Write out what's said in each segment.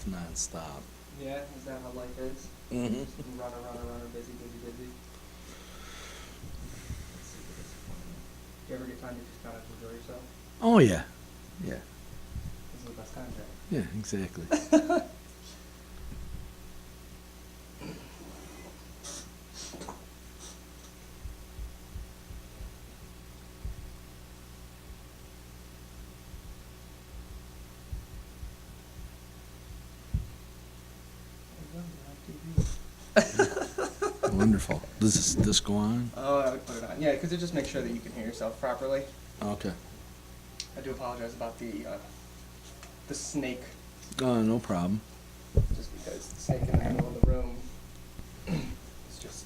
yourself nonstop. Yeah, is that how life is? Mm-hmm. Just runner, busy. Let's see what this one. Do you ever get time to just kind of enjoy yourself? Oh yeah, yeah, This is the best time, right? yeah, exactly. Wonderful. Does this go on? Oh, I would put it on. Yeah, because it just makes sure that you can hear yourself properly. Okay. I do apologize about the snake, No problem. just because the snake in the middle of the room is just,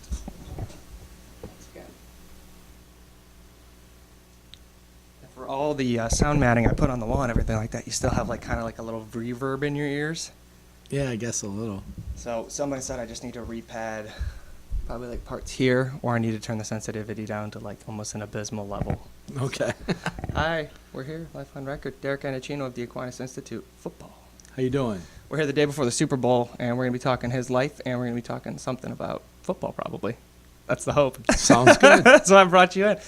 once again. And for all the sound matting I put on the wall and everything like that, you still have like kind of like a little reverb in your ears. Yeah, I guess a little. So somebody said I just need to repad probably like parts here, or I need to turn the sensitivity down to like almost an abysmal level. Okay. Hi, we're here, live on record. Derek Annechino of the Aquinas Institute, football. How you doing? We're here the day before the Super Bowl, and we're going to be talking his life, and we're going to be talking something about football probably. That's the hope. Sounds good. That's why I brought you in.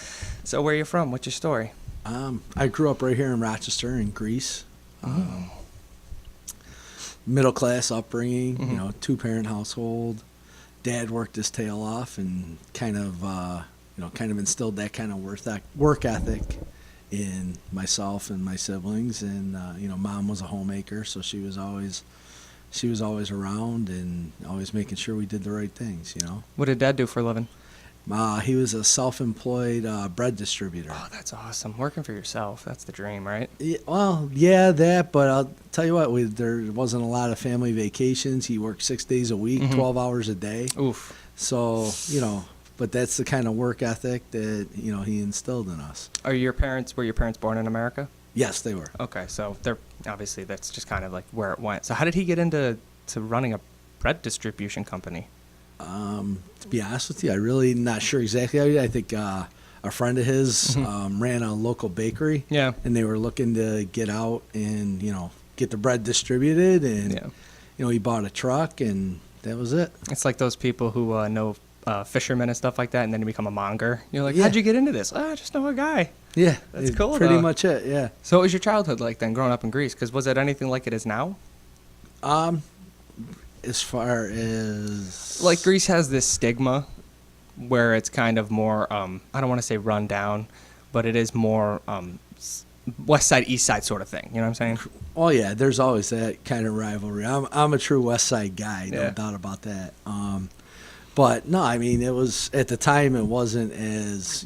So where are you from? What's your story? I grew up right here in Rochester, in Greece. Middle class upbringing, Mhm. you know, 2-parent household. Dad worked his tail off and kind of instilled that kind of work ethic in myself and my siblings. And Mom was a homemaker, so she was always around and always making sure we did the right things. You know. What did Dad do for a living? He was a self-employed bread distributor. Oh, that's awesome. Working for yourself, that's the dream, right? Yeah, well, yeah, that. But I'll tell you what, there wasn't a lot of family vacations. He worked 6 days a week, 12 hours a day. Oof. So, but that's the kind of work ethic that, he instilled in us. Were your parents born in America? Yes, they were. Okay, so they're obviously that's just kind of like where it went. So how did he get into running a bread distribution company? To be honest with you, I'm really not sure exactly. I think a friend of his ran a local bakery. Yeah. And they were looking to get out and, get the bread distributed. And, he bought a truck and that was it. It's like those people who know fishermen and stuff like that, and then you become a monger. You're like, Yeah. how'd you get into this? I just know a guy. Yeah. That's cool, Pretty though. much it, yeah. So what was your childhood like then, growing up in Greece? Because was it anything like it is now? As far as... Like Greece has this stigma where it's kind of more, I don't want to say run down, but it is more west side, east side sort of thing. You know what I'm saying? Oh, yeah, there's always that kind of rivalry. I'm a true west side guy, no Yeah. doubt about that. But, no, I mean, it was, at the time, it wasn't as,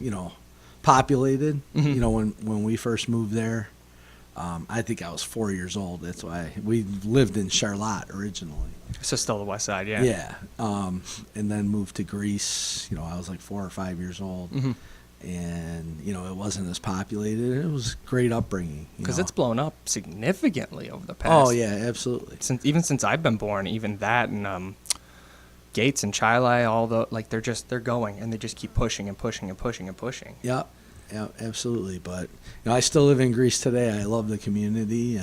populated. When we first moved there. I think I was 4 years old. That's why we lived in Charlotte originally. So still the west side, yeah. Yeah. And then moved to Greece. I was like 4 or 5 years old. And, it wasn't as populated. It was great upbringing. Because it's blown up significantly over the past. Oh, yeah, absolutely. Since I've been born, even that and Gates and Chile, all the they're going and they just keep pushing and pushing and pushing and pushing. Yep. Yeah, absolutely. But I still live in Greece today. I love the community.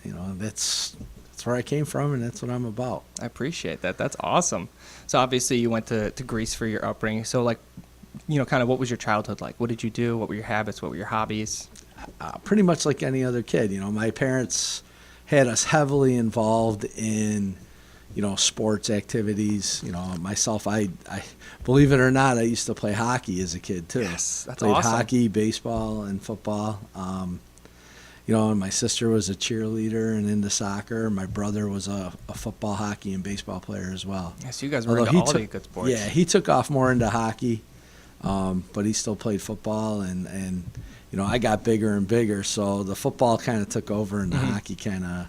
That's where I came from, and that's what I'm about. I appreciate that. That's awesome. So obviously you went to Greece for your upbringing. So kind of what was your childhood like? What did you do? What were your habits? What were your hobbies? Pretty much like any other kid. My parents had us heavily involved in sports activities. Myself, I believe it or not, I used to play hockey as a kid too. Yes, that's Played awesome. hockey, baseball, and football. And my sister was a cheerleader and into soccer. My brother was a football, hockey, and baseball player as well. Yeah, so you guys were Although into all the good sports. Yeah, he took off more into hockey, but he still played football, and I got bigger and bigger, so the football kind of took over, and the hockey kind of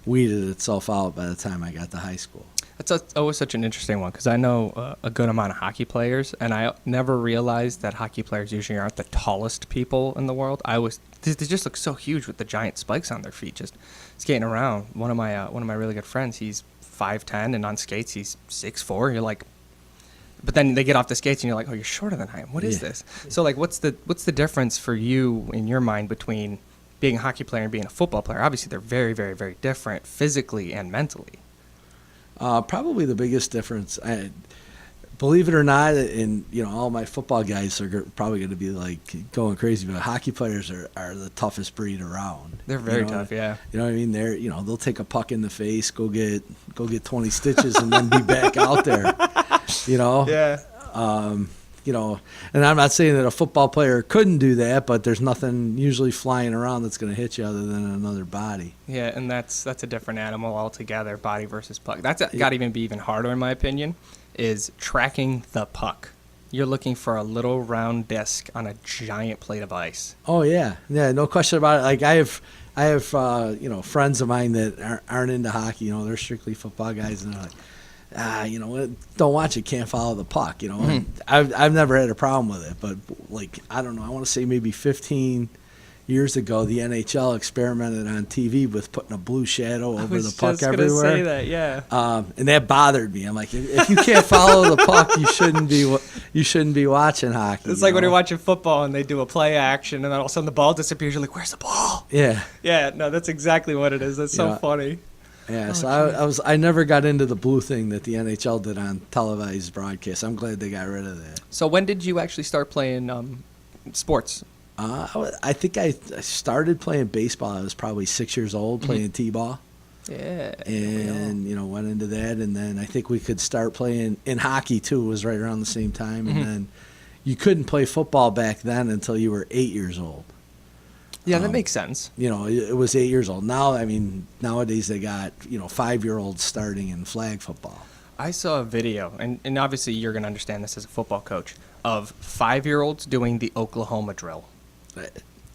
weeded itself out by the time I got to high school. That's always such an interesting one because I know a good amount of hockey players, and I never realized that hockey players usually aren't the tallest people in the world. They just look so huge with the giant spikes on their feet, just skating around. One of my really good friends, he's 5'10", and on skates he's 6'4". You're like, but then they get off the skates and you're like, oh, you're shorter than I am. What is this? So what's the difference for you in your mind between being a hockey player and being a football player, obviously they're very, very, very different physically and mentally. Probably the biggest difference, believe it or not, and all my football guys are probably going to be like going crazy, but hockey players are the toughest breed around. They're very tough, yeah. You know what I mean? They'll take a puck in the face, go get 20 stitches, and then be back out there. Yeah. And I'm not saying that a football player couldn't do that, but there's nothing usually flying around that's going to hit you other than another body. Yeah, and that's a different animal altogether, body versus puck. That's got to even be even harder, in my opinion, is tracking the puck. You're looking for a little round disc on a giant plate of ice. Oh yeah, no question about it. Like I have friends of mine that aren't into hockey. They're strictly football guys, and they're like, don't watch it, can't follow the puck. Mm-hmm. I've never had a problem with it, but like I don't know, I want to say maybe 15 years ago, the NHL experimented on TV with putting a blue shadow over the puck everywhere. I was just gonna say that, yeah. And that bothered me. I'm like, if you can't follow the puck, you shouldn't be watching hockey. It's like when you're watching football and they do a play action, and then all of a sudden the ball disappears. You're like, "Where's the ball?" Yeah. Yeah. No, that's exactly what it is. That's so funny. Yeah, so I never got into the blue thing that the NHL did on televised broadcasts. I'm glad they got rid of that. So when did you actually start playing sports? I think I started playing baseball. I was probably 6 years old, playing t-ball. Yeah. And, went into that. And then I think we could start playing in hockey, too. It was right around the same time. And then you couldn't play football back then until you were 8 years old. Yeah, that makes sense. It was 8 years old. Now, nowadays they got, 5-year-olds starting in flag football. I saw a video, and obviously you're going to understand this as a football coach, of 5-year-olds doing the Oklahoma drill.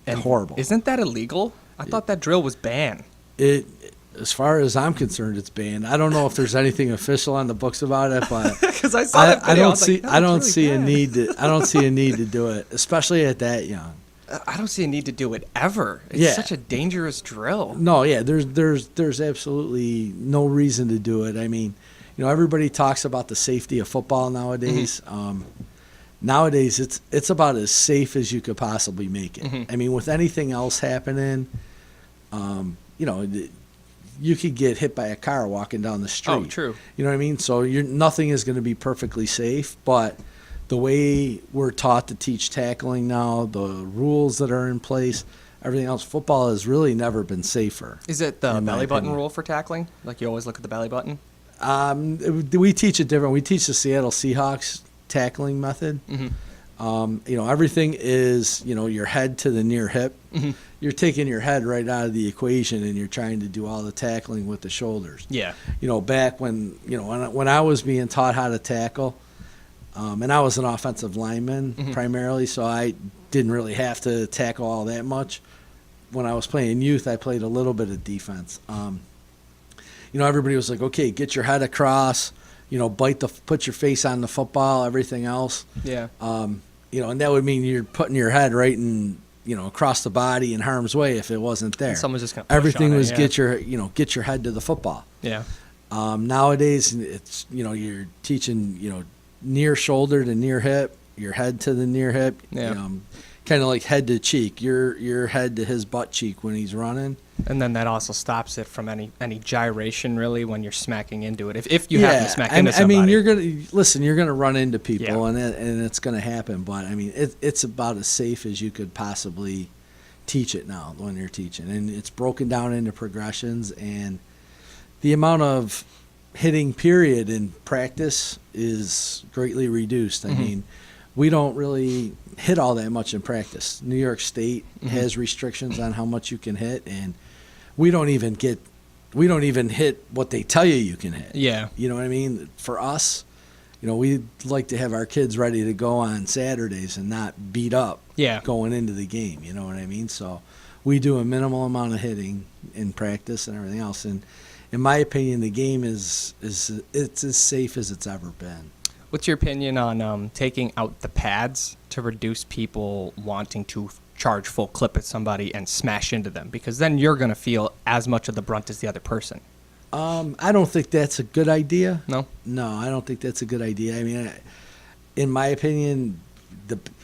And horrible. Isn't that illegal? I thought that drill was banned. As far as I'm concerned, it's banned. I don't know if there's anything official on the books about it, but because I saw that video, I don't see a need to do it, especially at that young. I don't see a need to do it ever. It's such a dangerous drill. No, yeah, there's absolutely no reason to do it. I mean, everybody talks about the safety of football nowadays. Nowadays, it's about as safe as you could possibly make it. I mean, with anything else happening, you could get hit by a car walking down the street. Oh, true. You know what I mean? So nothing is going to be perfectly safe, but the way we're taught to teach tackling now, the rules that are in place, everything else, football has really never been safer. Is it the belly button rule for tackling? Like you always look at the belly button? We teach it different. We teach the Seattle Seahawks tackling method. Everything is, your head to the near hip. You're taking your head right out of the equation, and you're trying to do all the tackling with the shoulders. Yeah. Back when I was being taught how to tackle, and I was an offensive lineman primarily, so I didn't really have to tackle all that much. When I was playing youth, I played a little bit of defense. Everybody was like, okay, get your head across, put your face on the football, everything else. Yeah. And that would mean you're putting your head right in, across the body in harm's way if it wasn't there. And someone's just going to everything was get get your head to the football. Yeah. Nowadays it's you're teaching near shoulder to near hip, your head to the near hip. Yeah. Kind of like head to cheek, your head to his butt cheek when he's running. And then that also stops it from any gyration, really, when you're smacking into it. If you happen to smack into somebody. I mean, you're gonna run into people, and it's gonna happen. But I mean, it's about as safe as you could possibly teach it now when you're teaching, and it's broken down into progressions, and the amount of hitting period in practice is greatly reduced. I mean, we don't really hit all that much in practice. New York State has restrictions on how much you can hit, and we don't even hit what they tell you can hit. Yeah. You know what I mean? For us, we like to have our kids ready to go on Saturdays and not beat up going into the game. You know what I mean? So we do a minimal amount of hitting in practice and everything else. And in my opinion, the game it's as safe as it's ever been. What's your opinion on taking out the pads to reduce people wanting to charge full clip at somebody and smash into them? Because then you're going to feel as much of the brunt as the other person. I don't think that's a good idea. No, I don't think that's a good idea. I mean, in my opinion,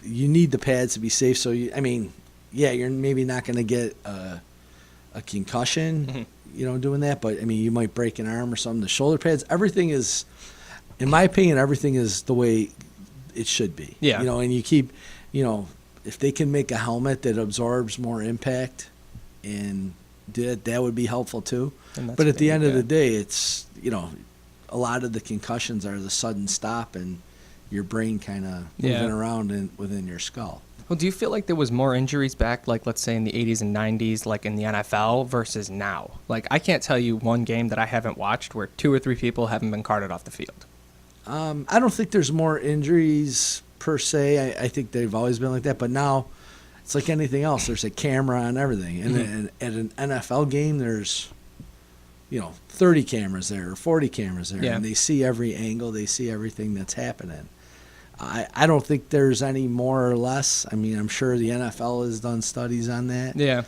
you need the pads to be safe. So you you're maybe not going to get a concussion, doing that. But I mean, you might break an arm or something. The shoulder pads, everything is, in my opinion, everything is the way it should be. Yeah. And you keep, if they can make a helmet that absorbs more impact, and that would be helpful too. But at the end of the day, it's, a lot of the concussions are the sudden stop and your brain kind of moving around within your skull. Well, do you feel like there was more injuries back, like, let's say in the 80s and 90s, like in the NFL versus now? Like, I can't tell you one game that I haven't watched where 2 or 3 people haven't been carted off the field. I don't think there's more injuries per se. I think they've always been like that. But now it's like anything else. There's a camera on everything. And at an NFL game, there's, 30 cameras there or 40 cameras there. And they see every angle. They see everything that's happening. I don't think there's any more or less. I mean, I'm sure the NFL has done studies on that. Yeah.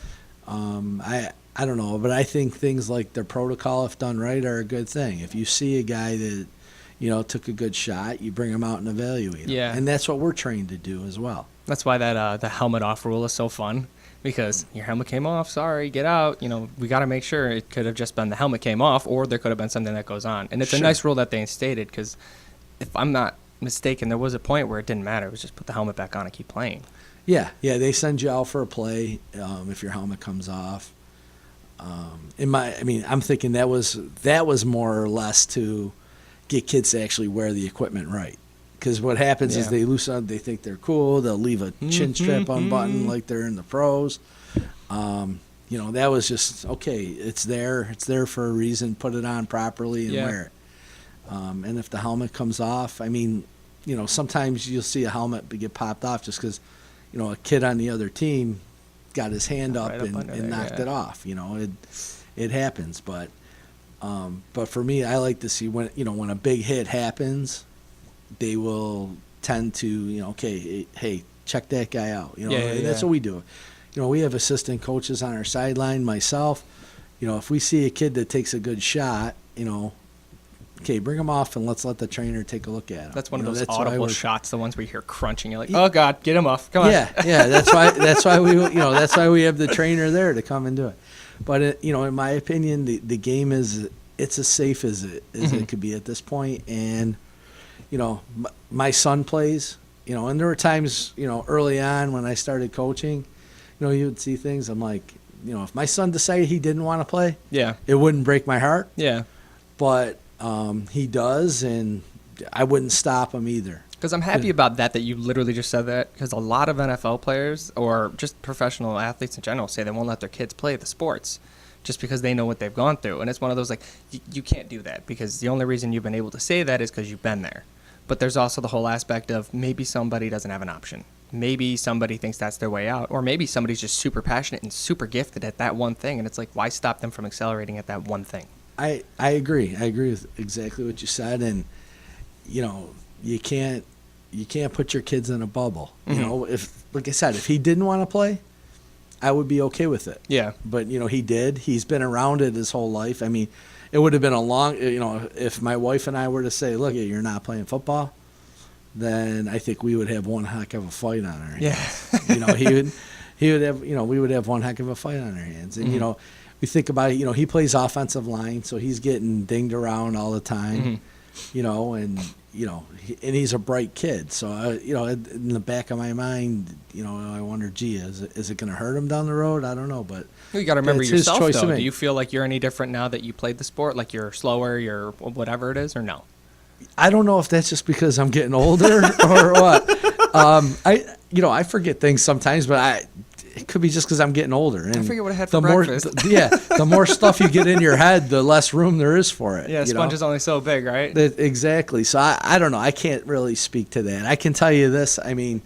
I don't know, but I think things like their protocol, if done right, are a good thing. If you see a guy that, took a good shot, you bring him out and evaluate him. Yeah. And that's what we're trained to do as well. That's why that the helmet off rule is so fun, because your helmet came off, sorry, get out. We got to make sure. It could have just been the helmet came off, or there could have been something that goes on. And it's a nice rule that they instated, because if I'm not mistaken, there was a point where it didn't matter. It was just put the helmet back on and keep playing. Yeah, they send you out for a play if your helmet comes off. I'm thinking that was more or less to get kids to actually wear the equipment right. Because what happens is they loosen up, they think they're cool, they'll leave a chin strap unbuttoned like they're in the pros. That was just, okay, it's there for a reason, put it on properly and wear it. And if the helmet comes off, sometimes you'll see a helmet get popped off just because, a kid on the other team got his hand up and knocked it off. It happens. But for me, I like to see when a big hit happens, they will tend to, okay, hey, check that guy out. That's what we do. We have assistant coaches on our sideline. Myself, if we see a kid that takes a good shot, okay, bring him off and let's let the trainer take a look at him. That's one of those audible shots, the ones where you hear crunching. You're like, oh God, get him off! Come on. Yeah. That's why we have the trainer there to come and do it. But in my opinion, the game it's as safe as it could be at this point. And my son plays. And there were times early on when I started coaching, you would see things. I'm like, if my son decided he didn't want to play, it wouldn't break my heart. Yeah. But he does, and I wouldn't stop him either. Because I'm happy about that you literally just said that, because a lot of NFL players or just professional athletes in general say they won't let their kids play the sports just because they know what they've gone through. And it's one of those, like, you can't do that, because the only reason you've been able to say that is because you've been there. But there's also the whole aspect of maybe somebody doesn't have an option. Maybe somebody thinks that's their way out, or maybe somebody's just super passionate and super gifted at that one thing, and it's like, why stop them from accelerating at that one thing? I agree. I agree with exactly what you said, and you can't put your kids in a bubble. If, like I said, if he didn't want to play, I would be okay with it. Yeah. But he did. He's been around it his whole life. I mean, it would have been a long. If my wife and I were to say, "Look, you're not playing football," then I think we would have one heck of a fight on our hands. Yeah. He would have. We would have one heck of a fight on our hands, and we think about it, he plays offensive line, so he's getting dinged around all the time, and he's a bright kid. So, in the back of my mind, I wonder, gee, is it going to hurt him down the road? I don't know, but you got to remember yourself, though. Do you feel like you're any different now that you played the sport? Like you're slower, you're whatever it is, or no? I don't know if that's just because I'm getting older or what. I forget things sometimes, but it could be just because I'm getting older. And I forget what I had for breakfast. The more stuff you get in your head, the less room there is for it. Yeah, sponge is only so big, right? Exactly. So I don't know. I can't really speak to that. I can tell you this. I mean,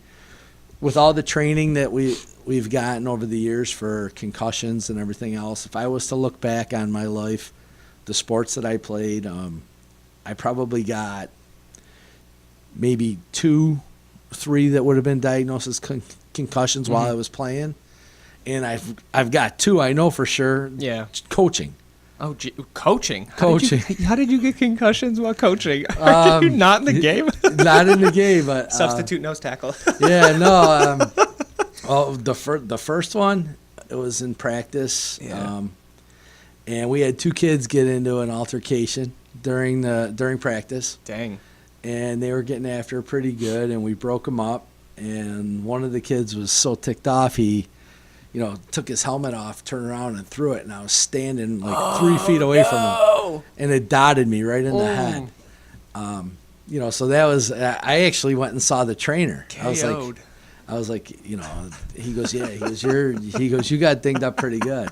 with all the training that we've gotten over the years for concussions and everything else, if I was to look back on my life, the sports that I played, I probably got maybe 2, 3 that would have been diagnosed as concussions while I was playing. And I've got 2 I know for sure. Yeah. Coaching. Oh, coaching. Coaching. How did you get concussions while coaching? Are you not in the game? Not in the game, but substitute nose tackle. Yeah, no. Oh, the first one, it was in practice. Yeah. And we had 2 kids get into an altercation during practice, Dang. and they were getting after it pretty good, and we broke them up. And one of the kids was so ticked off, he, took his helmet off, turned around, and threw it. And I was standing like 3 feet away from him, and it dotted me right in the head. So that was. I actually went and saw the trainer. KO'd. I was like, he goes, yeah. He goes, you got dinged up pretty good.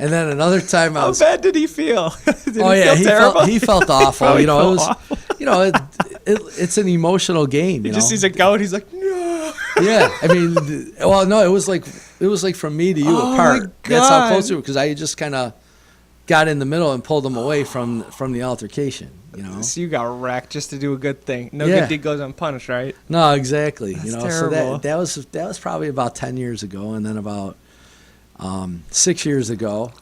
And then another time I was. How bad did he feel? Did Oh yeah, he feel terrible? he felt awful. Probably It felt was, awful. it's an emotional game. He just sees a goat. He's like, no. Yeah, I mean, no, it was like from me to you Oh, apart. my That's how God. close we were, because I just kind of got in the middle and pulled him away from the altercation. So you got wrecked just to do a good thing. No Yeah. good deed goes unpunished, right? No, exactly. That's So terrible. that was probably about 10 years ago, and then about 6 years ago,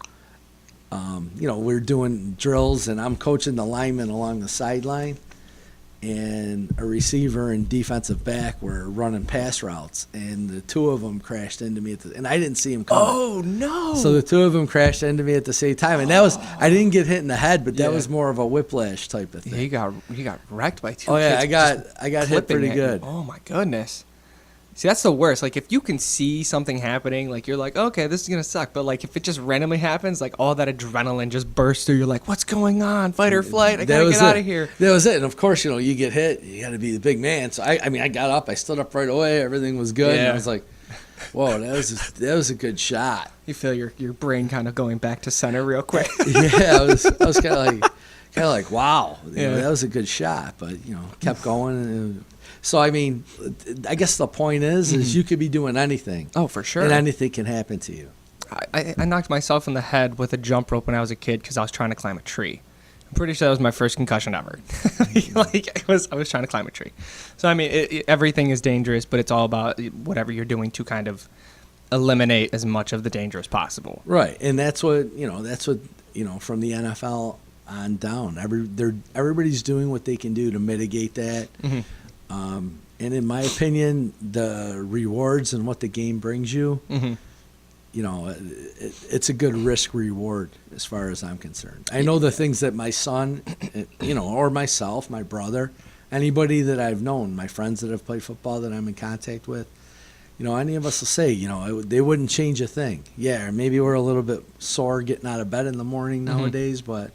we're doing drills, and I'm coaching the linemen along the sideline, and a receiver and defensive back were running pass routes, and the 2 of them crashed into me and I didn't see them coming. Oh, no. So the 2 of them crashed into me at the same time, and that was, I didn't get hit in the head, but that Yeah. was more of a whiplash type of thing. Yeah, you got wrecked by 2 Oh yeah, kids I got hit clipping pretty at you. good. Oh, my goodness. See, that's the worst. Like, if you can see something happening, like, you're like, okay, this is going to suck. But, like, if it just randomly happens, like, all that adrenaline just bursts through. You're like, what's going on? Fight or flight. I got to get out of here. That was it. And of course, you get hit, you got to be the big man. So I got up, I stood up right away, everything was good, and Yeah. I was like, whoa, that was a good shot. You feel your brain kind of going back to center real quick. Yeah, I was kind of like, wow, Yeah. that was a good shot, but kept going. And so I mean, I guess the point is you could be doing anything, Oh, for sure. and anything can happen to you. I knocked myself in the head with a jump rope when I was a kid because I was trying to climb a tree. I'm pretty sure that was my first concussion ever. I was trying to climb a tree. So I mean, everything is dangerous, but it's all about whatever you're doing to kind of eliminate as much of the danger as possible. Right, and that's what from the NFL on down. Everybody's doing what they can do to mitigate that. And in my opinion, the rewards and what the game brings you, it's a good risk reward as far as I'm concerned. I know the things that my son, or myself, my brother, anybody that I've known, my friends that have played football that I'm in contact with, any of us will say, they wouldn't change a thing. Yeah, maybe we're a little bit sore getting out of bed in the morning nowadays, but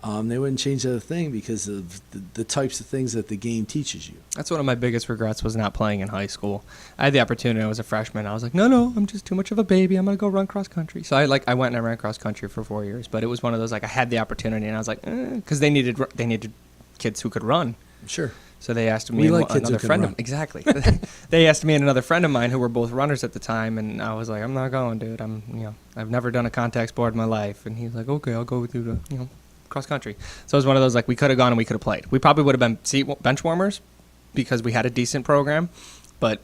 they wouldn't change a thing because of the types of things that the game teaches you. That's one of my biggest regrets was not playing in high school. I had the opportunity. I was a freshman. I was like, no, I'm just too much of a baby. I'm gonna go run cross country. So I went and I ran cross country for 4 years. But it was one of those I had the opportunity and I was like, because they needed kids who could run. Sure. So they asked me We and like kids who another can friend run. exactly. They asked me and another friend of mine who were both runners at the time, and I was like, I'm not going, dude. I've never done a contact sport in my life. And he's like, okay, I'll go with you to cross country. So it was one of those we could have gone and we could have played. We probably would have been bench warmers because we had a decent program, but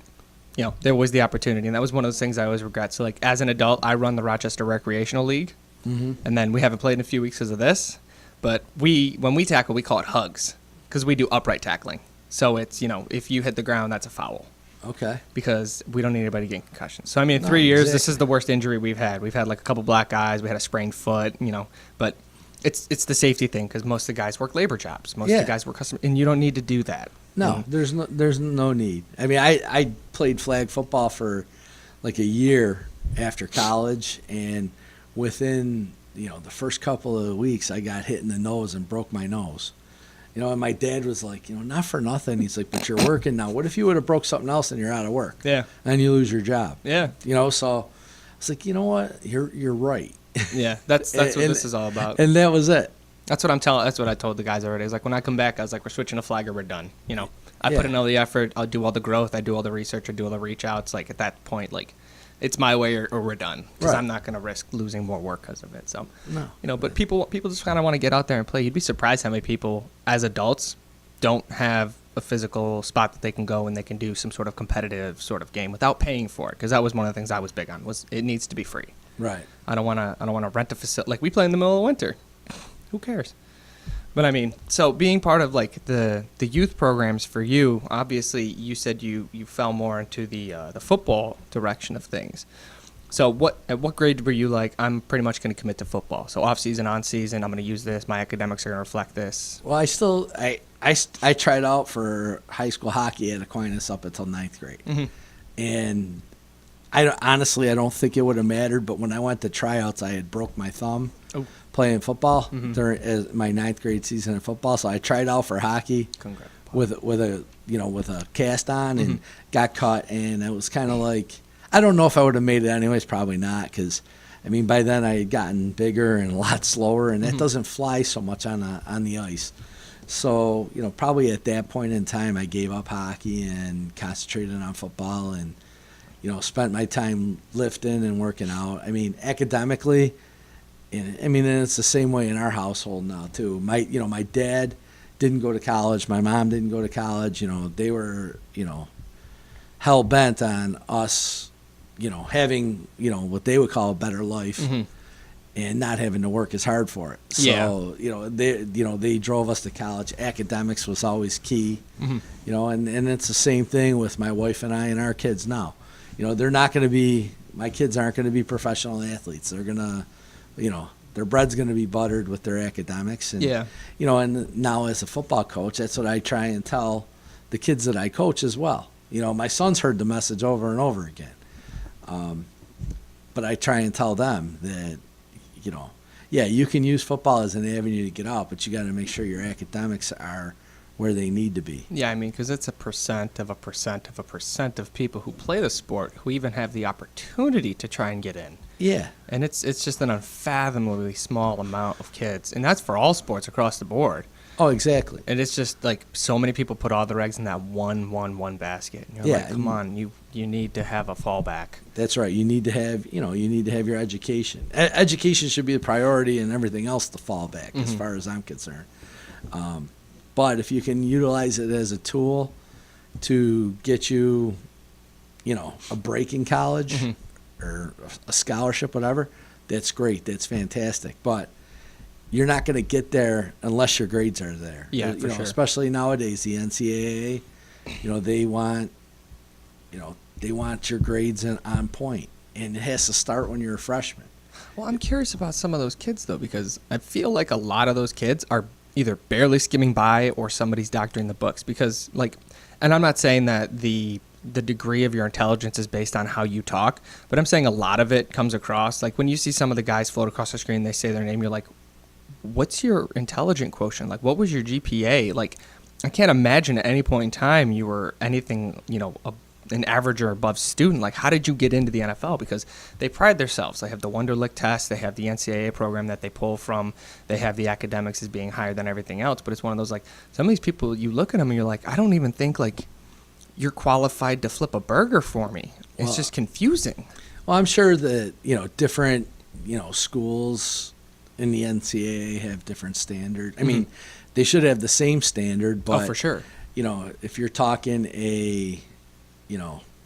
there was the opportunity, and that was one of those things I always regret. So as an adult, I run the Rochester Recreational League, and then we haven't played in a few weeks because of this. But when we tackle, we call it hugs because we do upright tackling. So it's if you hit the ground, that's a foul. Okay. Because we don't need anybody getting concussions. So I mean, in No, 3 years, this exactly. is the worst injury we've had. We've had a couple black eyes. We had a sprained foot. But it's the safety thing because most of the guys work labor jobs. Most of Yeah. the guys work customer, and you don't need to do that. No, there's no need. I mean, I played flag football for like a year after college, and within the first couple of weeks, I got hit in the nose and broke my nose. And my dad was like, not for nothing. He's like, but you're working now. What if you would have broke something else and you're out of work? Yeah. And you lose your job. Yeah. So I was like, you know what? You're right. Yeah. That's what And- this is all about. And that was it. That's what I told the guys already. I was like, when I come back, I was like, we're switching to flag or we're done. I Yeah. put in all the effort. I'll do all the growth. I do all the research. I do all the reach outs. At that point, it's my way or we're done. Because Right. I'm not going to risk losing more work because of it. So, No. but people just kind of want to get out there and play. You'd be surprised how many people, as adults, don't have a physical spot that they can go and they can do some sort of competitive sort of game without paying for it. Because that was one of the things I was big on. Was it needs to be free. Right. I don't want to rent a facility. We play in the middle of winter. Who cares? But I mean, so being part of like the youth programs for you, obviously you said you fell more into the football direction of things. So at what grade were you like, I'm pretty much going to commit to football? So off season, on season, I'm going to use this. My academics are going to reflect this. Well, I tried out for high school hockey at Aquinas up until ninth grade. Mm-hmm. And honestly, I don't think it would have mattered. But when I went to tryouts, I had broke my thumb playing football during my ninth grade season of football. So I tried out for hockey with a cast on and got cut. And it was kind of like, I don't know if I would have made it anyways. Probably not, because I mean by then I had gotten bigger and a lot slower, and that doesn't fly so much on the ice. So probably at that point in time, I gave up hockey and concentrated on football, and spent my time lifting and working out. I mean, academically, and it's the same way in our household now too. My dad didn't go to college. My mom didn't go to college. They were hell bent on us, having what they would call a better life. And not having to work as hard for it. So, they drove us to college. Academics was always key, and it's the same thing with my wife and I and our kids now. They're not going to be, my kids aren't going to be professional athletes. They're going to, their bread's going to be buttered with their academics. And, and now as a football coach, that's what I try and tell the kids that I coach as well. My son's heard the message over and over again. But I try and tell them that, you can use football as an avenue to get out, but you got to make sure your academics are where they need to be. Yeah, I mean, because it's a percent of a percent of a percent of people who play the sport who even have the opportunity to try and get in. Yeah. And it's just an unfathomably small amount of kids. And that's for all sports across the board. Oh, exactly. And it's just like so many people put all their eggs in that one basket. And you're like, come on, you need to have a fallback. That's right. You need to have, your education. Education should be a priority, and everything else the fallback, as far as I'm concerned. But if you can utilize it as a tool to get you, a break in college or a scholarship, whatever, that's great. That's fantastic. But you're not going to get there unless your grades are there. Yeah, for sure. Especially nowadays, the NCAA, they want your grades on point, and it has to start when you're a freshman. Well, I'm curious about some of those kids though, because I feel like a lot of those kids are either barely skimming by or somebody's doctoring the books. Because and I'm not saying that the degree of your intelligence is based on how you talk, but I'm saying a lot of it comes across. Like when you see some of the guys float across the screen, they say their name, you're like, what's your intelligent quotient? Like, what was your GPA? Like, I can't imagine at any point in time you were anything, an average or above student. Like, how did you get into the NFL? Because they pride themselves. They have the Wonderlic test. They have the NCAA program that they pull from. They have the academics as being higher than everything else. But it's one of those, like, some of these people, you look at them and you're like, I don't even think, like, you're qualified to flip a burger for me. It's just confusing. Well, I'm sure that, different, schools in the NCAA have different standards. I mean, they should have the same standard, but for sure. If you're talking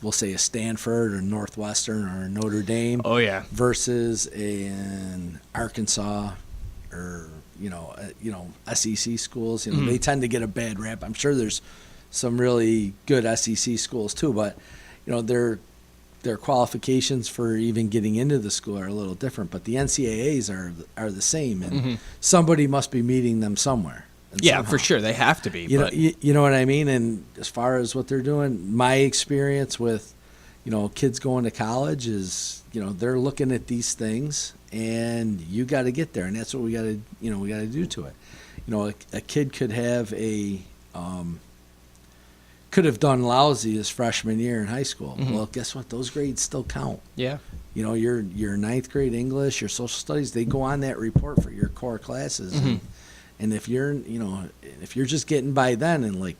we'll say a Stanford or Northwestern or Notre Dame, versus an Arkansas or SEC schools, they tend to get a bad rap. I'm sure there's some really good SEC schools too, but their qualifications for even getting into the school are a little different, but the NCAAs are the same, and somebody must be meeting them somewhere. Yeah, somehow. For sure, they have to be. You know what I mean? And as far as what they're doing, my experience with, kids going to college is, they're looking at these things, and you got to get there, and that's what we got to, we got to do to it. A kid could have could have done lousy his freshman year in high school. Well, guess what? Those grades still count. Yeah. Your ninth grade English, your social studies, they go on that report for your core classes. And if you're, if you're just getting by then, and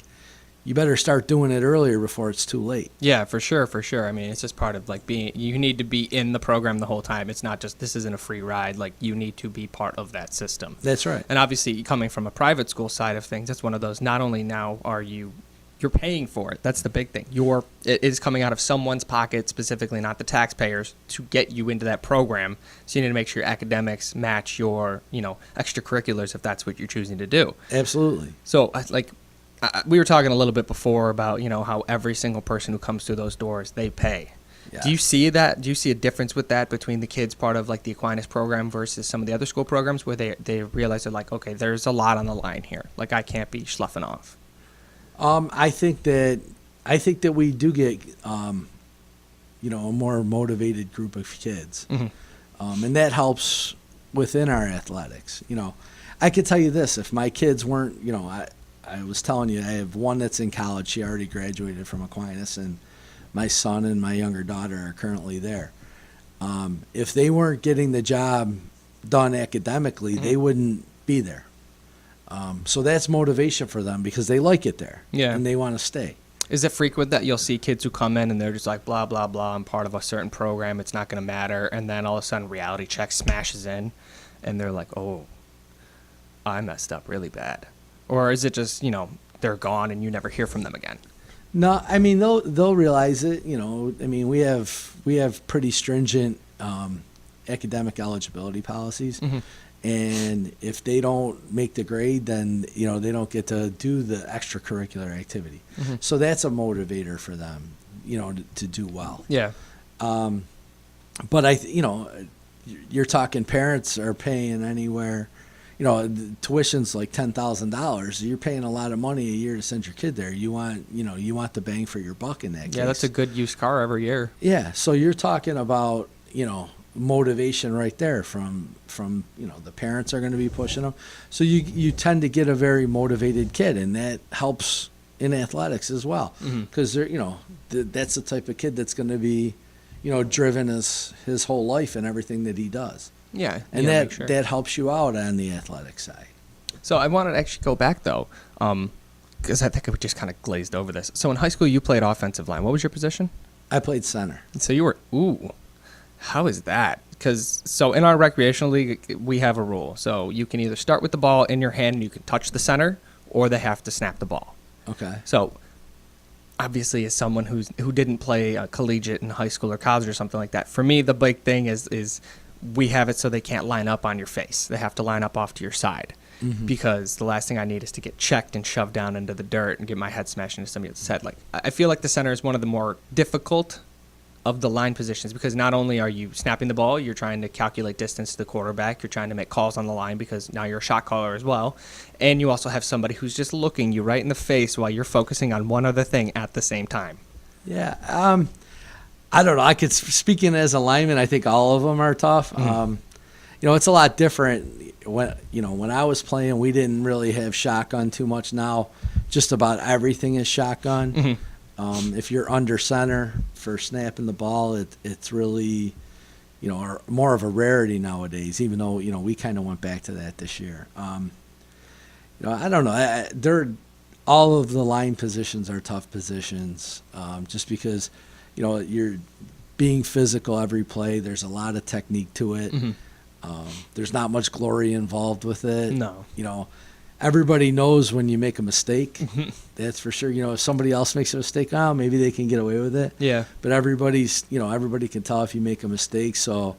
you better start doing it earlier before it's too late. Yeah, for sure. I mean, it's just part of you need to be in the program the whole time. It's not just, this isn't a free ride. You need to be part of that system. That's right. And obviously coming from a private school side of things, it's one of those, not only now are you're you're paying for it. That's the big thing. It is coming out of someone's pocket, specifically not the taxpayers, to get you into that program. So you need to make sure your academics match your, extracurriculars if that's what you're choosing to do. Absolutely. So we were talking a little bit before about, how every single person who comes through those doors, they pay. Yeah. Do you see that? Do you see a difference with that between the kids part of like the Aquinas program versus some of the other school programs where they realize they're like, okay, there's a lot on the line here. Like I can't be sloughing off. I think that we do get a more motivated group of kids, and that helps within our athletics. I could tell you this: if my kids weren't, I was telling you, I have one that's in college. She already graduated from Aquinas, and my son and my younger daughter are currently there. If they weren't getting the job done academically, they wouldn't be there. So that's motivation for them because they like it there, and they want to stay. Is it frequent that you'll see kids who come in and they're just like, blah, blah, blah, I'm part of a certain program, it's not going to matter, and then all of a sudden reality check smashes in, and they're like, oh, I messed up really bad? Or is it just, they're gone and you never hear from them again? No, I mean they'll realize it. We have pretty stringent academic eligibility policies, and if they don't make the grade, then they don't get to do the extracurricular activity. So that's a motivator for them, to do well. Yeah. But you're talking parents are paying anywhere. Tuition's like $10,000. You're paying a lot of money a year to send your kid there. You want the bang for your buck in that case. Yeah, that's a good used car every year. Yeah, so you're talking about, motivation right there from the parents are going to be pushing them. So you tend to get a very motivated kid, and that helps in athletics as well because they're that's the type of kid that's going to be driven his whole life and everything that he does. Yeah, and that helps you out on the athletic side. So I wanted to actually go back though, because I think we just kind of glazed over this. So in high school, you played offensive line. What was your position? I played center. So you were how is that? Because in our recreational league, we have a rule. So you can either start with the ball in your hand and you can touch the center, or they have to snap the ball. Okay. So obviously, as someone who didn't play collegiate in high school or college or something like that, for me the big thing is we have it so they can't line up on your face. They have to line up off to your side, because the last thing I need is to get checked and shoved down into the dirt and get my head smashed into somebody else's head. Like I feel like the center is one of the more difficult of the line positions because not only are you snapping the ball, you're trying to calculate distance to the quarterback, you're trying to make calls on the line because now you're a shot caller as well, and you also have somebody who's just looking you right in the face while you're focusing on one other thing at the same time. Yeah, I don't know. Speaking as a lineman, I think all of them are tough. It's a lot different. When I was playing, we didn't really have shotgun too much. Now, just about everything is shotgun. If you're under center for snapping the ball, it's really, more of a rarity nowadays. Even though we kind of went back to that this year. I don't know. All of the line positions are tough positions, just because. You're being physical every play. There's a lot of technique to it. There's not much glory involved with it. No. Everybody knows when you make a mistake. That's for sure. If somebody else makes a mistake, maybe they can get away with it. Yeah. But everybody can tell if you make a mistake. So,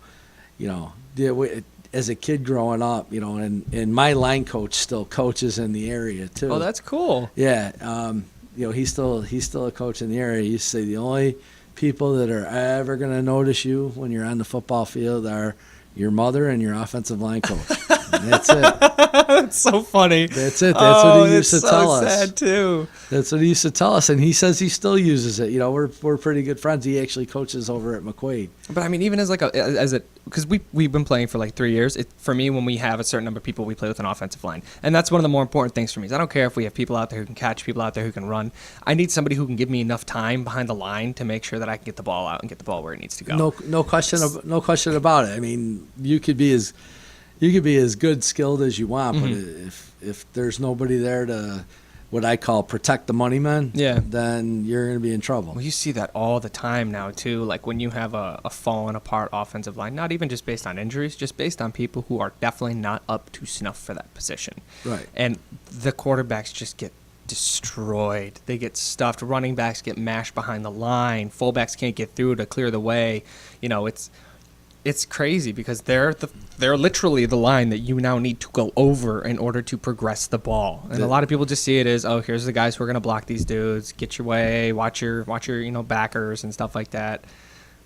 as a kid growing up, and my line coach still coaches in the area too. Oh, that's cool. Yeah. He's still a coach in the area. He used to say the only people that are ever going to notice you when you're on the football field are your mother and your offensive line coach. That's it. That's so funny. That's it. That's what he used to tell us. That's so sad too. That's what he used to tell us, and he says he still uses it. We're pretty good friends. He actually coaches over at McQuaid. But I mean, even because we've been playing for like 3 years. For me, when we have a certain number of people, we play with an offensive line, and that's one of the more important things for me. Is I don't care if we have people out there who can catch, people out there who can run. I need somebody who can give me enough time behind the line to make sure that I can get the ball out and get the ball where it needs to go. No question about it. I mean, you could be as good skilled as you want, but if there's nobody there to what I call protect the money men, then you're going to be in trouble. Well, you see that all the time now too. Like when you have a fallen apart offensive line, not even just based on injuries, just based on people who are definitely not up to snuff for that position. Right. And the quarterbacks just get destroyed. They get stuffed. Running backs get mashed behind the line. Fullbacks can't get through to clear the way. You know, it's crazy because they're literally the line that you now need to go over in order to progress the ball. And a lot of people just see it as, oh, here's the guys who are going to block these dudes. Get your way. Watch your backers and stuff like that.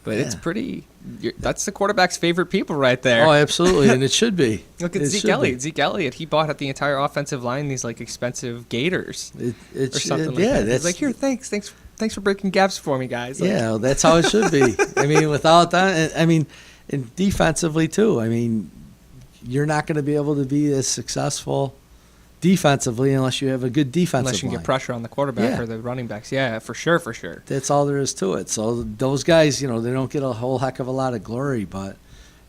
But it's pretty. That's the quarterback's favorite people right there. Oh, absolutely, and it should be. Look at Zeke Elliott. Zeke Elliott, he bought out the entire offensive line these like expensive Gators or something like that. It's like, here, thanks for breaking gaps for me, guys. Like, yeah, that's how it should be. I mean, without that, and defensively too. I mean, you're not going to be able to be as successful defensively unless you have a good defensive unless you can line. Get pressure on the quarterback or the running backs. Yeah, for sure. That's all there is to it. So those guys, they don't get a whole heck of a lot of glory, but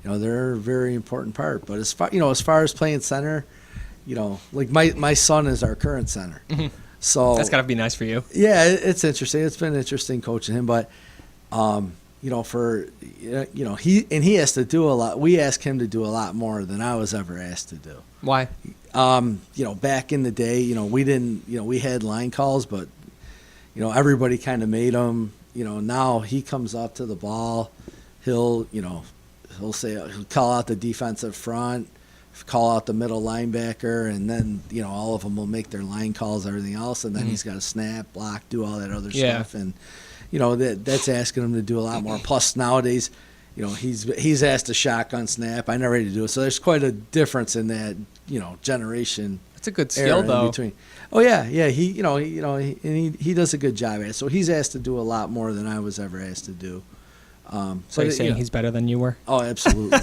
they're a very important part. But as far as playing center, like my son is our current center. Mm-hmm. So that's got to be nice for you. Yeah, it's interesting. It's been interesting coaching him, but he has to do a lot. We ask him to do a lot more than I was ever asked to do. Why? Back in the day, we didn't, we had line calls, but, everybody kind of made them. Now he comes up to the ball, he'll call out the defensive front, call out the middle linebacker, and then, all of them will make their line calls, everything else, and then he's got to snap, block, do all that other stuff, and that's asking him to do a lot more. Plus nowadays, he's asked a shotgun snap. I never had to do it, so there's quite a difference in that, generation. That's a good skill, though. Between. Oh yeah. He does a good job at it. So he's asked to do a lot more than I was ever asked to do. So you're saying he's better than you were? Oh, absolutely.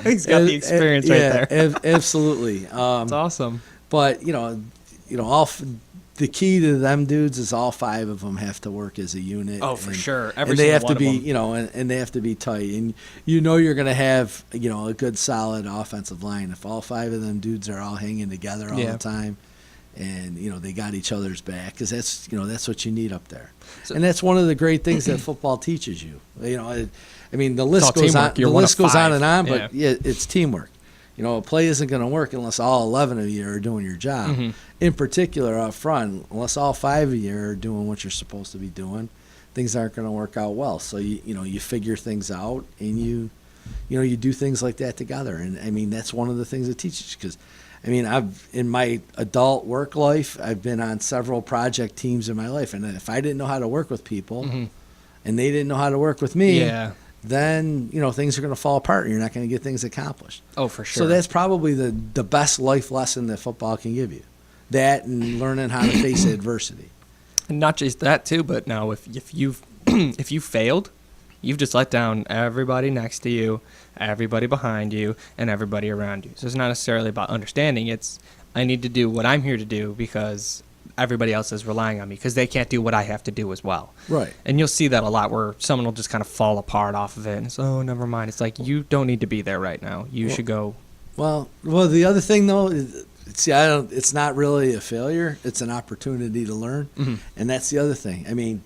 He's got the experience right there. Absolutely. That's awesome. But the key to them dudes is all five of them have to work as a unit. Oh, for sure. And they have to be, and they have to be tight. And you're going to have, a good solid offensive line if all five of them dudes are all hanging together all the time, and they got each other's back, because that's what you need up there. So, and that's one of the great things that football teaches you. The list goes on. The list goes on and on, but it's teamwork. A play isn't going to work unless all 11 of you are doing your job. Mm-hmm. In particular, up front, unless all 5 of you are doing what you're supposed to be doing, things aren't going to work out well. So you figure things out, and you do things like that together. And that's one of the things it teaches. Because I've in my adult work life, I've been on several project teams in my life, and if I didn't know how to work with people, and they didn't know how to work with me, then things are going to fall apart, and you're not going to get things accomplished. Oh, for sure. So that's probably the best life lesson that football can give you. That and learning how to face adversity. And not just that too, but now if you've if you failed, you've just let down everybody next to you, everybody behind you, and everybody around you. So it's not necessarily about understanding. It's I need to do what I'm here to do because everybody else is relying on me because they can't do what I have to do as well. Right. And you'll see that a lot where someone will just kind of fall apart off of it. And it's, oh, never mind. It's like, you don't need to be there right now. You should go. Well, the other thing, though, is, it's not really a failure. It's an opportunity to learn. Mm-hmm. And that's the other thing.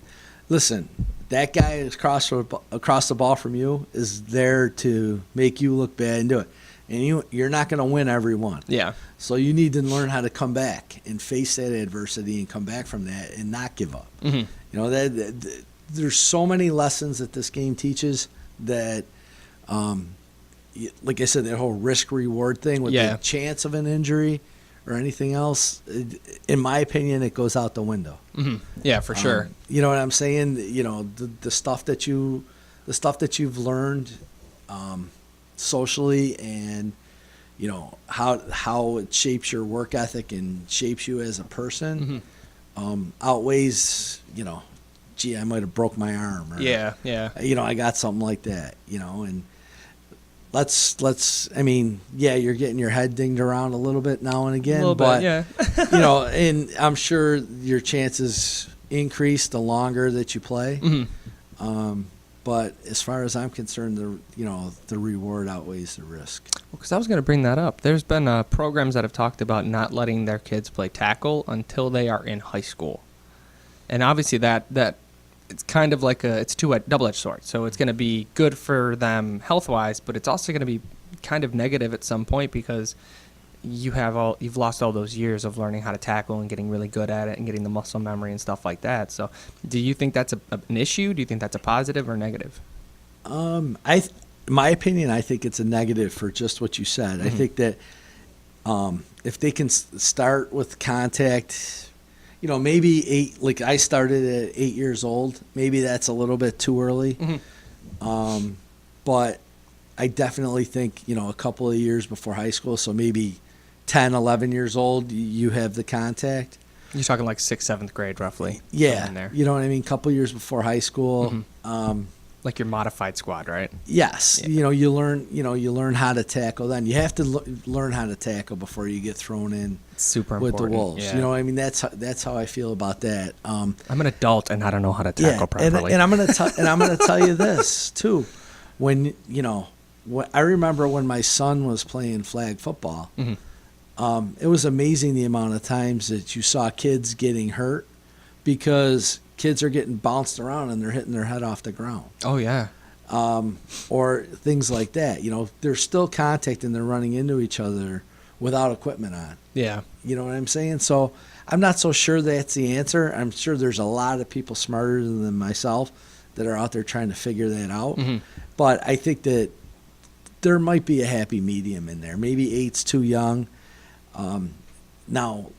Listen, that guy across the ball from you is there to make you look bad and do it. And you're not going to win every one. Yeah. So you need to learn how to come back and face that adversity and come back from that and not give up. Mm-hmm. There's so many lessons that this game teaches that, like I said, that whole risk-reward thing with the chance of an injury or anything else, in my opinion, it goes out the window. Mm-hmm. Yeah, for sure. You know what I'm saying? The stuff that you've learned socially, and how it shapes your work ethic and shapes you as a person, outweighs I might have broke my arm, or I got something like that, and you're getting your head dinged around a little bit now and again, and I'm sure your chances increase the longer that you play. Mm-hmm. But as far as I'm concerned, the reward outweighs the risk. Because I was going to bring that up. There's been programs that have talked about not letting their kids play tackle until they are in high school, and obviously that it's kind of like it's double-edged sword. So it's going to be good for them health-wise, but it's also going to be kind of negative at some point because you've lost all those years of learning how to tackle and getting really good at it and getting the muscle memory and stuff like that. So do you think that's an issue? Do you think that's a positive or negative? My opinion, I think it's a negative for just what you said. I think that if they can start with contact, maybe 8, like I started at 8 years old, maybe that's a little bit too early. But I definitely think, a couple of years before high school, so maybe 10, 11 years old, you have the contact. You're talking like 6th, 7th grade, roughly. Yeah. In there. You know what I mean? Couple years before high school. Like your modified squad, right? Yes. Yeah. You learn how to tackle then. You have to learn how to tackle before you get thrown in It's super with important. the Wolves. Yeah. You know what I mean? That's how I feel about that. I'm an adult and I don't know how to tackle properly. And I'm going to tell you this too. When, I remember when my son was playing flag football, it was amazing the amount of times that you saw kids getting hurt because kids are getting bounced around and they're hitting their head off the ground. Oh, yeah. Or things like that. There's still contact and they're running into each other without equipment on. Yeah. You know what I'm saying? So I'm not so sure that's the answer. I'm sure there's a lot of people smarter than myself that are out there trying to figure that out. But I think that there might be a happy medium in there. Maybe 8's too young. Now,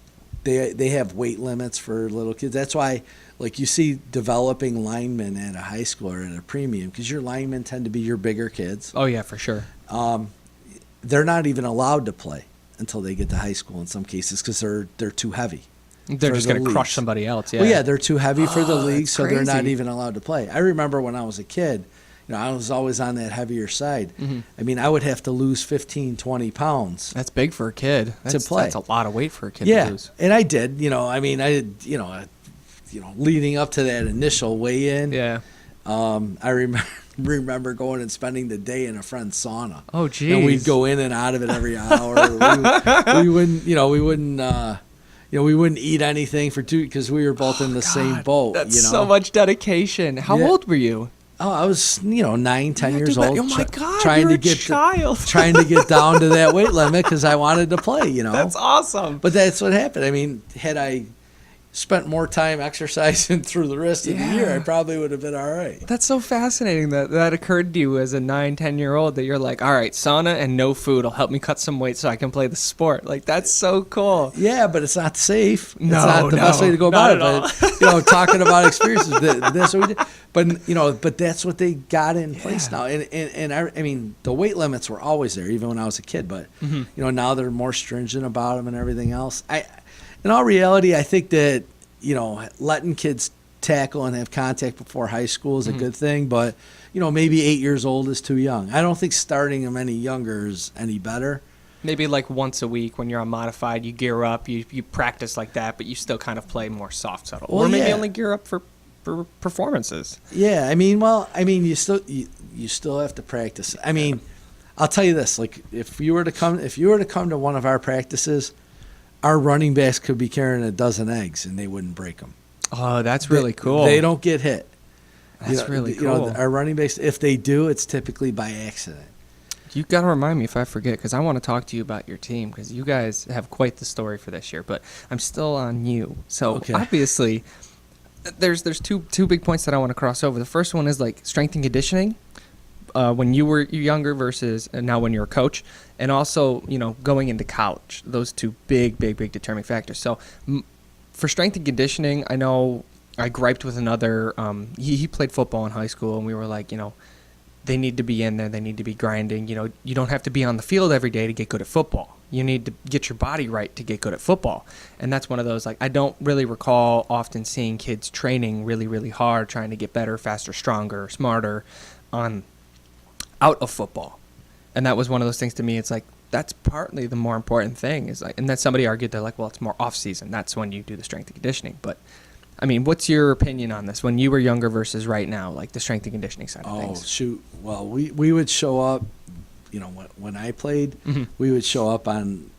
they have weight limits for little kids. That's why, like, you see developing linemen at a high school or at a premium because your linemen tend to be your bigger kids. Oh, yeah, for sure. They're not even allowed to play until they get to high school in some cases because they're too heavy. They're just going to crush somebody else. Yeah. Well, yeah, they're too heavy for the league, that's so they're not crazy. even allowed to play. I remember when I was a kid, I was always on that heavier side. I mean, I would have to lose 15, 20 pounds. That's big for a kid. To play. That's a lot of weight for a kid to lose. And I did. Leading up to that initial weigh-in. Yeah. I remember going and spending the day in a friend's sauna. Oh, geez. And we'd go in and out of it every hour. we wouldn't eat anything for 2 because we were both in the same boat. That's so much dedication. How old were you? Oh, I was, 9, 10 years old. Oh my God, trying you're to a get child. trying to get down to that weight limit because I wanted to play. That's awesome. But that's what happened. I mean, had I spent more time exercising through the rest of the year, I probably would have been all right. That's so fascinating that occurred to you as a 9, 10-year-old that you're like, all right, sauna and no food will help me cut some weight so I can play the sport. Like, that's so cool. Yeah, but it's not safe. No, it's not the best way to go about it. Not But talking about experiences, that's what we did. But that's what they got in place now. And I mean, the weight limits were always there, even when I was a kid. But now they're more stringent about them and everything else. In all reality, I think that, letting kids tackle and have contact before high school is a good thing, but, maybe 8 years old is too young. I don't think starting them any younger is any better. Maybe like once a week when you're on modified, you gear up, you practice like that, but you still kind of play more soft settle. Well, or maybe only gear up for performances. Yeah, you still have to practice. I mean, I'll tell you this, like if you were to come to one of our practices, our running backs could be carrying a dozen eggs and they wouldn't break them. Oh, that's really cool. They don't get hit. That's really cool. Our running backs, if they do, it's typically by accident. You got to remind me if I forget, because I want to talk to you about your team, because you guys have quite the story for this year, but I'm still on you. So obviously, there's two big points that I want to cross over. The first one is like strength and conditioning. When you were younger versus now when you're a coach, and also, going into college, those two big determining factors. So for strength and conditioning, I know I griped with another, he played football in high school, and we were like, they need to be in there, they need to be grinding. You don't have to be on the field every day to get good at football. You need to get your body right to get good at football. And that's one of those, like, I don't really recall often seeing kids training really hard, trying to get better, faster, stronger, smarter out of football. And that was one of those things to me. It's like, that's partly the more important thing. Is like, and then somebody argued, they're like, well, it's more off season. That's when you do the strength and conditioning. But I mean, what's your opinion on this when you were younger versus right now, like the strength and conditioning side of things? Oh, shoot. Well, we would show up, when I played, we would show up on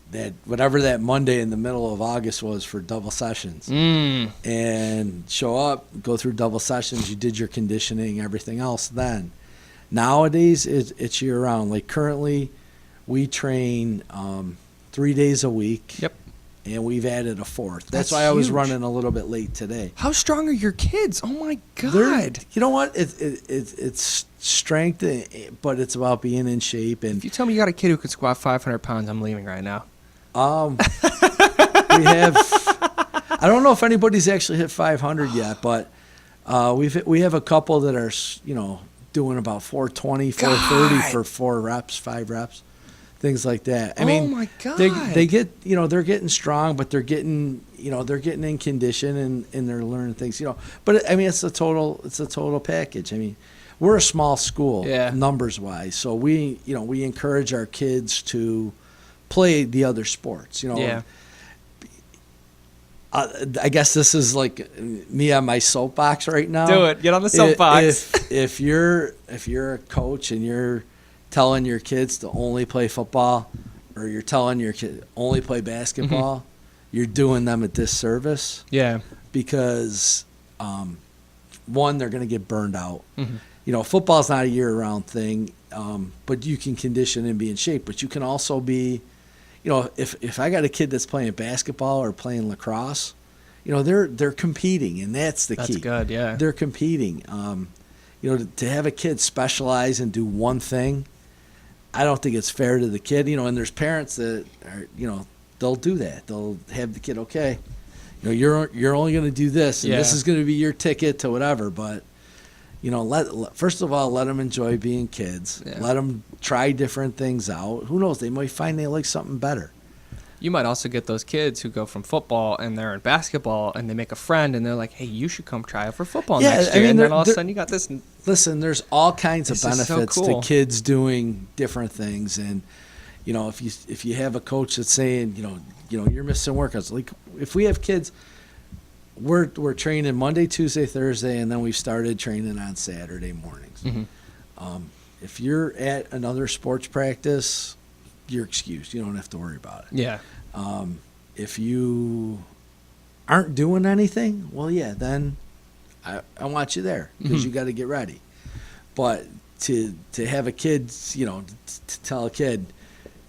whatever that Monday in the middle of August was for double sessions. And show up, go through double sessions. You did your conditioning, everything else then. Nowadays, it's year-round. Like currently, we train 3 3 days a week. Yep. And we've added a fourth. That's why I was huge. running a little bit late today. How strong are your kids? Oh my They're- God. you know what? It's strength, but it's about being in shape. And If you tell me you got a kid who can squat 500 pounds, I'm leaving right now. we have. I don't know if anybody's actually hit 500 yet, but we have a couple that are doing about 420, 430 for 4 reps, 5 reps, things like that. I mean, my God. they get they're getting strong, but they're getting in condition and they're learning things. But I mean, it's a total package. I mean, we're a small school, Yeah. numbers wise, so we encourage our kids to play the other sports. Yeah. I guess this is like me on my soapbox right now. Do it. Get on the soapbox. If you're a coach and you're telling your kids to only play football, or you're telling your kid only play basketball, you're doing them a disservice. Yeah. Because one, they're going to get burned out. Football's not a year-round thing, but you can condition and be in shape. But you can also be, if I got a kid that's playing basketball or playing lacrosse, they're competing, and that's the key. That's good, yeah. They're competing. To have a kid specialize and do one thing, I don't think it's fair to the kid. And there's parents that are, they'll do that. They'll have the kid, okay, you're only going to do this, and this is going to be your ticket to whatever. But first of all, let them enjoy being kids. Yeah. Let them try different things out. Who knows? They might find they like something better. You might also get those kids who go from football and they're in basketball and they make a friend and they're like, hey, you should come try out for football next year. And then all of a sudden you got this. Listen, there's all kinds of This is so benefits cool. to kids doing different things. And, if you have a coach that's saying, you're missing workouts, like if we have kids, we're training Monday, Tuesday, Thursday, and then we've started training on Saturday mornings. If you're at another sports practice, you're excused. You don't have to worry about it. Yeah. If you aren't doing anything, well, yeah, then I want you there because you got to get ready. But to have a kid, to tell a kid,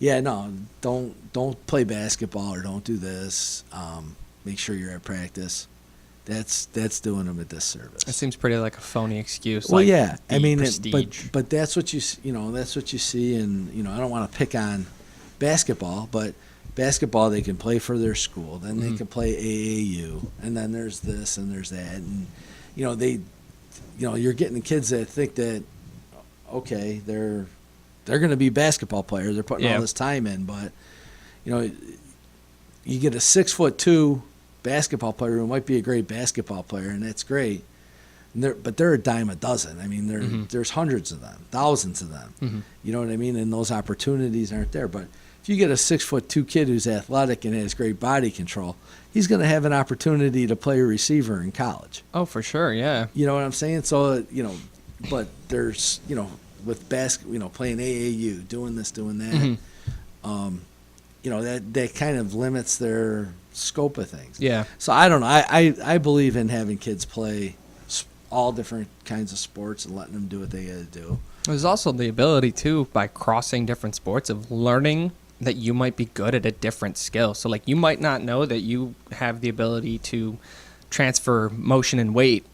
yeah, no, don't play basketball or don't do this. Make sure you're at practice. That's doing them a disservice. It seems pretty like a phony excuse. Well, like yeah, I mean, prestige. but that's what you see, and I don't want to pick on basketball, but basketball they can play for their school, then they can play AAU, and then there's this and there's that, and you're getting the kids that think that okay, they're going to be basketball players, they're putting all this time in, but you get a 6'2" basketball player who might be a great basketball player, and that's great. But they're a dime a dozen. I mean, there's hundreds of them, thousands of them. You know what I mean? And those opportunities aren't there. But if you get a 6'2" kid who's athletic and has great body control, he's going to have an opportunity to play a receiver in college. Oh, for sure, yeah. You know what I'm saying? So but there's with playing AAU, doing this, doing that. That kind of limits their scope of things. Yeah. So I don't know. I believe in having kids play all different kinds of sports and letting them do what they got to do. There's also the ability, too, by crossing different sports, of learning that you might be good at a different skill. So, like, you might not know that you have the ability to transfer motion and weight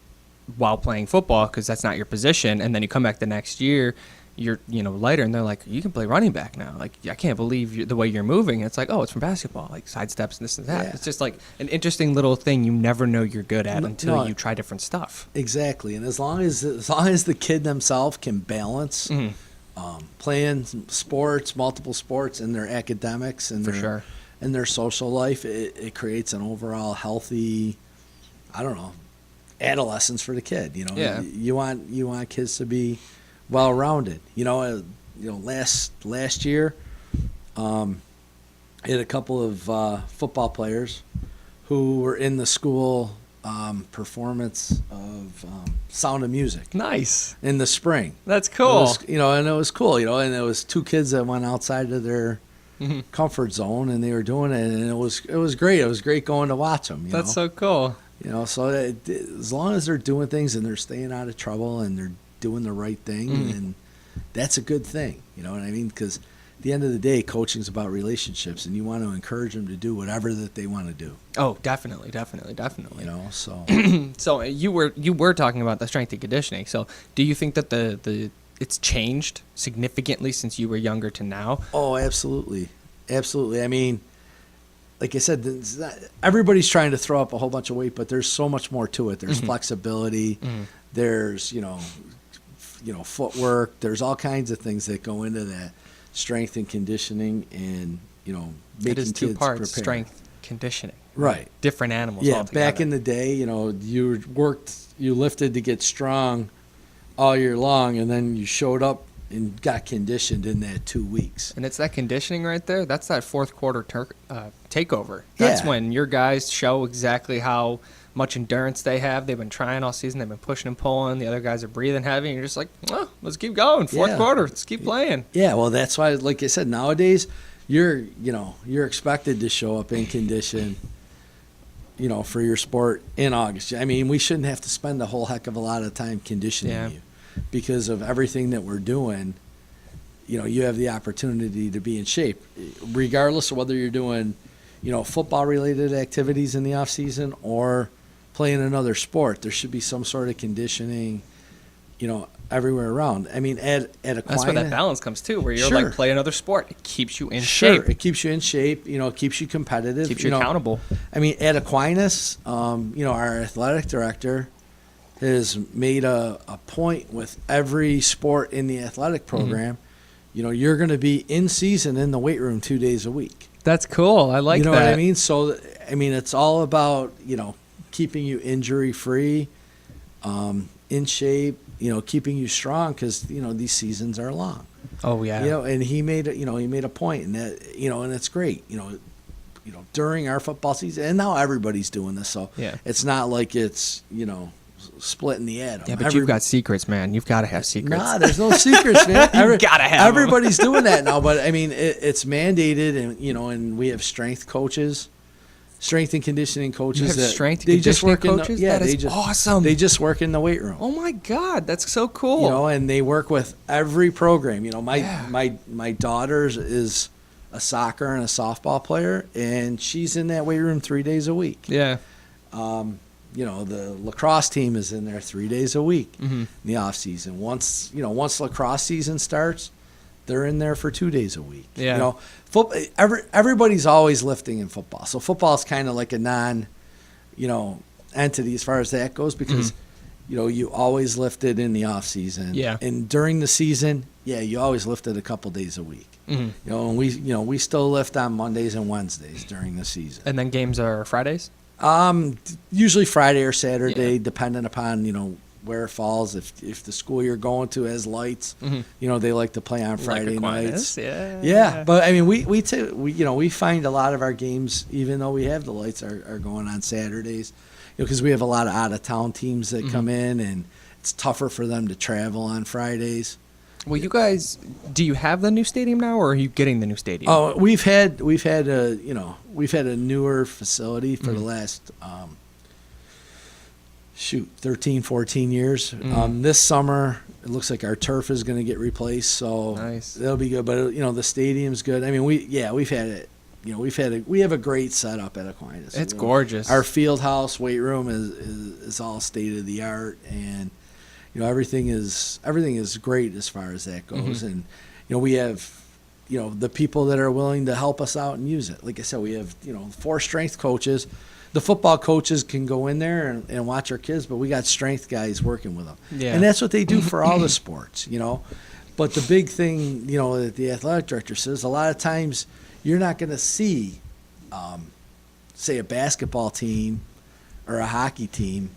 while playing football because that's not your position. And then you come back the next year, you're lighter, and they're like, you can play running back now. Like, I can't believe the way you're moving. It's like, oh, it's from basketball, like side steps and this and that. Yeah. It's just like an interesting little thing you never know you're good at until you try different stuff. Exactly, and as long as the kid themselves can balance playing sports, multiple sports, and their academics and and their social life, it creates an overall healthy, adolescence for the kid. Yeah. You want kids to be well-rounded. Last year, I had a couple of football players who were in the school performance of Sound of Music. Nice. In the spring. That's cool. And it was cool. And it was two kids that went outside of their comfort zone, and they were doing it, and it was great. It was great going to watch them. That's so cool. So as long as they're doing things and they're staying out of trouble and they're doing the right thing, and that's a good thing. You know what I mean? Because at the end of the day, coaching's about relationships, and you want to encourage them to do whatever that they want to do. Oh, definitely. You know, so So you were talking about the strength and conditioning. So do you think that the it's changed significantly since you were younger to now? oh, absolutely, absolutely. I mean, like I said, everybody's trying to throw up a whole bunch of weight, but there's so much more to it. There's flexibility. There's footwork. There's all kinds of things that go into that strength and conditioning, and making It is two kids parts: prepare. strength, conditioning. Right. Different animals. Yeah, altogether. back in the day, you lifted to get strong all year long, and then you showed up and got conditioned in that 2 weeks. And it's that conditioning right there. That's that fourth quarter takeover. That's Yeah. when your guys show exactly how much endurance they have. They've been trying all season. They've been pushing and pulling. The other guys are breathing heavy. And you're just like, oh, let's keep going. Fourth Yeah. quarter. Let's keep playing. Yeah, well, that's why, like I said, nowadays you're expected to show up in condition, for your sport in August. I mean, we shouldn't have to spend a whole heck of a lot of time conditioning Yeah. you because of everything that we're doing. You have the opportunity to be in shape, regardless of whether you're doing, football-related activities in the off season or playing another sport. There should be some sort of conditioning, everywhere around. I mean, at Aquinas, That's where that balance comes too, where you're Sure. like, play another sport. It keeps you in sure, shape. it keeps you in shape. It keeps you competitive. Keeps you accountable. I mean, at Aquinas, our athletic director has made a point with every sport in the athletic program. You're going to be in season in the weight room 2 days a week. That's cool. I like You know that. what I mean? So, it's all about, keeping you injury free, in shape, keeping you strong because, these seasons are long. Oh, yeah. And he made a point, and that, and it's great, during our football season, and now everybody's doing this, so Yeah. it's not like it's, splitting the atom. Yeah, but you've got secrets, man. You've got to have secrets. Nah, there's no secrets, man. You gotta have 'em. Everybody's doing that now, but I mean, it's mandated, and and we have strength and conditioning coaches. You have that strength and they just conditioning work in coaches? the, yeah, That is they just, awesome. They just work in the weight room. Oh, my God. That's so cool. And they work with every program. Yeah. My daughter is a soccer and a softball player, and she's in that weight room 3 days a week. Yeah. The lacrosse team is in there 3 days a week in the off season. Once lacrosse season starts, they're in there for 2 days a week. Yeah. Everybody's always lifting in football. So football is kind of like a non, entity as far as that goes because, you always lifted in the off season. Yeah. And during the season, you always lifted a couple days a week. Mm-hmm. And we still lift on Mondays and Wednesdays during the season. And then games are Fridays? Usually Friday or Saturday, Yeah. depending upon, where it falls. If the school you're going to has lights, they like to play on Friday nights. Yeah. Yeah, but I mean, we find a lot of our games, even though we have the lights, are going on Saturdays, because we have a lot of out of town teams that come in, and it's tougher for them to travel on Fridays. Well, you guys, do you have the new stadium now, or are you getting the new stadium? Oh, we've had a newer facility for the last 13, 14 years. This summer, it looks like our turf is going to get replaced, so Nice. that'll be good. But the stadium's good. I mean, we've had it. We have a great setup at Aquinas. It's gorgeous. Our field house weight room is all state of the art, and everything is great as far as that goes. And we have the people that are willing to help us out and use it. Like I said, we have 4 strength coaches. The football coaches can go in there and watch our kids, but we got strength guys working with them. Yeah. And that's what they do for all the sports, But the big thing, that the athletic director says, a lot of times you're not going to see, say, a basketball team or a hockey team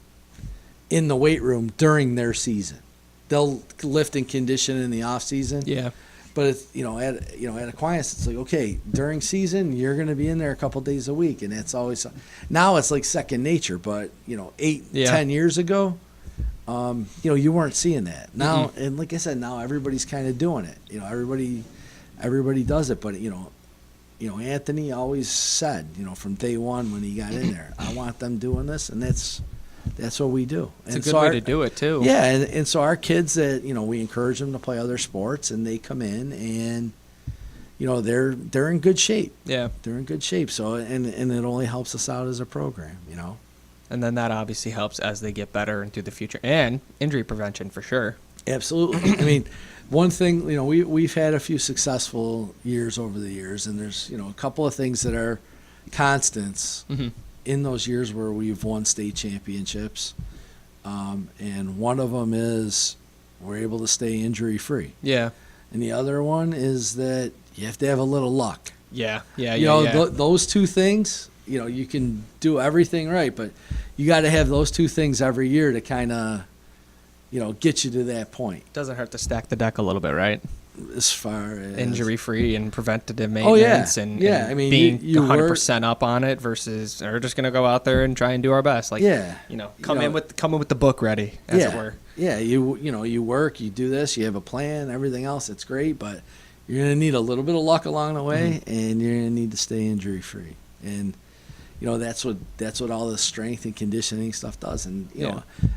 in the weight room during their season. They'll lift and condition in the off season. Yeah. But it's, at Aquinas, it's like, okay, during season, you're going to be in there a couple days a week, and that's always now it's like second nature. But 10 years ago, you weren't seeing that. Now, and like I said, now everybody's kind of doing it. Everybody does it. But Anthony always said, from day one when he got in there, I want them doing this, and that's what we do. It's a good way to do it, too. Yeah, and so our kids that, we encourage them to play other sports, and they come in and, they're in good shape. Yeah. They're in good shape. So and it only helps us out as a program. And then that obviously helps as they get better into the future, and injury prevention for sure. Absolutely. I mean, one thing, we've had a few successful years over the years, and there's, a couple of things that are constants in those years where we've won state championships. And one of them is we're able to stay injury free. Yeah. And the other one is that you have to have a little luck. Yeah. Those two things, you can do everything right, but you got to have those two things every year to kind of, get you to that point. Doesn't hurt to stack the deck a little bit, right? As far as injury-free and preventative maintenance, and I mean, being you 100% up on it versus we're just gonna go out there and try and do our best. Come in with the book ready, as it were. Yeah, you work, you do this, you have a plan, everything else. It's great, but you're gonna need a little bit of luck along the way, and you're gonna need to stay injury-free. And that's what all this strength and conditioning stuff does. And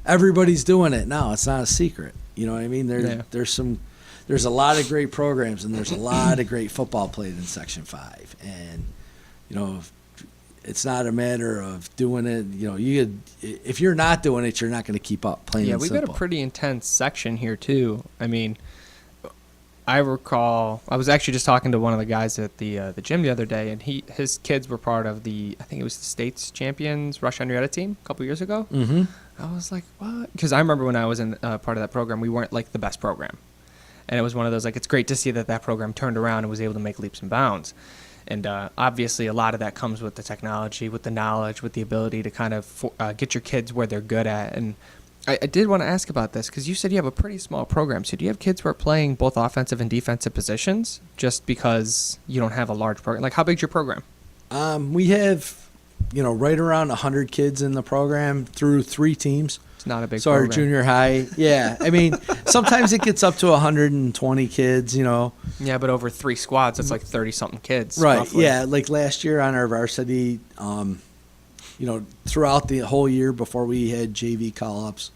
everybody's doing it now. It's not a secret. You know what I mean? There's a lot of great programs, and there's a lot of great football played in Section 5. And it's not a matter of doing it. If you're not doing it, you're not going to keep up. Plain and simple. We've got a pretty intense section here too. I mean, I recall I was actually just talking to one of the guys at the gym the other day, and his kids were part of I think it was the state's champions Rush Henrietta team a couple years ago. Mm-hmm. I was like, what? Because I remember when I was in part of that program, we weren't like the best program, and it was one of those it's great to see that program turned around and was able to make leaps and bounds. And obviously, a lot of that comes with the technology, with the knowledge, with the ability to kind of get your kids where they're good at. And I did want to ask about this because you said you have a pretty small program. So do you have kids who are playing both offensive and defensive positions just because you don't have a large program? Like, how big's your program? We have, right around 100 kids in the program through 3 teams. It's not a big program. So our junior high, I mean, sometimes it gets up to 120 kids, Yeah, but over 3 squads, it's like 30-something kids. Right, roughly. Yeah. Like last year on our varsity, throughout the whole year before we had JV call-ups,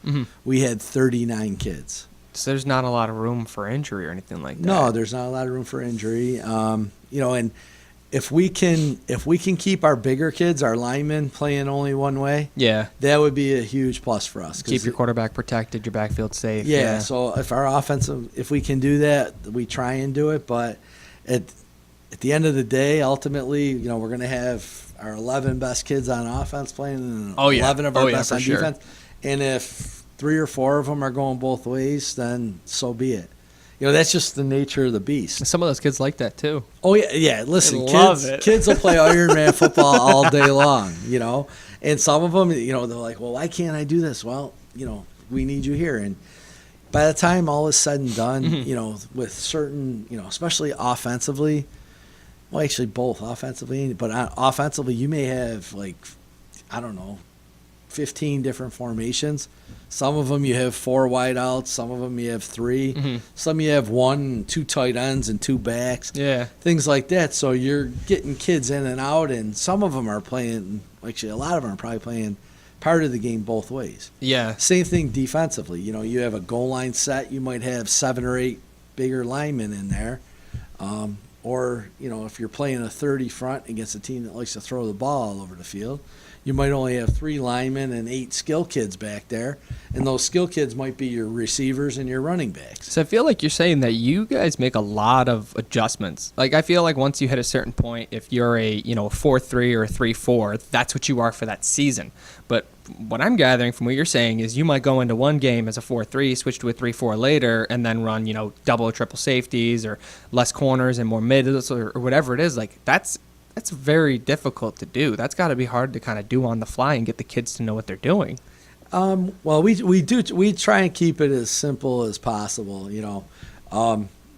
we had 39 kids. So there's not a lot of room for injury or anything like that. No, there's not a lot of room for injury. And if we can keep our bigger kids, our linemen, playing only one way, that would be a huge plus for us. Keep your quarterback protected, your backfield safe. Yeah. So if we can do that, we try and do it. But at the end of the day, ultimately, we're going to have our 11 best kids on offense playing, and 11 of our best on defense. And if 3 or 4 of them are going both ways, then so be it. That's just the nature of the beast. Some of those kids like that too. Oh yeah. Listen, kids will play Iron Man football all day long. And some of them, they're like, well, why can't I do this? Well, we need you here. And by the time all is said and done, with certain, especially offensively. Well, actually, both offensively, but offensively, you may have 15 different formations. Some of them you have 4 wideouts. Some of them you have 3. Some you have 1, 2 tight ends, and 2 backs. Yeah, things like that. So you're getting kids in and out, and some of them are playing. Actually, a lot of them are probably playing part of the game both ways. Yeah. Same thing defensively. You have a goal line set. You might have 7 or 8 bigger linemen in there. Or, if you're playing a 30 front against a team that likes to throw the ball all over the field, you might only have 3 linemen and 8 skill kids back there. And those skill kids might be your receivers and your running backs. So I feel like you're saying that you guys make a lot of adjustments. Like, I feel like once you hit a certain point, if you're a 4-3 or a 3-4, that's what you are for that season. But what I'm gathering from what you're saying is you might go into one game as a 4-3, switch to a 3-4 later, and then run, double or triple safeties or less corners and more mids or whatever it is. Like, that's very difficult to do. That's got to be hard to kind of do on the fly and get the kids to know what they're doing. Well, we try and keep it as simple as possible.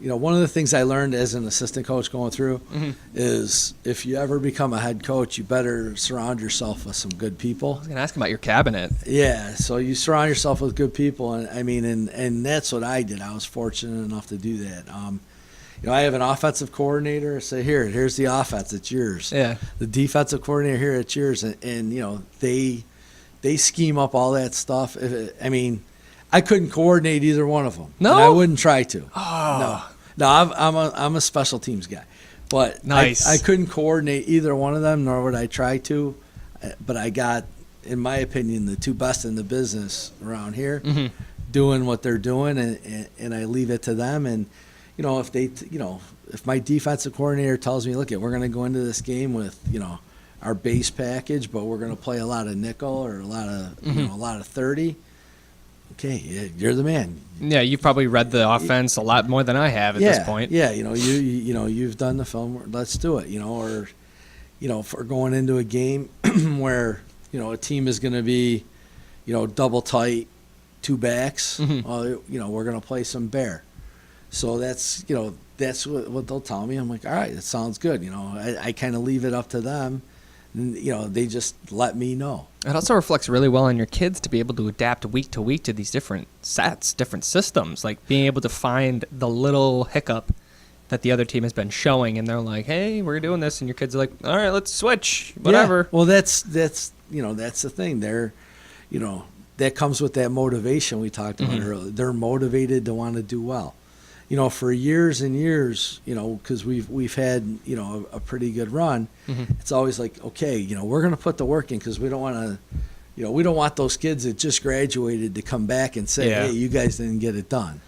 One of the things I learned as an assistant coach going through is if you ever become a head coach, you better surround yourself with some good people. I was going to ask about your cabinet. Yeah, so you surround yourself with good people, and that's what I did. I was fortunate enough to do that. I have an offensive coordinator. I say, here's the offense. It's yours. Yeah. The defensive coordinator, here, it's yours. And they scheme up all that stuff. I couldn't coordinate either one of them. No? And I wouldn't try to. Oh. No, I'm a special teams guy. But Nice. I couldn't coordinate either one of them, nor would I try to. But I got, in my opinion, the two best in the business around here, doing what they're doing, and I leave it to them. And if if my defensive coordinator tells me, look, we're going to go into this game with our base package, but we're going to play a lot of nickel or a lot of 30. Okay, you're the man. Yeah, you've probably read the offense a lot more than I have at this point. Yeah, you've done the film. Let's do it. Or if we're going into a game where a team is going to be double tight, two backs. We're going to play some bear. So that's what they'll tell me. I'm like, all right, that sounds good. I kind of leave it up to them. And, they just let me know. It also reflects really well on your kids to be able to adapt week to week to these different sets, different systems, like being able to find the little hiccup that the other team has been showing, and they're like, hey, we're doing this, and your kids are like, all right, let's switch, whatever. Yeah. Well, that's the thing. They're, that comes with that motivation we talked about earlier. They're motivated to want to do well. For years and years, because we've had, a pretty good run, it's always like, okay, we're going to put the work in because we don't want to, we don't want those kids that just graduated to come back and say, hey, you guys didn't get it done,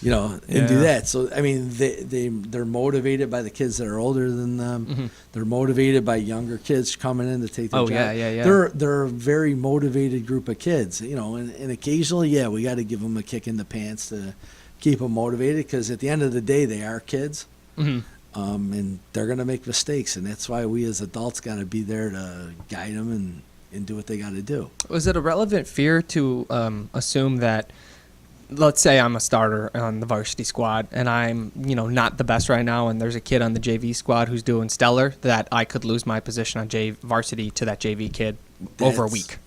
and do that. So, I mean, they're motivated by the kids that are older than them. They're motivated by younger kids coming in to take their job. Yeah. They're a very motivated group of kids, and occasionally, we got to give them a kick in the pants to keep them motivated, because at the end of the day, they are kids, and they're going to make mistakes, and that's why we as adults got to be there to guide them and do what they got to do. Was it a relevant fear to assume that, let's say I'm a starter on the varsity squad, and I'm not the best right now, and there's a kid on the JV squad who's doing stellar, that I could lose my position on varsity to that JV kid over a week?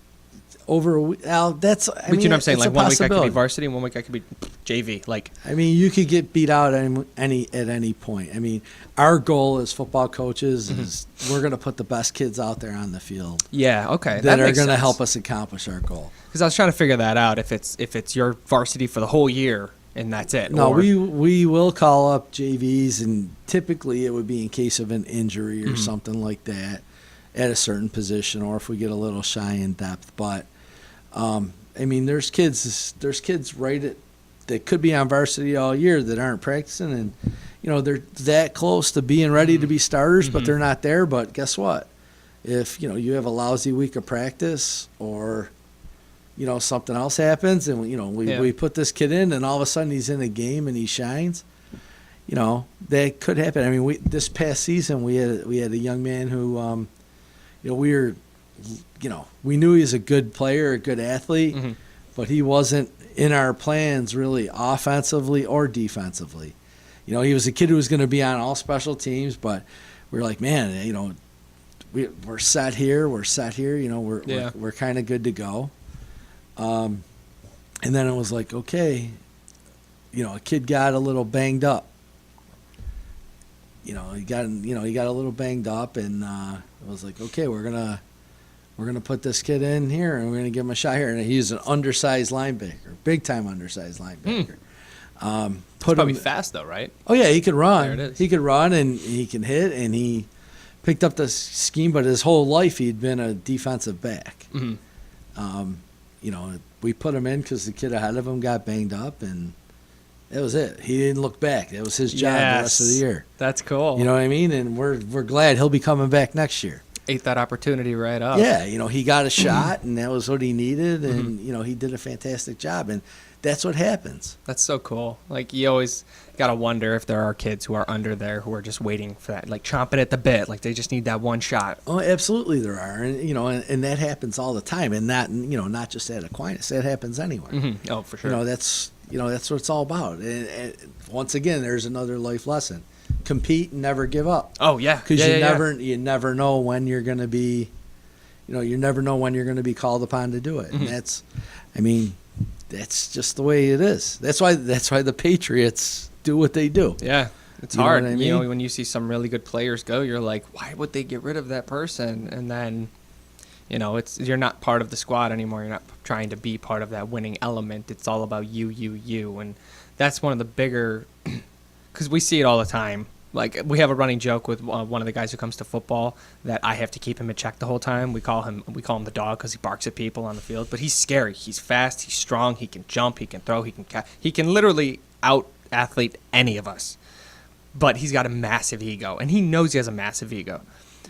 Over a week. That's. But you know what I'm saying? Like 1 week I could be varsity, 1 week I could be JV. Like, I mean, you could get beat out at any point. I mean, our goal as football coaches is we're going to put the best kids out there on the field. Yeah. Okay. That are going to help us accomplish our goal. Because I was trying to figure that out. If it's your varsity for the whole year and that's it. No, we will call up JVs, and typically it would be in case of an injury or something like that at a certain position, or if we get a little shy in depth. But I mean, there's kids that could be on varsity all year that aren't practicing, and they're that close to being ready to be starters, but they're not there. But guess what? If you have a lousy week of practice, or something else happens, and we put this kid in, and all of a sudden he's in a game and he shines, that could happen. I mean, this past season we had a young man who we knew he was a good player, a good athlete, but he wasn't in our plans really offensively or defensively. He was a kid who was going to be on all special teams, but we were like, man, we're set here. We're kind of good to go. And then it was like, okay, a kid got a little banged up. He got a little banged up, and I was like, okay, we're gonna put this kid in here, and we're gonna give him a shot here. And he's an undersized linebacker, big time undersized linebacker. Probably fast though, right? Oh yeah, he could run. There it is. He could run, and he can hit, and he picked up the scheme. But his whole life, he'd been a defensive back. We put him in because the kid ahead of him got banged up, and that was it. He didn't look back. That was his job the rest of the year. That's cool. You know what I mean? And we're glad he'll be coming back next year. Ate that opportunity right up. Yeah, he got a shot, and that was what he needed, and he did a fantastic job, and that's what happens. That's so cool. Like, you always gotta wonder if there are kids who are under there who are just waiting for that, like chomping at the bit, like they just need that one shot. Oh, absolutely, there are, and and that happens all the time, and not just at Aquinas. That happens anywhere. Oh, for sure. That's what it's all about. And once again, there's another life lesson: compete and never give up. Oh yeah, because you never know when you're going to be, you never know when you're going to be called upon to do it. And that's just the way it is. That's why the Patriots do what they do. Yeah, it's hard. What I mean? When you see some really good players go, you're like, why would they get rid of that person? And then, you're not part of the squad anymore. You're not trying to be part of that winning element. It's all about you. And that's one of the bigger, because we see it all the time. Like, we have a running joke with one of the guys who comes to football that I have to keep him in check the whole time. We call him the dog because he barks at people on the field. But he's scary. He's fast. He's strong. He can jump. He can throw. He can literally out-athlete any of us. But he's got a massive ego, and he knows he has a massive ego.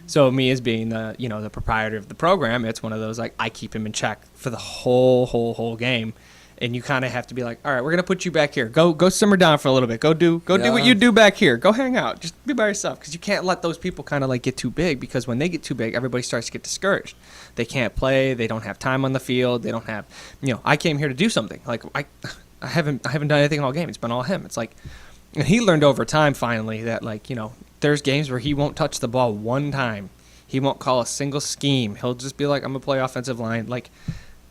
So me as being the proprietor of the program, it's one of those, like, I keep him in check for the whole game. And you kind of have to be like, all right, we're going to put you back here. Go simmer down for a little bit. Go do what you do back here. Go hang out. Just be by yourself, because you can't let those people kind of like get too big, because when they get too big, everybody starts to get discouraged. They can't play. They don't have time on the field. They don't have, I came here to do something. Like, I haven't done anything all game. It's been all him. It's like, and he learned over time finally that, like, there's games where he won't touch the ball one time. He won't call a single scheme. He'll just be like, I'm going to play offensive line. Like,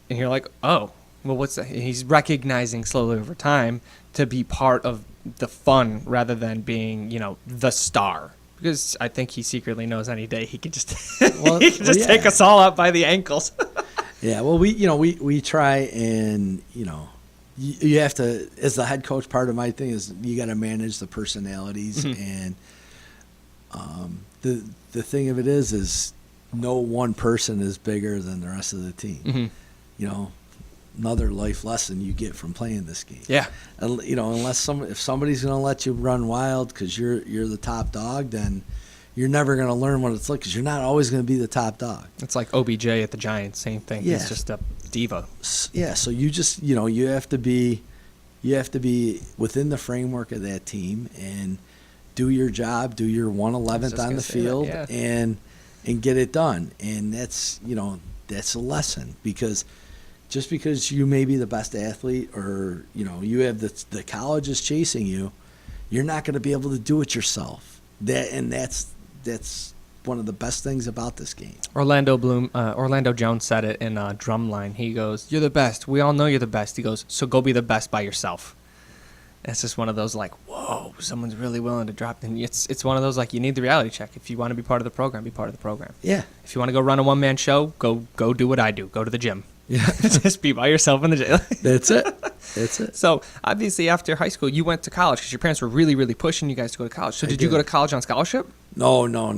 and you're like, oh. Well, what's that? He's recognizing slowly over time to be part of the fun rather than being, the star. Because I think he secretly knows any day he could just take us all out by the ankles. Yeah, well, we try, and you have to, as the head coach. Part of my thing is you got to manage the personalities, and the thing of it is no one person is bigger than the rest of the team. Another life lesson you get from playing this game. Yeah. Unless if somebody's going to let you run wild because you're the top dog, then you're never going to learn what it's like, because you're not always going to be the top dog. It's like OBJ at the Giants, same thing. Yeah. He's just a diva. Yeah, so you just, you have to be within the framework of that team and do your job, do your 1/11th on the field, and get it done. And that's a lesson, because just because you may be the best athlete, or you have the college is chasing you, you're not going to be able to do it yourself. That's one of the best things about this game. Orlando Jones said it in Drumline. He goes, "You're the best. We all know you're the best." He goes, "So go be the best by yourself." It's just one of those, like, whoa, someone's really willing to drop. And it's one of those, like, you need the reality check. If you want to be part of the program, be part of the program. Yeah. If you want to go run a one-man show, go do what I do. Go to the gym. Yeah. Just be by yourself in the gym. That's it. So, obviously, after high school, you went to college because your parents were really, really pushing you guys to go to college. So, did you go to college on scholarship? No. No?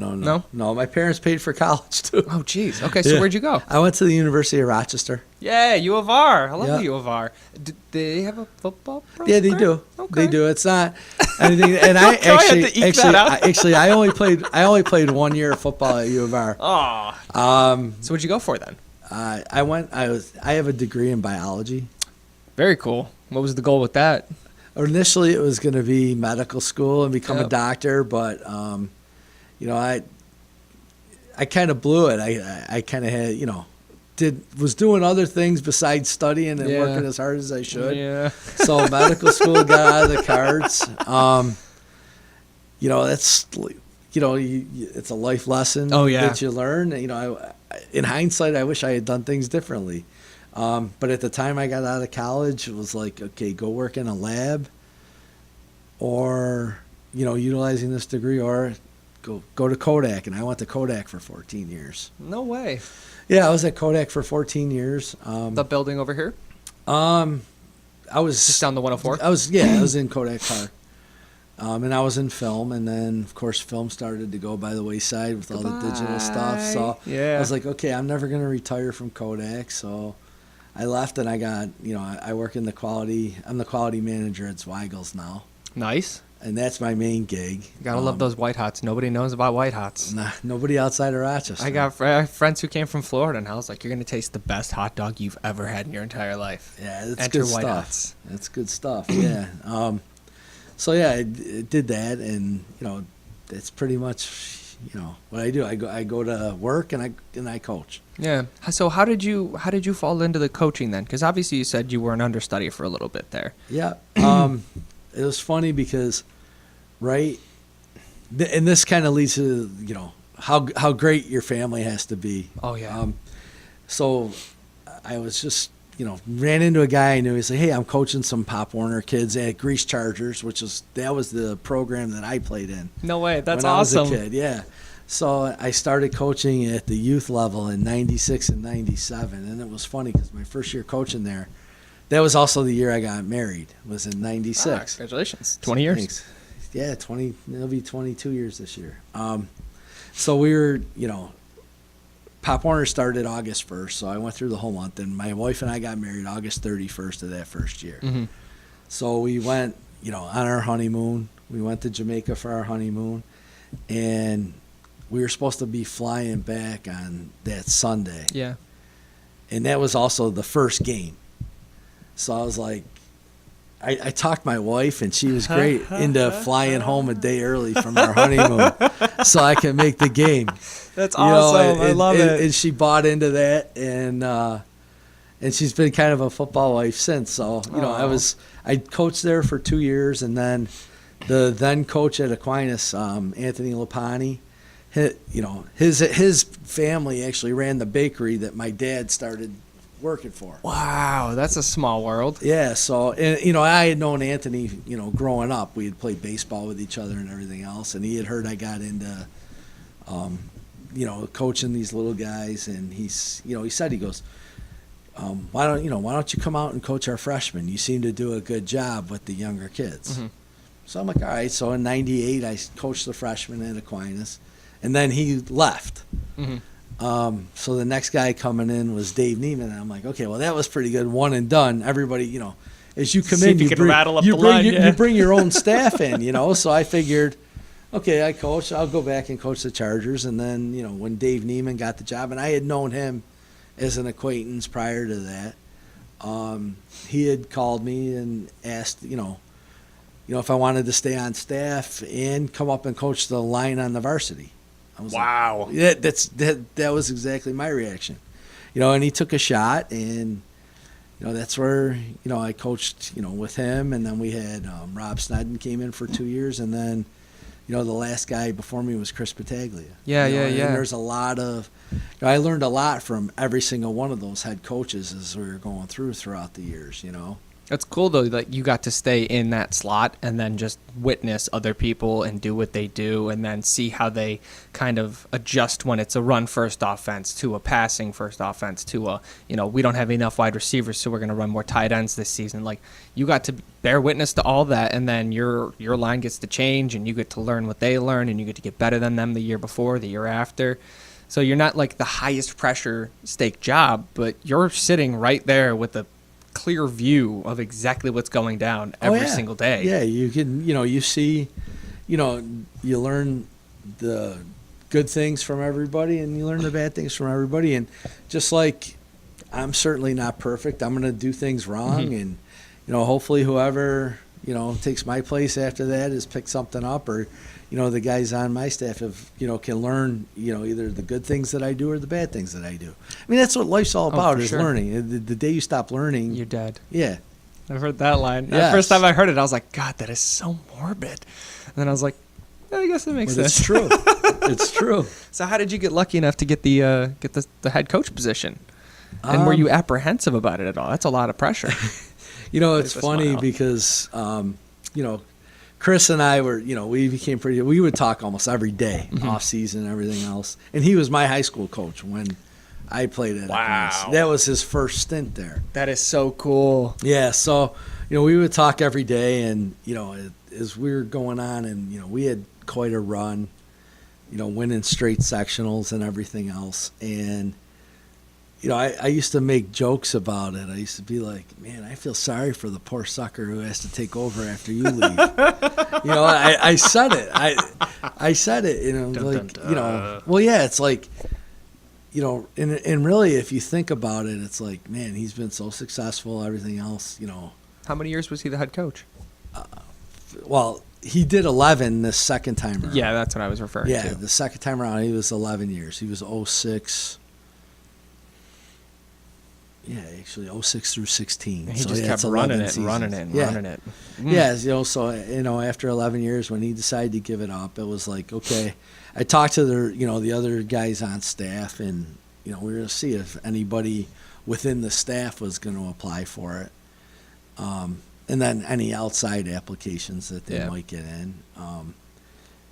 No, my parents paid for college, too. Oh, geez. Okay, so where'd you go? I went to the University of Rochester. Yeah, U of R. I love the U of R. Do they have a football program? Yeah, they do. Okay. They do. It's not anything. And I I only played 1 year of football at U of R. Oh. So what'd you go for then? I have a degree in biology. Very cool. What was the goal with that? Initially, it was going to be medical school and become a doctor, but I kind of blew it. I kind of had was doing other things besides studying and working as hard as I should. Yeah. So medical school got out of the cards. That's it's a life lesson that you learn. In hindsight, I wish I had done things differently. But at the time I got out of college, it was like, okay, go work in a lab, or utilizing this degree, or go to Kodak. And I went to Kodak for 14 years. No way. Yeah, I was at Kodak for 14 years. The building over here? I was just down the 104. I was in Kodak Park. And I was in film, and then, of course, film started to go by the wayside with all the digital stuff. So I was like, okay, I'm never going to retire from Kodak. So I left, and I got, I work in I'm the quality manager at Zweigel's now. Nice. And that's my main gig. You gotta love those white hots. Nobody knows about white hots. Nah, nobody outside of Rochester. I got friends who came from Florida, and I was like, you're going to taste the best hot dog you've ever had in your entire life. Yeah, that's Enter good white stuff. Hots. That's good stuff, yeah. So, yeah, I did that, and, that's pretty much, what I do. I go to work, and I coach. Yeah. So how did you fall into the coaching then? Because obviously you said you were an understudy for a little bit there. Yeah. It was funny because, right, and this kind of leads to, how great your family has to be. Oh, yeah. So I was just, ran into a guy I knew. He said, hey, I'm coaching some Pop Warner kids at Grease Chargers, that was the program that I played in. No way. That's when awesome. I was a kid, yeah. So I started coaching at the youth level in 96 and 97. And it was funny because my first year coaching there, that was also the year I got married, was in 96. Congratulations. 20 years. Thanks. Yeah, it'll be 22 years this year. So we were, Pop Warner started August 1st, so I went through the whole month, and my wife and I got married August 31st of that first year. Mm-hmm. So we went, on our honeymoon. We went to Jamaica for our honeymoon, and we were supposed to be flying back on that Sunday. Yeah. And that was also the first game. So I was like, I talked my wife, and she was great into flying home a day early from our honeymoon so I can make the game. That's awesome. I love it. And she bought into that, and she's been kind of a football wife since. So, I coached there for 2 years, and then the then coach at Aquinas, Anthony Lapani, his family actually ran the bakery that my dad started working for. Wow, that's a small world. Yeah, so, and, I had known Anthony, growing up. We had played baseball with each other and everything else, and he had heard I got into, coaching these little guys, and he said, he goes, why don't you come out and coach our freshmen? You seem to do a good job with the younger kids. Mm-hmm. So I'm like, all right. So in '98, I coached the freshmen at Aquinas, and then he left. Mm-hmm. So the next guy coming in was Dave Neiman, and I'm like, okay, well, that was pretty good. One and done. Everybody, as you come See in, if you can rattle up the line, you bring your own staff in, So I figured, okay, I coach. I'll go back and coach the Chargers. And then, when Dave Neiman got the job, and I had known him as an acquaintance prior to that, he had called me and asked, if I wanted to stay on staff and come up and coach the line on the varsity. I was Wow. like, yeah, that was exactly my reaction. And he took a shot, and that's where I coached with him, and then we had Rob Snedden came in for 2 years, and then the last guy before me was Chris Battaglia. Yeah. And there's a lot of I learned a lot from every single one of those head coaches as we were going throughout the years. It's cool, though, that you got to stay in that slot and then just witness other people and do what they do and then see how they kind of adjust when it's a run-first offense to a passing-first offense to a, we don't have enough wide receivers, so we're going to run more tight ends this season. Like, you got to bear witness to all that, and then your line gets to change, and you get to learn what they learn, and you get to get better than them the year before, the year after. So you're not like the highest pressure stake job, but you're sitting right there with a clear view of exactly what's going down every single day. Yeah, you can, you see, you learn the good things from everybody, and you learn the bad things from everybody. And just like I'm certainly not perfect, I'm going to do things wrong. Mm-hmm. And, hopefully whoever, takes my place after that has picked something up, or, the guys on my staff have, can learn, either the good things that I do or the bad things that I do. I mean, that's what life's all about, is learning. The day you stop learning, you're dead. Yeah. I've heard that line. Yes. The first time I heard it, I was like, God, that is so morbid. And then I was like, I guess that makes sense. It's true. It's true. So how did you get lucky enough to get the head coach position? And were you apprehensive about it at all? That's a lot of pressure. It's funny because, Chris and I were, we became we would talk almost every day, mm-hmm. off season and everything else. And he was my high school coach when I played at Aquinas. That was his first stint there. That is so cool. Yeah. So, we would talk every day, and, as we were going on, and, we had quite a run, winning straight sectionals and everything else. And, I used to make jokes about it. I used to be like, man, I feel sorry for the poor sucker who has to take over after you leave. I said it. I said it, dun, like, dun, dun. Well, yeah, it's like, and really, if you think about it, it's like, man, he's been so successful, everything else, How many years was he the head coach? Well, he did 11 the second time around. Yeah, that's what I was referring to. Yeah, the second time around, he was 11 years. He was 06. Yeah, actually, 06 through 16. He just kept running it. Mm. Yeah, so, after 11 years, when he decided to give it up, it was like, okay. I talked to the other guys on staff, and, we were going to see if anybody within the staff was going to apply for it. And then any outside applications that they might get in.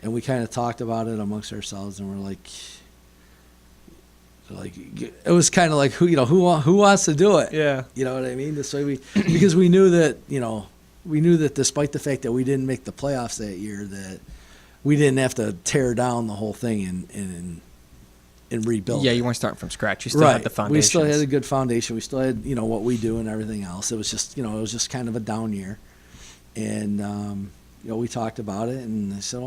And we kind of talked about it amongst ourselves, and we're like, it was kind of like who wants to do it? Yeah. You know what I mean? This way because we knew that that despite the fact that we didn't make the playoffs that year, that we didn't have to tear down the whole thing and rebuild. Yeah, it. you weren't starting from scratch. You still had the foundation. We still had a good foundation. We still had, what we do and everything else. It was just, it was just kind of a down year. And, we talked about it, and I said,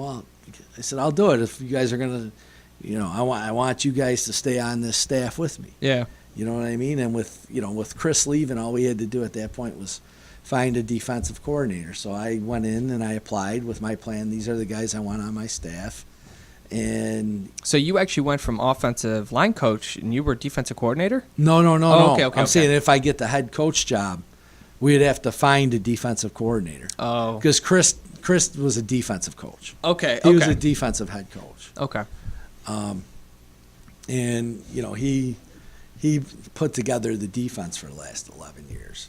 I'll do it if you guys are going to, I want you guys to stay on this staff with me. Yeah. You know what I mean? And with Chris leaving, all we had to do at that point was find a defensive coordinator. So I went in and I applied with my plan. These are the guys I want on my staff. And so you actually went from offensive line coach and you were defensive coordinator? No. Okay. I'm saying if I get the head coach job, we'd have to find a defensive coordinator. Oh. Because Chris was a defensive coach. Okay. He was a defensive head coach. Okay. And he put together the defense for the last 11 years.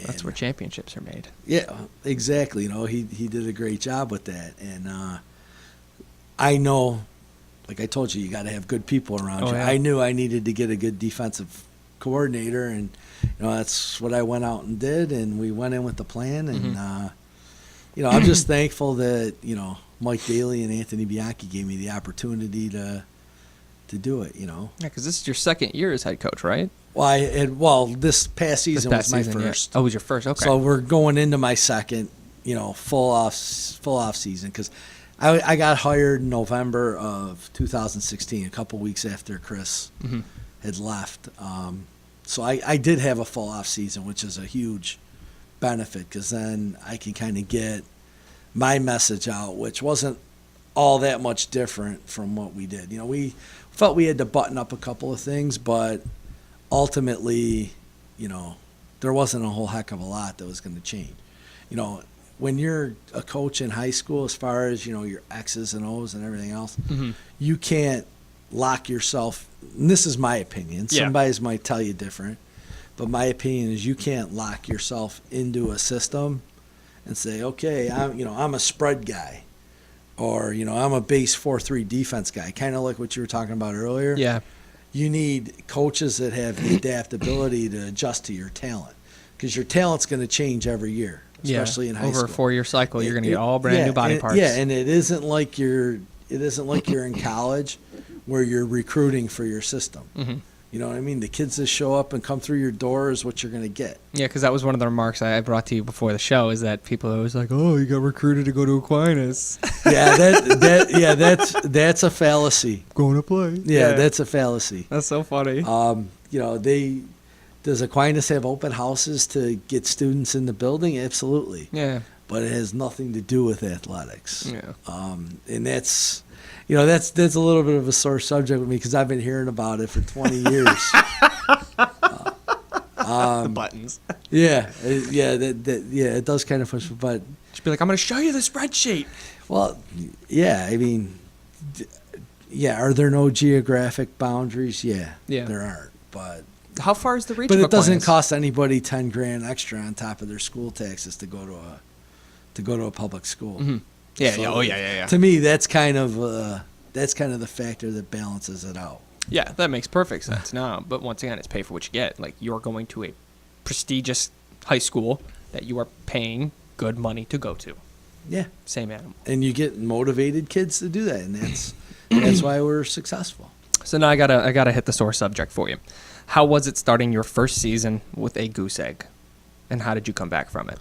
That's where championships are made. Yeah, exactly. He did a great job with that. And I know, like I told you, you got to have good people around you. Yeah. I knew I needed to get a good defensive coordinator, and that's what I went out and did. And we went in with the plan. And I'm just thankful that Mike Daly and Anthony Bianchi gave me the opportunity to do it. Yeah, because this is your second year as head coach, right? Well, this past season was my first. Yeah. Oh, it was your first. Okay. So we're going into my second, full off season, because I got hired in November of 2016, a couple weeks after Chris had left. So I did have a full off season, which is a huge benefit, because then I can kind of get my message out, which wasn't all that much different from what we did. We felt we had to button up a couple of things, but ultimately, there wasn't a whole heck of a lot that was going to change. When you're a coach in high school, as far as, your X's and O's and everything else, you can't lock yourself, and this is my opinion, somebody might tell you different, but my opinion is you can't lock yourself into a system and say, okay, I'm a spread guy, or, I'm a base 4-3 defense guy, kind of like what you were talking about earlier. Yeah. You need coaches that have the adaptability to adjust to your talent, because your talent's going to change every year, especially in high school. Over a 4-year cycle, you're going to get all brand new body parts. Yeah, and it isn't like you're in college where you're recruiting for your system. You know what I mean? The kids that show up and come through your door is what you're going to get. Yeah, because that was one of the remarks I brought to you before the show, is that people are always like, "Oh, you got recruited to go to Aquinas." That's a fallacy. Going to play. Yeah, that's a fallacy. That's so funny. Does Aquinas have open houses to get students in the building? Absolutely. Yeah. But it has nothing to do with athletics. Yeah. And that's a little bit of a sore subject with me, because I've been hearing about it for 20 years. The buttons. It does kind of push. But just be like, I'm going to show you the spreadsheet. Well, yeah. I mean, are there no geographic boundaries? Yeah. There aren't. But how far is the reach? But of it doesn't Aquinas? cost anybody $10,000 extra on top of their school taxes to go to a public school. Yeah. So, yeah. Oh, yeah. To me, that's kind of the factor that balances it out. Yeah, that makes perfect sense. No, but once again, it's pay for what you get. Like, you're going to a prestigious high school that you are paying good money to go to. Yeah. Same animal. And you get motivated kids to do that, and that's why we're successful. So now I gotta hit the sore subject for you. How was it starting your first season with a goose egg, and how did you come back from it?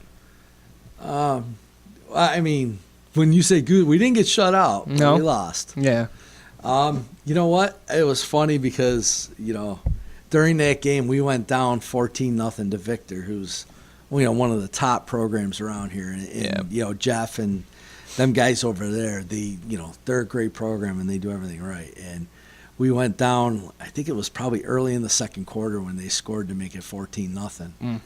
I mean, when you say goose, we didn't get shut out. No. We lost. Yeah. You know what? It was funny because, during that game, we went down 14-0 to Victor, who's, one of the top programs around here. And Jeff and them guys over there, they're a great program and they do everything right. And we went down, I think it was probably early in the second quarter when they scored to make it 14-0.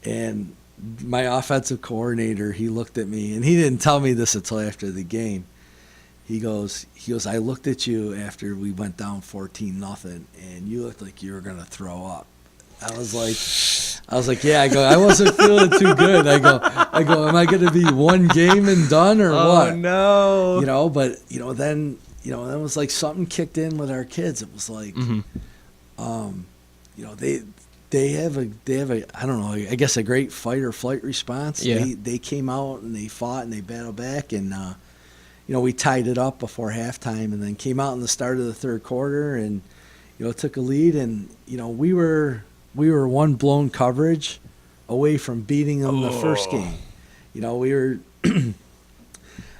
And my offensive coordinator, he looked at me, and he didn't tell me this until after the game. He goes, I looked at you after we went down 14-0, and you looked like you were going to throw up. I was like, yeah. I go, I wasn't feeling too good. I go, am I going to be one game and done or what? Oh no. But then it was like something kicked in with our kids. It was like, They have a I don't know, I guess a great fight or flight response. Yeah. They came out and they fought and they battled back, and we tied it up before halftime, and then came out in the start of the third quarter and took a lead, and we were one blown coverage away from beating them the first game. We were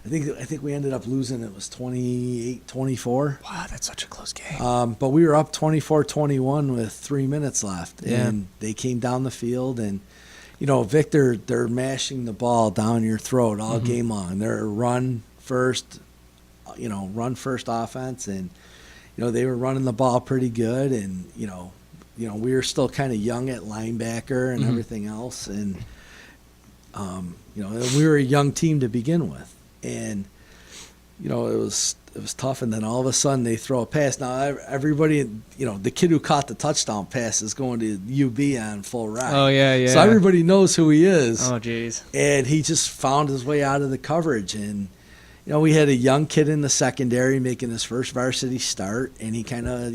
I think we ended up losing. It was 28-24. Wow, that's such a close game. But we were up 24-21 with 3 minutes left, and they came down the field, and Victor, they're mashing the ball down your throat all game long. They're run first offense, and they were running the ball pretty good, and we were still kind of young at linebacker and everything else, and we were a young team to begin with. And it was tough, and then all of a sudden they throw a pass. Now everybody, the kid who caught the touchdown pass is going to UB on full ride. Oh yeah. So everybody knows who he is. Oh jeez. And he just found his way out of the coverage, and we had a young kid in the secondary making his first varsity start, and he kind of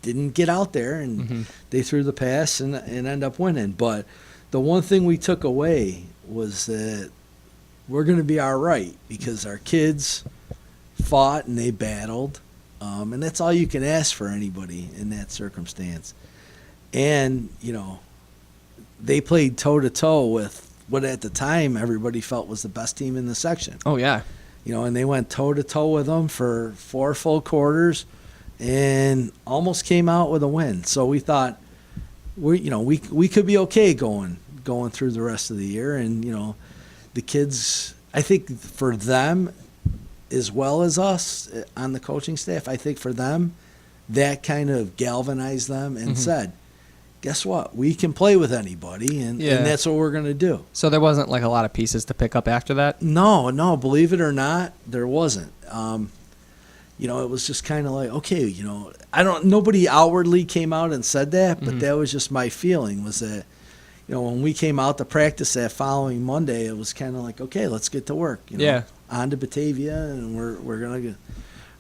didn't get out there, and they threw the pass and end up winning. But the one thing we took away was that we're going to be all right because our kids fought and they battled, and that's all you can ask for anybody in that circumstance. And they played toe-to-toe with what at the time everybody felt was the best team in the section. Oh yeah. And they went toe-to-toe with them for 4 full quarters and almost came out with a win. So we thought we could be okay going through the rest of the year. And the kids, I think for them as well as us on the coaching staff, I think for them that kind of galvanized them and said, guess what? We can play with anybody, and that's what we're going to do. So there wasn't like a lot of pieces to pick up after that? No, believe it or not, there wasn't. It was just kind of like, okay, nobody outwardly came out and said that, but that was just my feeling, was that, when we came out to practice that following Monday, it was kind of like, okay, let's get to work. On to Batavia, and we're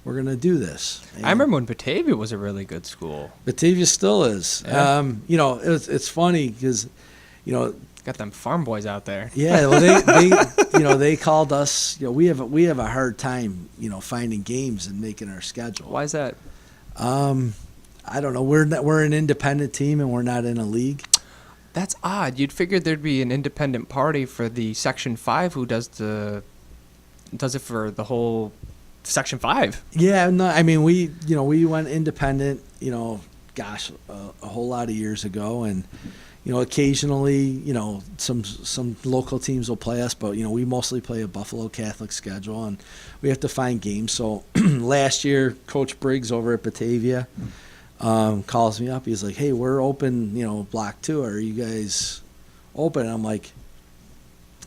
gonna do this. And I remember when Batavia was a really good school. Batavia still is. Yeah. It's funny because, Got them farm boys out there. yeah, well, they called us. We have a hard time, finding games and making our schedule. Why is that? I don't know. We're an independent team and we're not in a league. That's odd. You'd figure there'd be an independent party for the Section 5 who does it for the whole Section 5. Yeah, no, I mean we went independent, a whole lot of years ago, and occasionally, some local teams will play us, but we mostly play a Buffalo Catholic schedule, and we have to find games. So last year, Coach Briggs over at Batavia calls me up. He's like, "Hey, we're open, Block 2. Are you guys open?" And I'm like,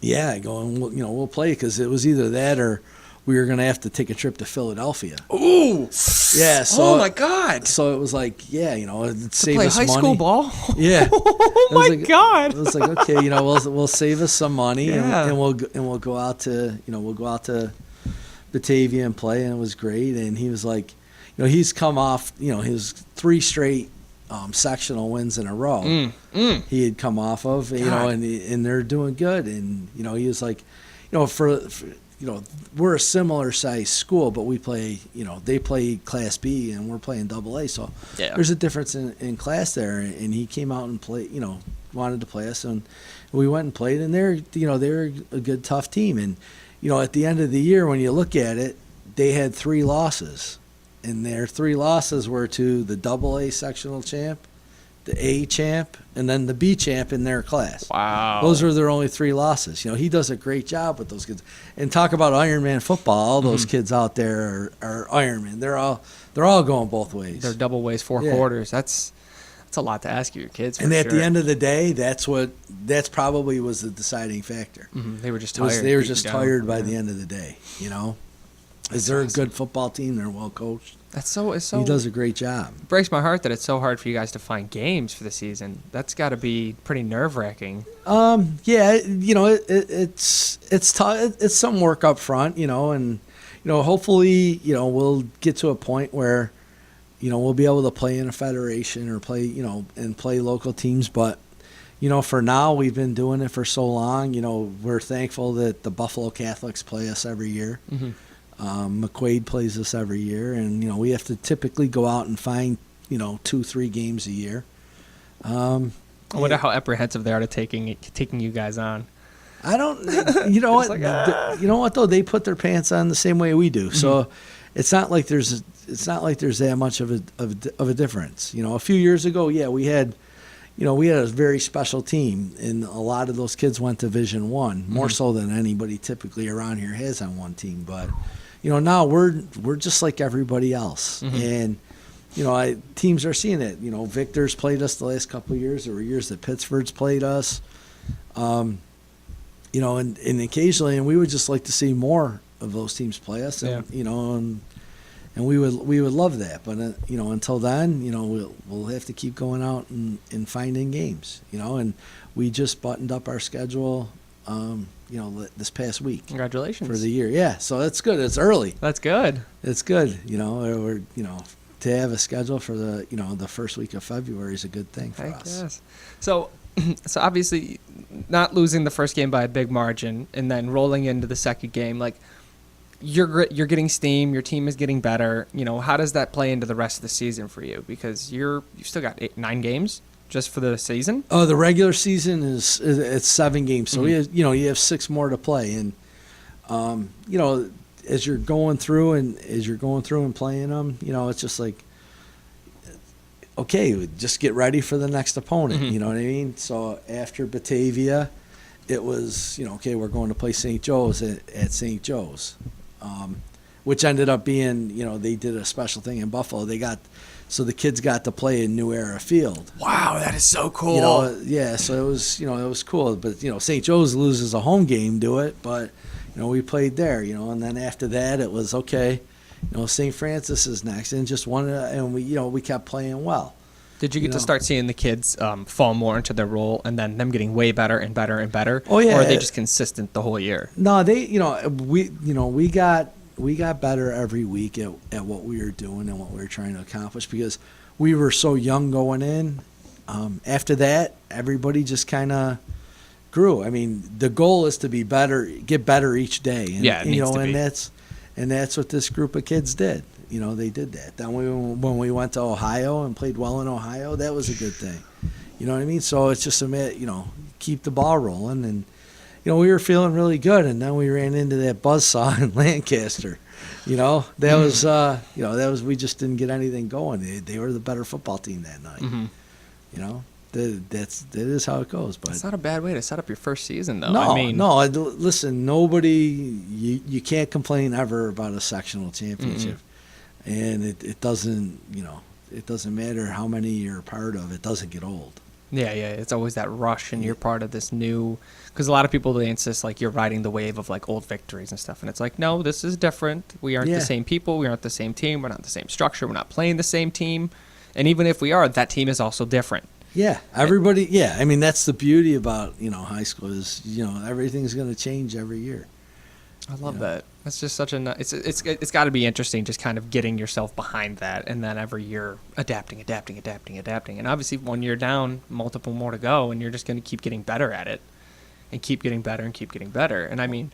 "Yeah." I go, and we'll play, because it was either that or we were gonna have to take a trip to Philadelphia. Ooh. Yeah. So, oh my God. So it was like, yeah, it'd save play us high money. school ball. Yeah. Oh my God. It was like, okay, we'll save us some money, Yeah. and we'll go out to Batavia and play, and it was great. And he was like, he's come off, his 3 straight sectional wins in a row. He had come off of, and they're doing good. And he was like, for we're a similar size school, but we play, they play Class B and we're playing AA. So there's a difference in class there. And he came out and played, wanted to play us, and we went and played. And they're a good, tough team. And at the end of the year, when you look at it, they had 3 losses. And their 3 losses were to the AA sectional champ, the A champ, and then the B champ in their class. Wow. Those were their only 3 losses. He does a great job with those kids. And talk about Ironman football. All those kids out there are Ironman. They're all going both ways. They're double ways, 4 quarters. That's a lot to ask of your kids. And at the end of the day, that's probably was the deciding factor. They were just tired. They were just tired by the end of the day. Is they're awesome. A good football team. They're well coached. He does a great job. It breaks my heart that it's so hard for you guys to find games for the season. That's got to be pretty nerve-wracking. Yeah, it's tough. It's some work up front, and hopefully, we'll get to a point where, we'll be able to play in a federation or play, and play local teams. But, for now, we've been doing it for so long. We're thankful that the Buffalo Catholics play us every year. McQuaid plays us every year. And, we have to typically go out and find, 2-3 games a year. I wonder how apprehensive they are to taking you guys on. I don't, you know what, you know what though, they put their pants on the same way we do. So it's not like there's that much of a difference. A few years ago, yeah, we had a very special team, and a lot of those kids went to Division I, more so than anybody typically around here has on one team. But, now we're just like everybody else. And, teams are seeing it. Victor's played us the last couple of years. There were years that Pittsford's played us. And occasionally, and we would just like to see more of those teams play us. And, and we would love that. But, until then, we'll have to keep going out and finding games, and we just buttoned up our schedule, this past week. Congratulations. For the year. Yeah. So that's good. It's early. That's good. It's good. We're, to have a schedule for the first week of February is a good thing for us. Yes. So obviously not losing the first game by a big margin and then rolling into the second game, like you're getting steam, your team is getting better. How does that play into the rest of the season for you? Because you've still got 9 games just for the season. Oh, the regular season it's 7 games. So we have, you have 6 more to play. And, as you're going through and playing them, it's just like, okay, just get ready for the next opponent. You know what I mean? So after Batavia, it was, okay, we're going to play St. Joe's at St. Joe's, which ended up being, they did a special thing in Buffalo. So the kids got to play in New Era Field. Wow, that is so cool. Yeah, so it was cool. But, St. Joe's loses a home game to it, but, we played there, and then after that it was okay. St. Francis is next, and just and we kept playing well. Did you get to start seeing the kids fall more into their role, and then them getting way better and better and better? Oh yeah. Or are they just consistent the whole year? No, we got better every week at what we were doing and what we were trying to accomplish, because we were so young going in. After that, everybody just kind of grew. I mean, the goal is to be better, get better each day. And, yeah, it needs to be. And that's what this group of kids did. They did that. Then when we went to Ohio and played well in Ohio, that was a good thing. You know what I mean? So it's just keep the ball rolling. And, we were feeling really good. And then we ran into that buzzsaw in Lancaster. That was we just didn't get anything going. They were the better football team that night. That is how it goes. But it's not a bad way to set up your first season, though. No. Listen, you can't complain ever about a sectional championship, and it doesn't. It doesn't matter how many you're a part of. It doesn't get old. Yeah. It's always that rush, and you're part of this new. Because a lot of people, they insist like you're riding the wave of like old victories and stuff, and it's like, no, this is different. We aren't the same people. We aren't the same team. We're not the same structure. We're not playing the same team, and even if we are, that team is also different. Yeah, everybody. Yeah, I mean that's the beauty about high school is everything's going to change every year. I love that. That's just such a. It's got to be interesting, just kind of getting yourself behind that, and then every year adapting, and obviously 1 year down, multiple more to go, and you're just going to keep getting better at it, and keep getting better and keep getting better. And I mean,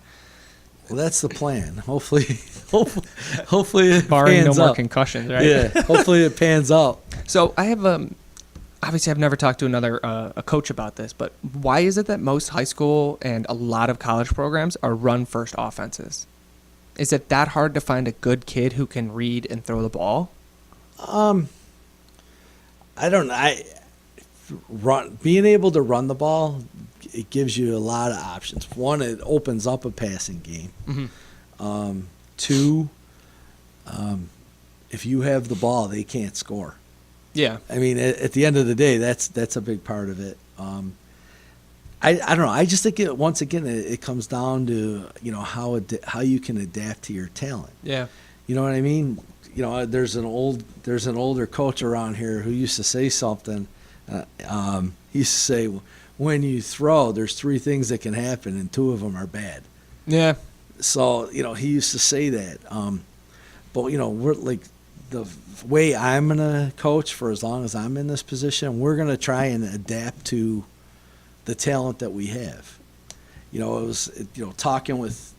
well, that's the plan. Hopefully it barring pans no more out. concussions, right? Yeah, hopefully it pans out. So I have obviously, I've never talked to another a coach about this, but why is it that most high school and a lot of college programs are run-first offenses? Is it that hard to find a good kid who can read and throw the ball? I don't know. Being able to run the ball, it gives you a lot of options. One, it opens up a passing game. 2, if you have the ball, they can't score. Yeah. I mean, at the end of the day, that's a big part of it. I don't know. I just think once again it comes down to how you can adapt to your talent. Yeah. You know what I mean? There's an older coach around here who used to say something. He used to say, when you throw, there's 3 things that can happen, and 2 of them are bad. Yeah. So he used to say that. But we're like the way I'm going to coach for as long as I'm in this position, we're going to try and adapt to the talent that we have. It was, talking with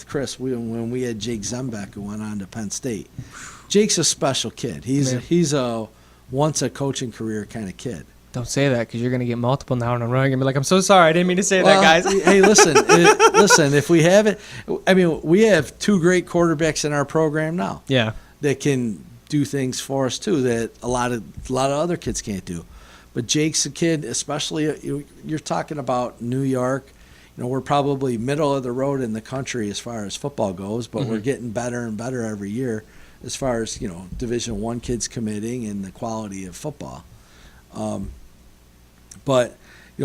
Chris when we had Jake Zembeck, who went on to Penn State. Jake's a special kid. He's a once a coaching career kind of kid. Don't say that, because you're going to get multiple now in a row. You're going to be like, I'm so sorry. I didn't mean to say that, guys. Hey, listen, if we have it, I mean, we have 2 great quarterbacks in our program now. Yeah. That can do things for us too that a lot of other kids can't do. But Jake's a kid, especially you're talking about New York. We're probably middle of the road in the country as far as football goes, but we're getting better and better every year as far as Division I kids committing and the quality of football. But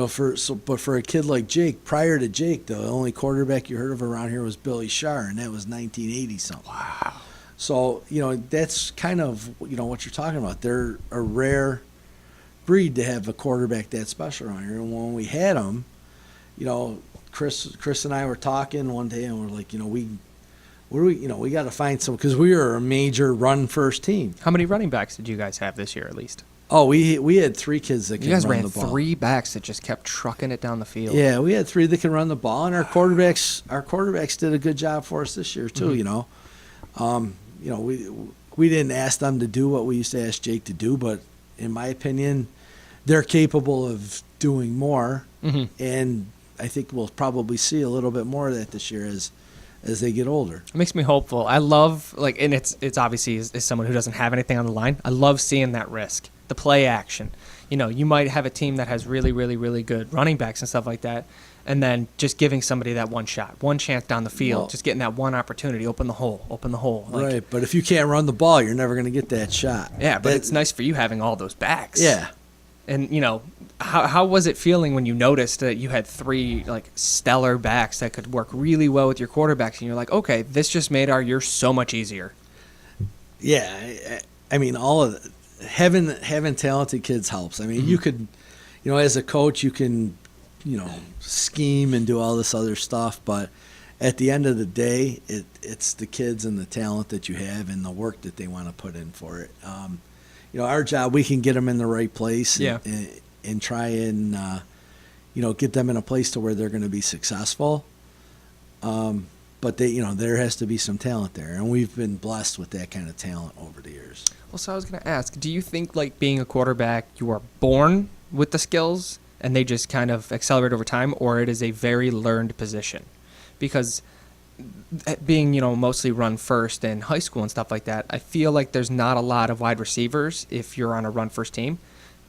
for a kid like Jake, prior to Jake, the only quarterback you heard of around here was Billy Sharr, and that was 1980 something. Wow. So that's kind of what you're talking about. They're a rare breed to have a quarterback that special around here. And when we had him, Chris and I were talking one day, and we're like, we got to find some, because we were a major run first team. How many running backs did you guys have this year, at least? Oh, we had 3 kids that can run the ball. You guys ran 3 backs that just kept trucking it down the field. Yeah, we had 3 that can run the ball, and our quarterbacks did a good job for us this year too. We didn't ask them to do what we used to ask Jake to do, but in my opinion, they're capable of doing more, and I think we'll probably see a little bit more of that this year as they get older. It makes me hopeful. I love, and it's obviously as someone who doesn't have anything on the line, I love seeing that risk, the play action. You might have a team that has really, really, really good running backs and stuff like that, and then just giving somebody that one shot, one chance down the field, just getting that one opportunity, open the hole. Right, but if you can't run the ball, you're never going to get that shot. Yeah, but it's nice for you having all those backs. Yeah. And, how was it feeling when you noticed that you had 3 stellar backs that could work really well with your quarterbacks, and you're like, okay, this just made our year so much easier? Yeah, I mean, all of it. Having talented kids helps. I mean, you could, as a coach, you can, scheme and do all this other stuff, but at the end of the day, it's the kids and the talent that you have and the work that they want to put in for it. Our job, we can get them in the right place and try and, get them in a place to where they're going to be successful. But there has to be some talent there, and we've been blessed with that kind of talent over the years. Well, so I was going to ask, do you think being a quarterback, you are born with the skills and they just kind of accelerate over time, or it is a very learned position? Because being, mostly run first in high school and stuff like that, I feel like there's not a lot of wide receivers if you're on a run first team.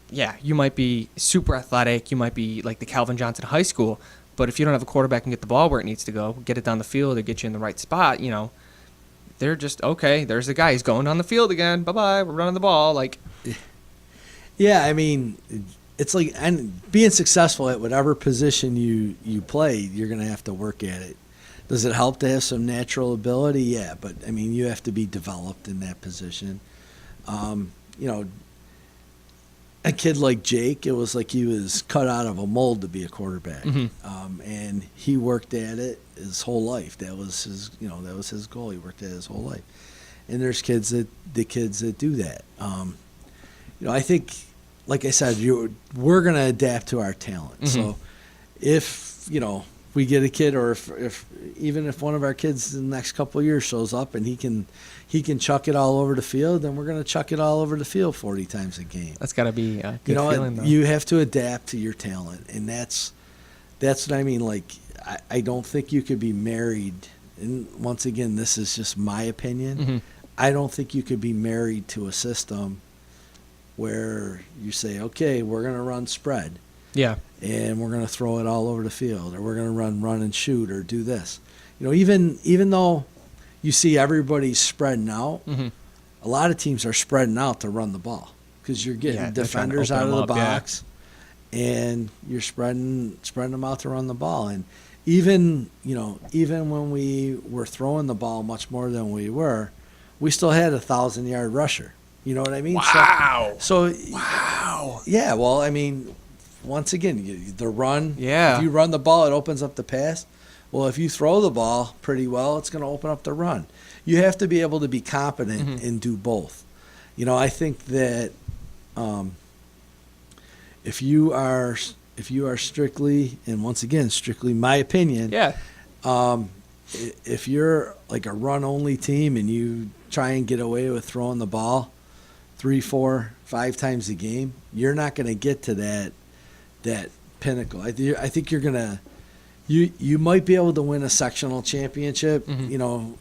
Yeah, you might be super athletic, you might be like the Calvin Johnson high school, but if you don't have a quarterback and get the ball where it needs to go, get it down the field or get you in the right spot, they're just, okay, there's the guy. He's going down the field again. Bye-bye. We're running the ball. Yeah, I mean, it's and being successful at whatever position you play, you're going to have to work at it. Does it help to have some natural ability? Yeah, but, I mean, you have to be developed in that position. A kid like Jake, it was like he was cut out of a mold to be a quarterback, and he worked at it his whole life. That was his goal. He worked at it his whole life. And there's kids that do that. I think, like I said, we're going to adapt to our talent. So, if we get a kid, or if even if one of our kids in the next couple of years shows up and he can chuck it all over the field, then we're going to chuck it all over the field 40 times a game. That's got to be a good feeling, though. You have to adapt to your talent, and that's what I mean. I don't think you could be married, and once again, this is just my opinion. I don't think you could be married to a system where you say, okay, we're going to run spread. Yeah. And we're going to throw it all over the field, or we're going to run and shoot, or do this. Even though you see everybody spreading out, a lot of teams are spreading out to run the ball, because you're getting defenders out of the box, and you're spreading them out to run the ball. And even when we were throwing the ball much more than we still had a 1,000-yard rusher. You know what I mean? Wow. Wow. Yeah. Well, I mean, once again, the run. Yeah. If you run the ball, it opens up the pass. Well, if you throw the ball pretty well, it's going to open up the run. You have to be able to be competent and do both. I think that if you are strictly, and once again, strictly my opinion, if you're like a run-only team and you try and get away with throwing the ball 3, 4, 5 times a game, you're not going to get to that pinnacle. I think you're going to you might be able to win a sectional championship,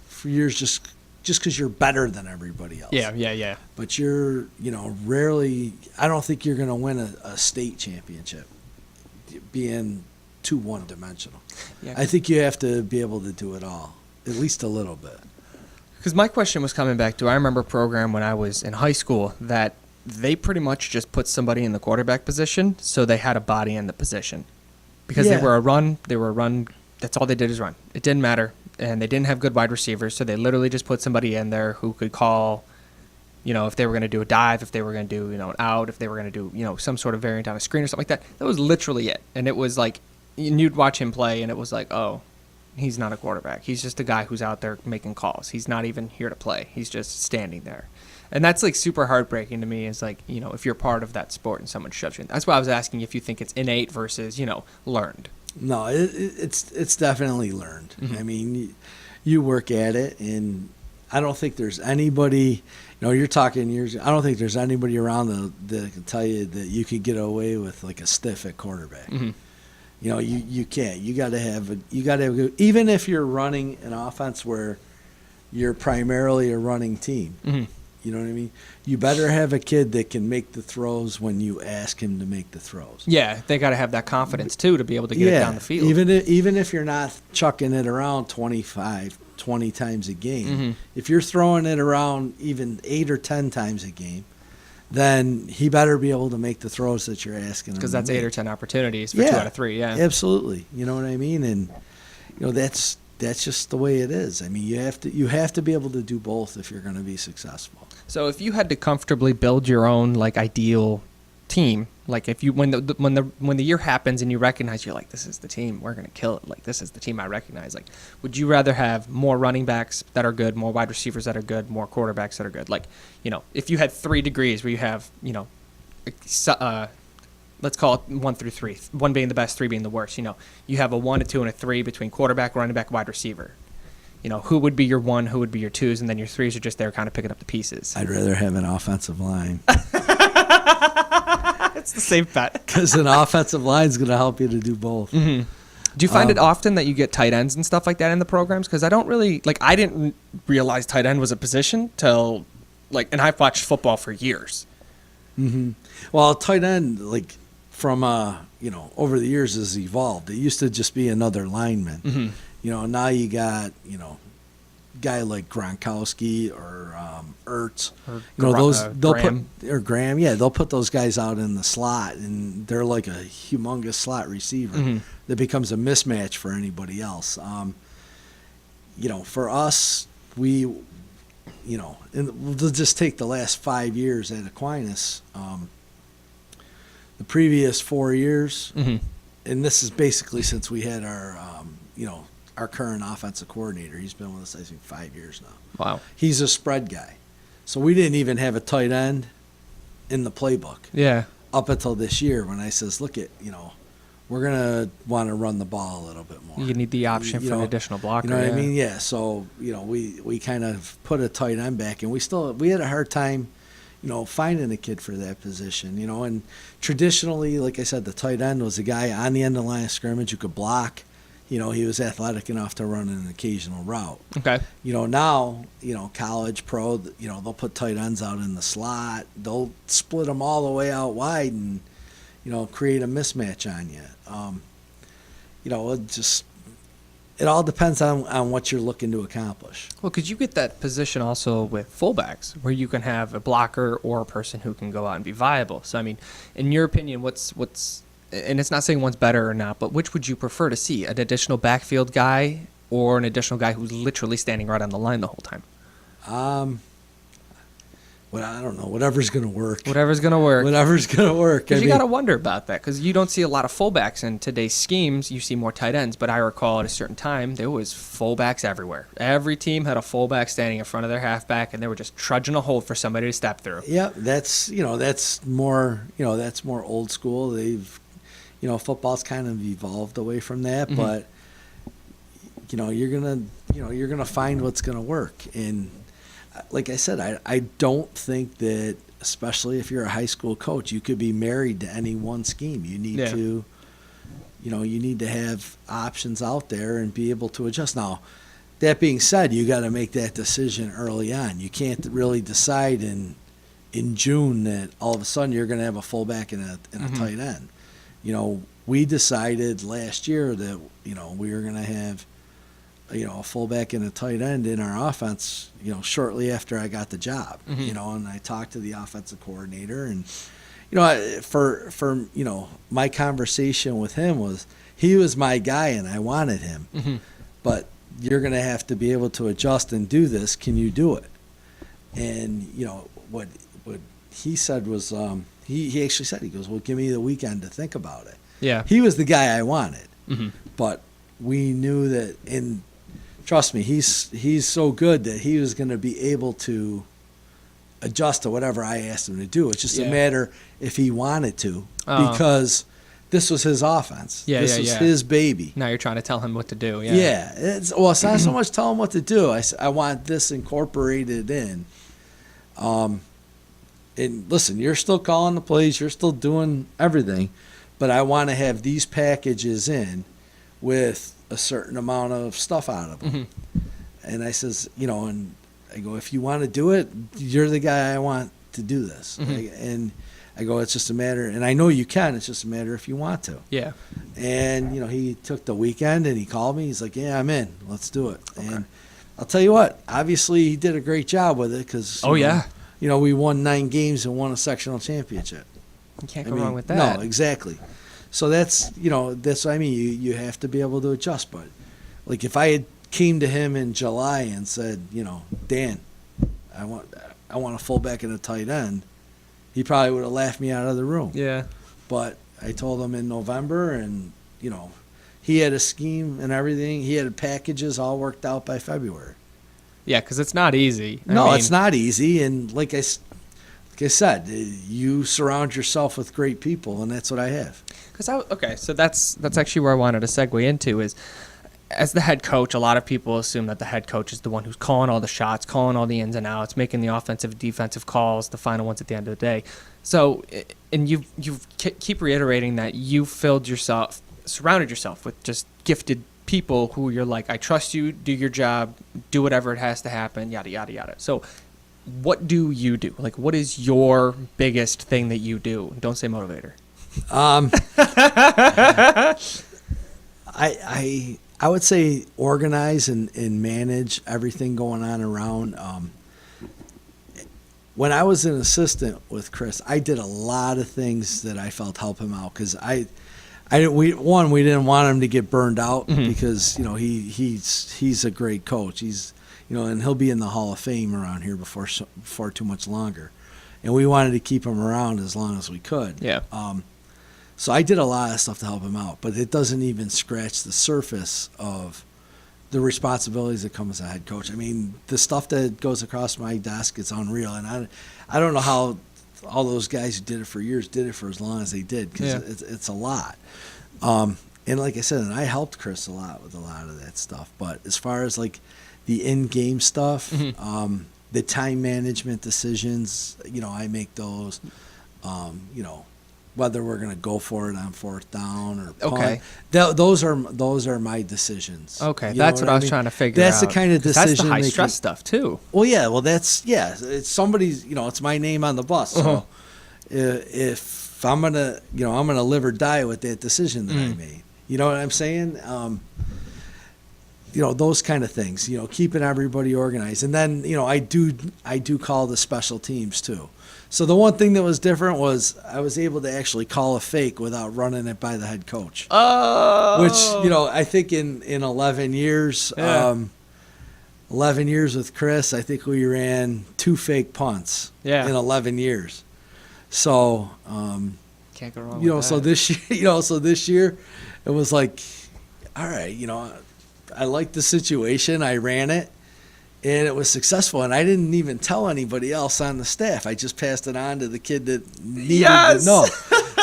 for years just because you're better than everybody else. Yeah. But you're, rarely. I don't think you're going to win a state championship being too one-dimensional. Yeah. I think you have to be able to do it all, at least a little bit. Because my question was coming back to, I remember a program when I was in high school that they pretty much just put somebody in the quarterback position, so they had a body in the position. Because they were a run, that's all they did is run. It didn't matter, and they didn't have good wide receivers, so they literally just put somebody in there who could call, if they were going to do a dive, if they were going to do, an out, if they were going to do, some sort of variant on a screen or something like that. That was literally it. And it was like, you'd watch him play, and it was like, oh, he's not a quarterback. He's just a guy who's out there making calls. He's not even here to play. He's just standing there. And that's like super heartbreaking to me, is like, if you're part of that sport and someone shoves you in. That's why I was asking if you think it's innate versus, learned. No, it's definitely learned. I mean, you work at it, and I don't think there's anybody, you're talking years, I don't think there's anybody around that can tell you that you could get away with like a stiff at quarterback. You can't. You got to have even if you're running an offense where you're primarily a running team. You know what I mean? You better have a kid that can make the throws when you ask him to make the throws. Yeah, they got to have that confidence too to be able to get it down the field. Even if you're not chucking it around 20 times a game, if you're throwing it around even 8 or 10 times a game, then he better be able to make the throws that you're asking him. Because that's 8 or 10 opportunities for 2 out of 3. Yeah, absolutely. You know what I mean? And that's just the way it is. I mean, you have to be able to do both if you're going to be successful. So if you had to comfortably build your own like ideal team, like if you when the year happens and you recognize, you're like, this is the team, we're going to kill it, like this is the team I recognize, like would you rather have more running backs that are good, more wide receivers that are good, more quarterbacks that are good? Like, if you had 3 degrees where you have, let's call it 1 through 3, 1 being the best, 3 being the worst, you have a 1, a 2, and a 3 between quarterback, running back, wide receiver. Who would be your 1, who would be your 2s, and then your 3s are just there kind of picking up the pieces. I'd rather have an offensive line. It's the safe bet. Because an offensive line is going to help you to do both. Do you find it often that you get tight ends and stuff like that in the programs? Because I don't really, I didn't realize tight end was a position till, and I've watched football for years. Well, tight end, from, over the years has evolved. It used to just be another lineman. Now you got, guy like Gronkowski or Ertz, they'll Graham. Graham. Yeah, they'll put those guys out in the slot, and they're like a humongous slot receiver that becomes a mismatch for anybody else. For us, we, and we'll just take the last 5 years at Aquinas. The previous 4 years, and this is basically since we had our, our current offensive coordinator. He's been with us, I think, 5 years now. Wow. He's a spread guy. So we didn't even have a tight end in the playbook. Yeah. Up until this year when I says, look, we're going to want to run the ball a little bit more. You need the option for an additional blocker. You know what I mean? Yeah. So, we kind of put a tight end back, and we had a hard time, finding a kid for that position, and traditionally, like I said, the tight end was a guy on the end of the line of scrimmage who could block. He was athletic enough to run an occasional route. Okay. Now, college, pro, they'll put tight ends out in the slot. They'll split them all the way out wide and, create a mismatch on you. It all depends on what you're looking to accomplish. Well, because you get that position also with fullbacks where you can have a blocker or a person who can go out and be viable. So, I mean, in your opinion, what's and it's not saying one's better or not, but which would you prefer to see? An additional backfield guy or an additional guy who's literally standing right on the line the whole time? well, I don't know, whatever's going to work. Whatever's going to work. Whatever's going to work. Because you got to wonder about that, because you don't see a lot of fullbacks in today's schemes. You see more tight ends, but I recall at a certain time there was fullbacks everywhere. Every team had a fullback standing in front of their halfback, and they were just trudging a hole for somebody to step through. Yeah, that's more old school. They've, football's kind of evolved away from that, Mm-hmm. but you're gonna find what's gonna work. And like I said, I don't think that, especially if you're a high school coach, you could be married to any one scheme. You need to, you need to have options out there and be able to adjust. Now, that being said, you got to make that decision early on. You can't really decide in June that all of a sudden you're going to have a fullback and a Mm-hmm. tight end. We decided last year that we were going to have a fullback and a tight end in our offense, shortly after I got the job, Mm-hmm. and I talked to the offensive coordinator, and, for my conversation with him was, he was my guy and I wanted him, Mm-hmm. but you're going to have to be able to adjust and do this. Can you do it? And, what he said was, he actually said, he goes, well, give me the weekend to think about it. Yeah. He was the guy I wanted, Mm-hmm. but we knew that, and trust me, he's so good that he was going to be able to adjust to whatever I asked him to do. It's just a matter if he wanted to, because this was his offense. This was his baby. Now you're trying to tell him what to do. Yeah. Yeah. It's not so much tell him what to do. I want this incorporated in. And listen, you're still calling the plays, you're still doing everything, but I want to have these packages in with a certain amount of stuff out of them. Mm-hmm. And I says, and I go, if you want to do it, you're the guy I want to do this. Mm-hmm. And I go, it's just a matter, and I know you can, it's just a matter if you want to. Yeah. And, he took the weekend and he called me. He's like, yeah, I'm in. Let's do it. Okay. And I'll tell you what, obviously he did a great job with it because, we won 9 games and won a sectional championship. You can't go wrong with that. No, exactly. So that's what I mean. You have to be able to adjust. But like if I had came to him in July and said, Dan, I want a fullback and a tight end, he probably would have laughed me out of the room. Yeah. But I told him in November, and he had a scheme and everything. He had packages all worked out by February. Yeah, because it's not easy. It's not easy. And like I said, you surround yourself with great people, and that's what I have. So that's actually where I wanted to segue into is, as the head coach, a lot of people assume that the head coach is the one who's calling all the shots, calling all the ins and outs, making the offensive, defensive calls, the final ones at the end of the day. So, and you keep reiterating that you surrounded yourself with just gifted people who you're like, I trust you, do your job, do whatever it has to happen, yada, yada, yada. So what do you do? Like, what is your biggest thing that you do? Don't say motivator. I would say organize and manage everything going on around. When I was an assistant with Chris, I did a lot of things that I felt help him out because we didn't want him to get burned out because he's a great coach. He's and he'll be in the Hall of Fame around here before too much longer, and we wanted to keep him around as long as we could. Yeah. So I did a lot of stuff to help him out, but it doesn't even scratch the surface of the responsibilities that come as a head coach. I mean, the stuff that goes across my desk is unreal, and I don't know how all those guys who did it for years did it for as long as they did because it's a lot. And like I said, and I helped Chris a lot with a lot of that stuff. But as far as like the in-game stuff, the time management decisions, I make those. Whether we're going to go for it on 4th down or punt. Okay. Those are my decisions. Okay, that's what I was trying to figure out. That's the kind of decision. That's the high stress stuff too. Well, yeah. Well, it's somebody's. It's my name on the bus. So if I'm gonna, I'm gonna live or die with that decision that I made. You know what I'm saying? Those kind of things. Keeping everybody organized, and then I do call the special teams too. So the one thing that was different was I was able to actually call a fake without running it by the head coach. Oh. Which, I think in 11 years, 11 years with Chris, I think we ran 2 fake punts Yeah. in 11 years. So, Can't go wrong you know, with so that. this year, this year, it was like, all right, I liked the situation. I ran it, and it was successful. And I didn't even tell anybody else on the staff. I just passed it on to the kid that needed to know.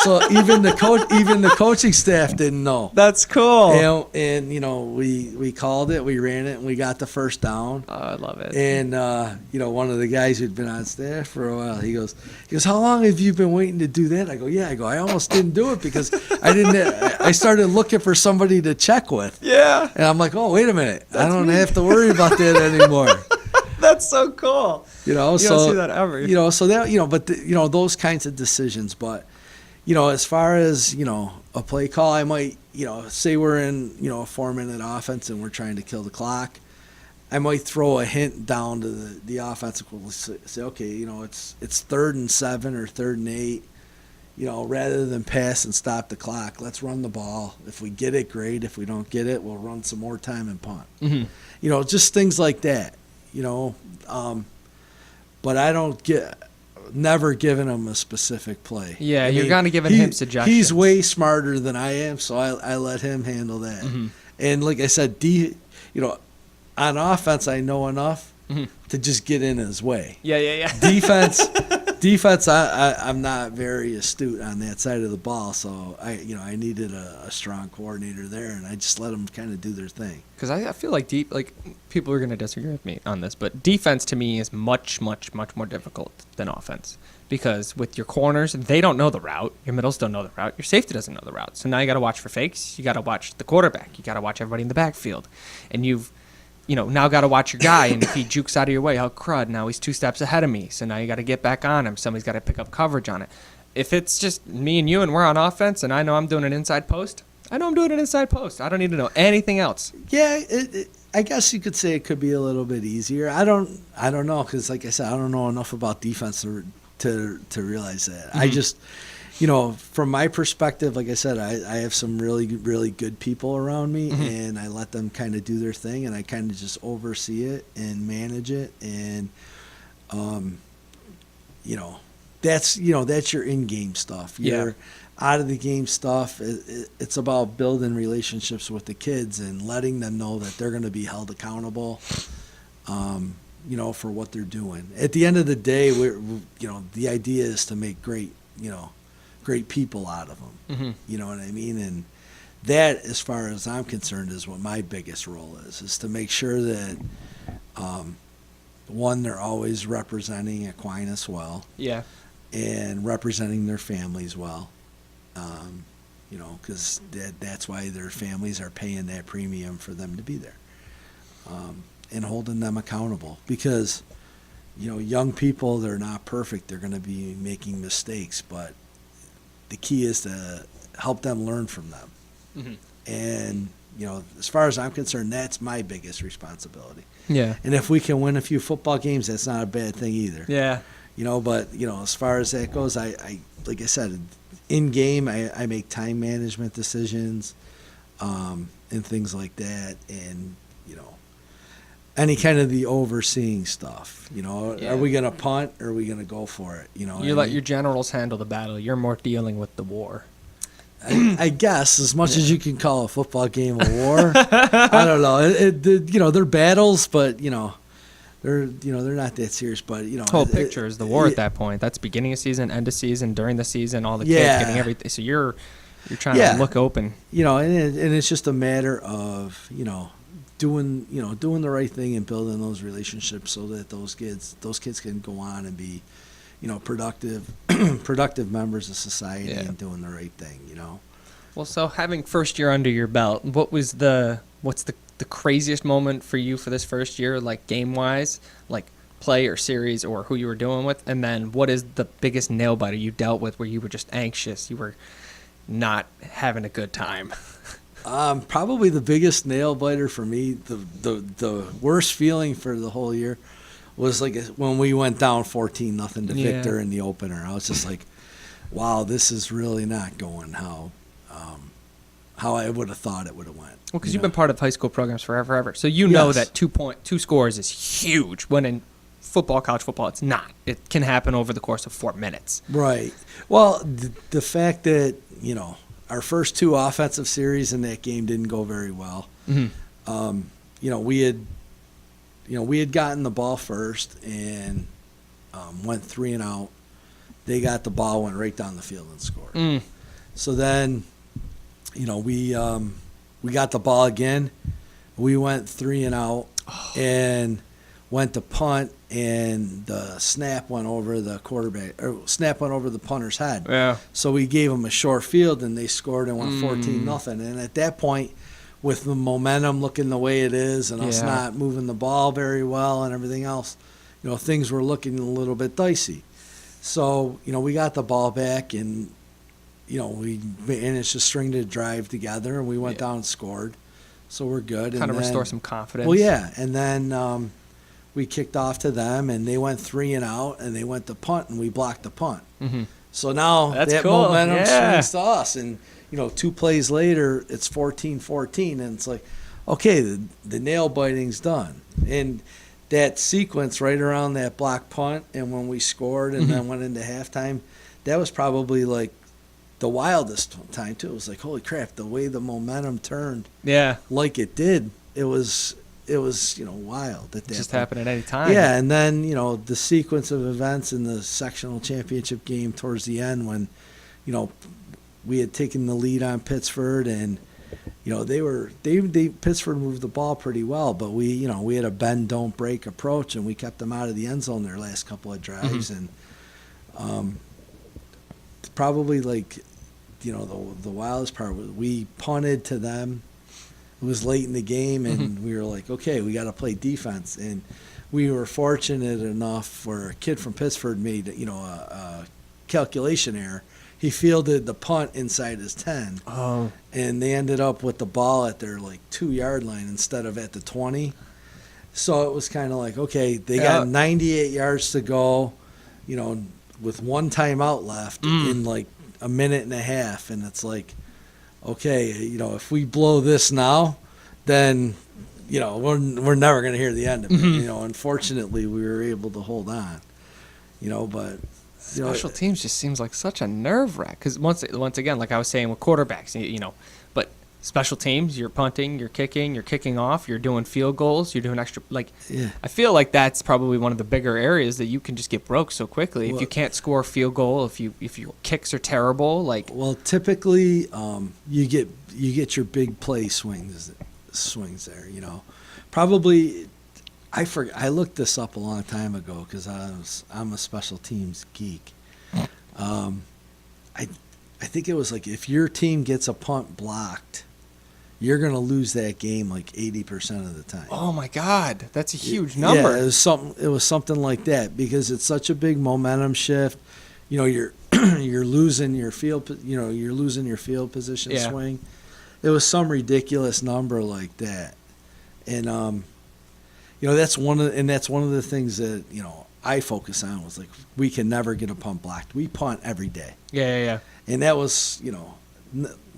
So even the coaching staff didn't know. That's cool. And we called it, we ran it, and we got the first down. Oh, I love it. And one of the guys who'd been on staff for a while, he goes, how long have you been waiting to do that? I go, I almost didn't do it because I started looking for somebody to check with. Yeah. And I'm like, oh, wait a minute, I don't me. have to worry about that anymore. That's so cool. You don't see that ever. So that but those kinds of decisions, but. As far as, a play call, I might, say we're in, a 4-minute offense and we're trying to kill the clock. I might throw a hint down to the offensive, say, okay, it's 3rd and 7 or 3rd and 8. Rather than pass and stop the clock, let's run the ball. If we get it, great. If we don't get it, we'll run some more time and punt. Mm-hmm. Just things like that, but I don't never given him a specific play. Yeah, you're kind of giving him suggestions. He's way smarter than I am, so I let him handle that. Mm-hmm. And like I said, on offense, I know enough to just get in his way. Yeah. Defense, I'm not very astute on that side of the ball, so I needed a strong coordinator there, and I just let them kind of do their thing. Because I feel like people are going to disagree with me on this, but defense to me is much, much, much more difficult than offense. Because with your corners, they don't know the route. Your middles don't know the route. Your safety doesn't know the route. So now you got to watch for fakes. You got to watch the quarterback. You got to watch everybody in the backfield, and you've now got to watch your guy, and if he jukes out of your way, oh, crud, now he's 2 steps ahead of me. So now you got to get back on him. Somebody's got to pick up coverage on it. If it's just me and you and we're on offense and I know I'm doing an inside post, I know I'm doing an inside post. I don't need to know anything else. Yeah, I guess you could say it could be a little bit easier. I don't know, because like I said, I don't know enough about defense to realize that. I just, from my perspective, like I said, I have some really, really good people around me, and I let them kind of do their thing, and I kind of just oversee it and manage it, and, that's your in-game stuff. Your out of the game stuff, it's about building relationships with the kids and letting them know that they're going to be held accountable, for what they're doing. At the end of the day, the idea is to make great people out of them. Mm-hmm. You know what I mean? And that, as far as I'm concerned, is what my biggest role is to make sure that, one, they're always representing Aquinas well. Yeah. And representing their families well. Because that's why their families are paying that premium for them to be there. And holding them accountable. Because, young people, they're not perfect. They're going to be making mistakes, but the key is to help them learn from them. Mm-hmm. And, as far as I'm concerned, that's my biggest responsibility. Yeah. And if we can win a few football games, that's not a bad thing either. Yeah. But, as far as that goes, I like I said, in game, I make time management decisions, and things like that. And, any kind of the overseeing stuff, are we going to punt or are we going to go for it? You let your generals handle the battle. You're more dealing with the war. I guess as much as you can call a football game a war. I don't know. They're battles, but they're not that serious. But whole picture is the war at that point. That's beginning of season, end of season, during the season, all the kids getting everything. So you're trying to look open. And it's just a matter of doing the right thing and building those relationships so that those kids can go on and be productive members of society and doing the right thing. Well, so having first year under your belt, what's the craziest moment for you for this first year, like game wise, like play or series or who you were doing with? And then what is the biggest nail biter you dealt with where you were just anxious, you were not having a good time? Probably the biggest nail biter for me, the worst feeling for the whole year was like when we went down 14-0 to Victor in the opener. I was just like, wow, this is really not going how how I would have thought it would have went. Well, because you've been part of high school programs forever. So you know that 2 scores is huge. When in football, college football, it's not. It can happen over the course of 4 minutes. Right. Well, the fact that, our first 2 offensive series in that game didn't go very well. Mm-hmm. We had gotten the ball first and went 3 and out. They got the ball, went right down the field and scored. So then, we got the ball again. We went 3 and out and went to punt, and the snap went over the punter's head. Yeah. So we gave them a short field, and they scored and went 14-0. And at that point, with the momentum looking the way it is and us not moving the ball very well and everything else, things were looking a little bit dicey. So, we got the ball back, and, we managed to string the drive together, and we went down and scored. So we're good. Kind of restore some confidence. Well, yeah. And then we kicked off to them, and they went 3 and out, and they went to punt, and we blocked the punt. Mm-hmm. So now That's that cool. momentum swings to us. And, 2 plays later, it's 14-14, and it's like, okay, the nail biting's done. And that sequence right around that block punt and when we scored and then went into halftime, that was probably like the wildest time too. It was like, holy crap, the way the momentum turned like it did, it was wild at that Just point. happen at any time. Yeah, and then, the sequence of events in the sectional championship game towards the end when, we had taken the lead on Pittsford, and Pittsford moved the ball pretty well, but we had a bend don't break approach, and we kept them out of the end zone their last couple of drives, and probably like the wildest part was we punted to them. It was late in the game, and we were like, okay, we got to play defense, and we were fortunate enough where a kid from Pittsford made a calculation error. He fielded the punt inside his 10, and they ended up with the ball at their 2-yard line instead of at the 20. So it was kind of like, okay, they got 98 yards to go, with 1 timeout left in a minute and a half, and it's like, okay, if we blow this now, then we're never going to hear the end of it. Unfortunately, we were able to hold on. But. Special teams just seems like such a nerve wrack because once again, like I was saying with quarterbacks, but special teams, you're punting, you're kicking off, you're doing field goals, you're doing extra. I feel like that's probably one of the bigger areas that you can just get broke so quickly if you can't score a field goal, if your kicks are terrible. Well, typically, you get your big play swings there. Probably. I looked this up a long time ago because I'm a special teams geek. I think it was if your team gets a punt blocked, you're going to lose that game 80% of the time. Oh my God, that's a huge number. Yeah, it was something like that because it's such a big momentum shift. You're losing your field. You're losing your field position swing. It was some ridiculous number like that, and that's one of the things that I focus on was we can never get a punt blocked. We punt every day. Yeah. And that was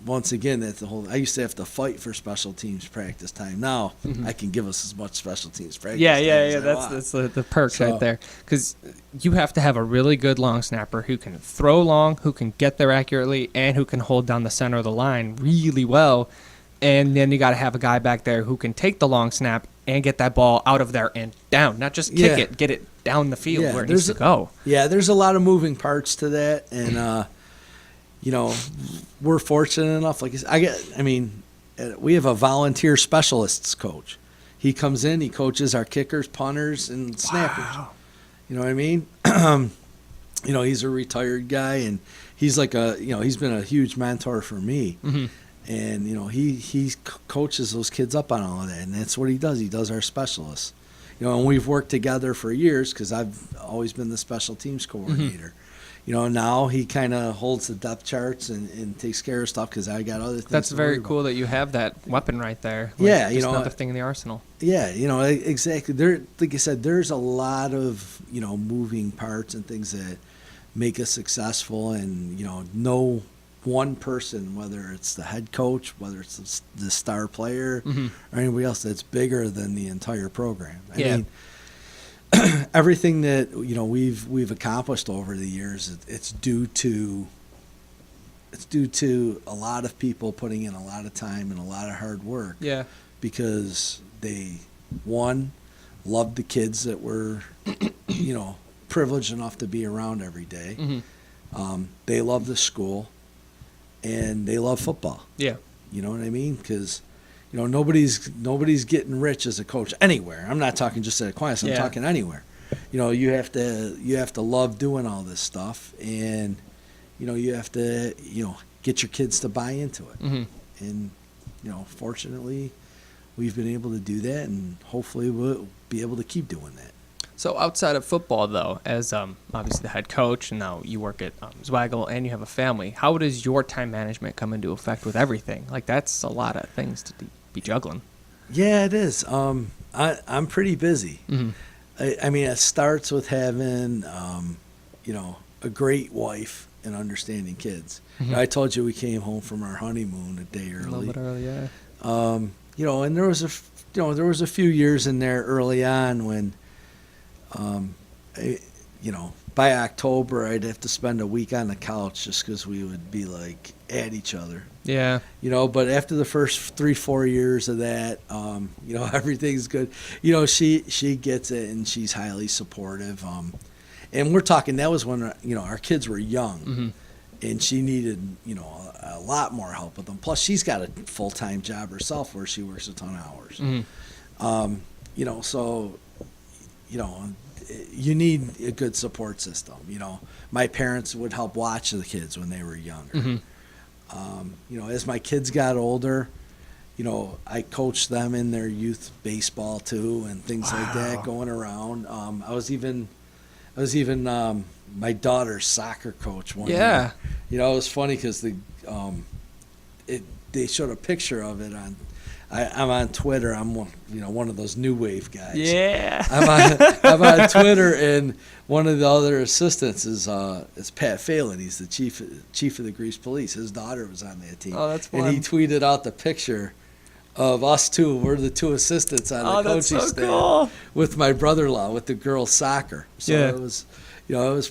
once again that's the whole. I used to have to fight for special teams practice time. Now I can give us as much special teams practice. Yeah. That's the perks right there because you have to have a really good long snapper who can throw long, who can get there accurately, and who can hold down the center of the line really well. And then you got to have a guy back there who can take the long snap and get that ball out of there and down, not just kick it, get it down the field where it needs to go. Yeah, there's a lot of moving parts to that, and we're fortunate enough. We have a volunteer specialists coach. He comes in, he coaches our kickers, punters, and snappers. Wow. You know what I mean? He's a retired guy, and he's he's been a huge mentor for me. Mm-hmm. And, he coaches those kids up on all of that, and that's what he does. He does our specialists. And we've worked together for years because I've always been the special teams coordinator. Now he kind of holds the depth charts and takes care of stuff because I got other things. That's very cool that you have that weapon right there. Just another thing in the arsenal. Yeah, exactly. There, like I said, there's a lot of moving parts and things that make us successful, and know one person, whether it's the head coach, whether it's the star player, Mm-hmm. or anybody else, that's bigger than the entire program. I Yeah. mean, everything that we've accomplished over the years, it's due to a lot of people putting in a lot of time and a lot of hard work. Yeah. Because they, one, loved the kids that were, privileged enough to be around every day. Mm-hmm. They love the school, and they love football. Yeah. You know what I mean? Because, nobody's getting rich as a coach anywhere. I'm not talking just at Aquinas. I'm Yeah. talking anywhere. You have to love doing all this stuff, and you have to get your kids to buy into it. Mm-hmm. And fortunately, we've been able to do that, and hopefully we'll be able to keep doing that. So outside of football, though, as obviously the head coach, and now you work at Zwaggle and you have a family, how does your time management come into effect with everything? Like, that's a lot of things to be juggling. Yeah, it is. I'm pretty busy. Mm-hmm. I mean, it starts with having, a great wife and understanding kids. Mm-hmm. I told you we came home from our honeymoon a day early. A little bit early, yeah. And there was a few years in there early on when, by October I'd have to spend a week on the couch just because we would be like at each other. Yeah. But after the first 3-4 years of that, everything's good. She gets it, and she's highly supportive. And we're talking, that was when, our kids were young. Mm-hmm. And she needed, a lot more help with them. Plus, she's got a full-time job herself where she works a ton of hours. Mm-hmm. So, you need a good support system. My parents would help watch the kids when they were younger. Mm-hmm. As my kids got older, I coached them in their youth baseball too, and things like that going around. I was even my daughter's soccer coach one year. It was funny because they showed a picture of it on. I'm on Twitter. I'm one of those new wave guys. Yeah. I'm on Twitter, and one of the other assistants is Pat Phelan. He's the chief of the Greece Police. His daughter was on that team. Oh, that's fun. And he tweeted out the picture of us two. We're the two assistants on the coaching staff cool. with my brother-in-law with the girls soccer. So Yeah. it was. It was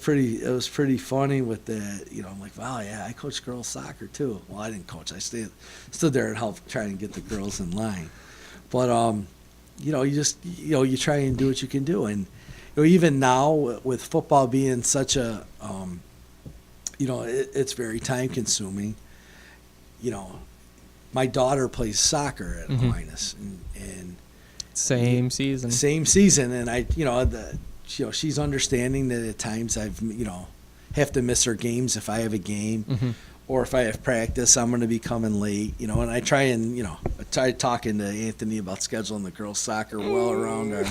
pretty funny with that. I'm like, wow, yeah, I coach girls soccer too. Well, I didn't coach. I stood there and helped try and get the girls in line. But you just you try and do what you can do. And even now with football being such a it's very time consuming. My daughter plays soccer at Aquinas, and Same season. And she's understanding that at times I've, have to miss her games if I have a game, or if I have practice, I'm going to be coming late, and I try and, I try talking to Anthony about scheduling the girls' soccer well around our